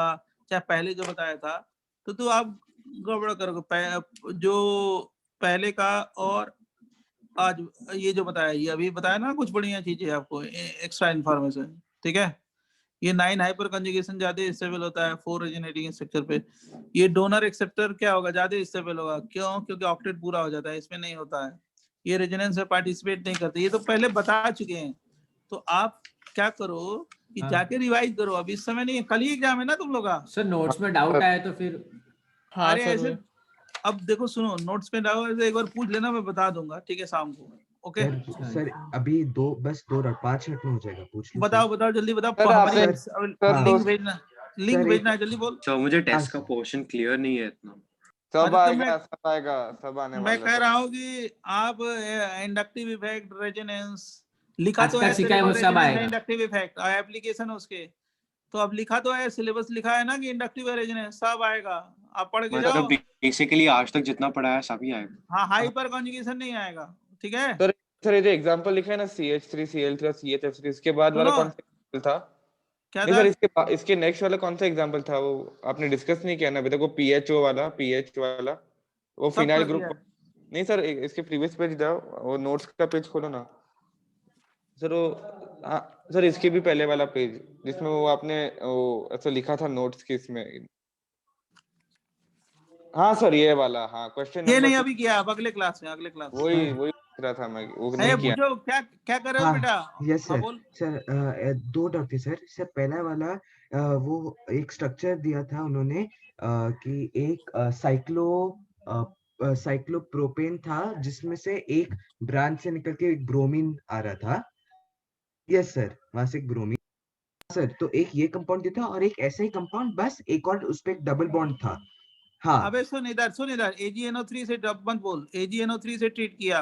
चाहे पहले जो बताया था तो आप गड़बड़ करोगे। जो पहले का और आज ये जो बताया, ये अभी बताया ना कुछ बढ़िया चीजें आपको, एक्स्ट्रा इन्फॉर्मेशन, ठीक है। ये 9 हाइपर कंजुगेशन ज्यादा स्टेबल होता है 4 ओरिजिनेटिंग स्ट्रक्चर पे। ये डोनर एक्सेप्टर क्या होगा, ज्यादा स्टेबल होगा, क्यों? क्योंकि ऑक्टेट पूरा हो जाता है, इसमें नहीं होता है। ये रेजोनेंस में पार्टिसिपेट नहीं करते, ये तो पहले बता चुके हैं। तो आप क्या करो कि जाके रिवाइज करो, अभी इस समय नहीं है, कल ही एग्जाम है ना तुम लोग का। सर नोट्स में डाउट आया तो फिर हाँ अरे सर ऐसे अब देखो सुनो, नोट्स पे डाउट एक बार पूछ लेना, मैं बता दूंगा, ठीक है, शाम को। ओके सर अभी बस 5 मिनट में हो जाएगा, पूछ लो। बताओ जल्दी बताओ। सर, हमारी हाँ। लिंक भेजना, लिंक सर, भेजना है, जल्दी बोल। सर मुझे टेस्ट का पोर्शन क्लियर नहीं है इतना। सब तो आएगा, सब आएगा, सब आने मैं वाला कह है। रहा हूँ कि आप इंडक्टिव इफेक्ट, रेजोनेंस लिखा आज तो तक है, सीखा है वो सब आएगा। इंडक्टिव इफेक्ट और एप्लीकेशन उसके, तो अब लिखा तो है, सिलेबस लिखा है ना कि इंडक्टिव रेजोनेंस सब आएगा, आप पढ़ के जाओ। मतलब बेसिकली आज तक जितना पढ़ा है सभी आएगा। हाँ, हाइपर कॉन्जुगेशन नहीं आएगा, ठीक है। सर ये जो एग्जांपल लिखा है ना CH3 CL3 और CHF3, इसके बाद वाला सुनो, कौन सा एग्जांपल था? क्या नहीं था? सर, इसके नेक्स्ट वाला कौन सा एग्जांपल था, वो आपने डिस्कस नहीं किया ना अभी तक? वो PHO वाला, PH वाला, वो सब फिनाइल कर ग्रुप। दिया। नहीं सर, इसके प्रीवियस पेज जाओ, वो नोट्स का पेज खोलो ना सर। वो सर इसके भी पहले वाला पेज जिसमें वो आपने वो ऐसा लिखा था नोट्स के इसमें। हाँ सर ये वाला, हाँ क्वेश्चन ये नंबर नहीं अभी किया, अब अगले क्लास में, अगले क्लास में। वही पूछ रहा था मैं, वो है, नहीं किया। पूछो क्या क्या कर रहे हो हाँ, बेटा? यस हाँ सर। बोल। सर 2 डाउट थे सर। पहला वाला वो एक स्ट्रक्चर दिया था उन्होंने कि एक साइक्लोप्रोपेन था जिसमें से एक ब्रांच से निकल के एक ब्रोमीन आ रहा था। यस सर, वहां से एक ब्रोमीन सर। तो एक ये कंपाउंड दिया था और एक ऐसा ही कंपाउंड, बस एक और उस पे एक डबल बॉन्ड था। हाँ अबे सुन इधर, AgNO3 से डब मत बोल, AgNO3 से ट्रीट किया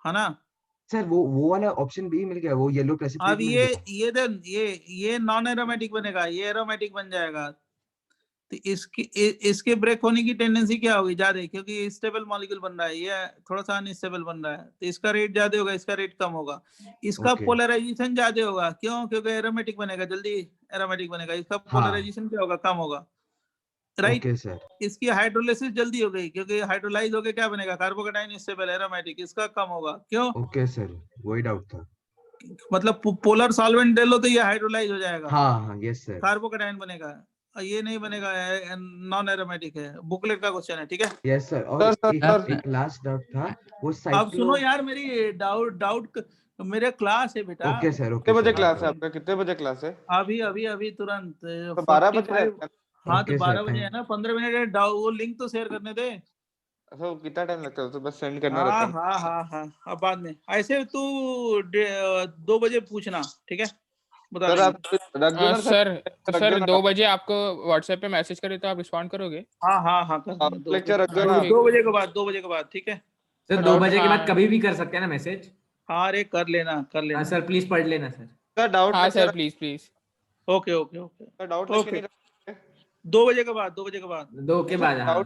है ना। सर, वो वाला ऑप्शन भी मिल गया, वो येलो अब प्रेसिपिटेट मिल गया। ये नॉन एरोमेटिक बनेगा, ये एरोमेटिक बन जाएगा। तो इसके ब्रेक होने की टेंडेंसी क्या होगी ज्यादा, क्योंकि स्टेबल मॉलिक्यूल बन रहा है, ये थोड़ा सा अनस्टेबल बन रहा है, तो इसका रेट ज्यादा होगा, इसका रेट कम होगा। इसका ओके। पोलराइजेशन ज्यादा होगा, क्यों? क्योंकि एरोमेटिक बनेगा, जल्दी एरोमेटिक बनेगा, इसका हाँ। पोलराइजेशन क्या होगा, कम होगा, राइट। Okay sir. इसकी हाइड्रोलिसिस जल्दी हो गई, क्योंकि हाइड्रोलाइज होके क्या बनेगा, कार्बोकेटाइन स्टेबल एरोमेटिक, इसका कम होगा, क्यों? ओके सर, वही डाउट था। मतलब पोलर सॉल्वेंट ले लो तो ये हाइड्रोलाइज हो जाएगा, हाँ यस सर। कार्बोकेटाइन बनेगा, ये नहीं बनेगा, नॉन एरोमेटिक है। बुकलेट का क्वेश्चन है, ठीक है। Yes sir. और एक लास्ट डाउट था, वो अब साइक्लो। सुनो यार, मेरी डाउट मेरे क्लास है बेटा। ओके सर, ओके कितने बजे सर। क्लास है आपका? कितने बजे क्लास है? अभी तुरंत तो 12 बजे 45। रहता है। हाँ तो ओके 12 सर, बजे है ना, 15 मिनट है, वो लिंक तो शेयर करने दे। अच्छा, वो कितना टाइम लगता है? तो बस सेंड करना हाँ रहता है। हाँ, अब बाद में ऐसे तू 2 बजे पूछना, ठीक है, बता सर देंगे। आप रख दो ना सर 2 बजे आपको व्हाट्सएप पे मैसेज करे तो आप रिस्पॉन्ड करोगे? हाँ कर देंगे, लेक्चर रख दो ना। 2 बजे के बाद, 2 बजे के बाद, ठीक है। सर 2 बजे के बाद कभी भी कर सकते हैं ना मैसेज? हाँ अरे कर लेना हाँ सर, प्लीज पढ़ लेना सर। सर डाउट हाँ sir please. Okay sir doubt लेके नहीं रखते। 2 बजे के बाद, 2 बजे के बाद। 2 के बाद, हाँ।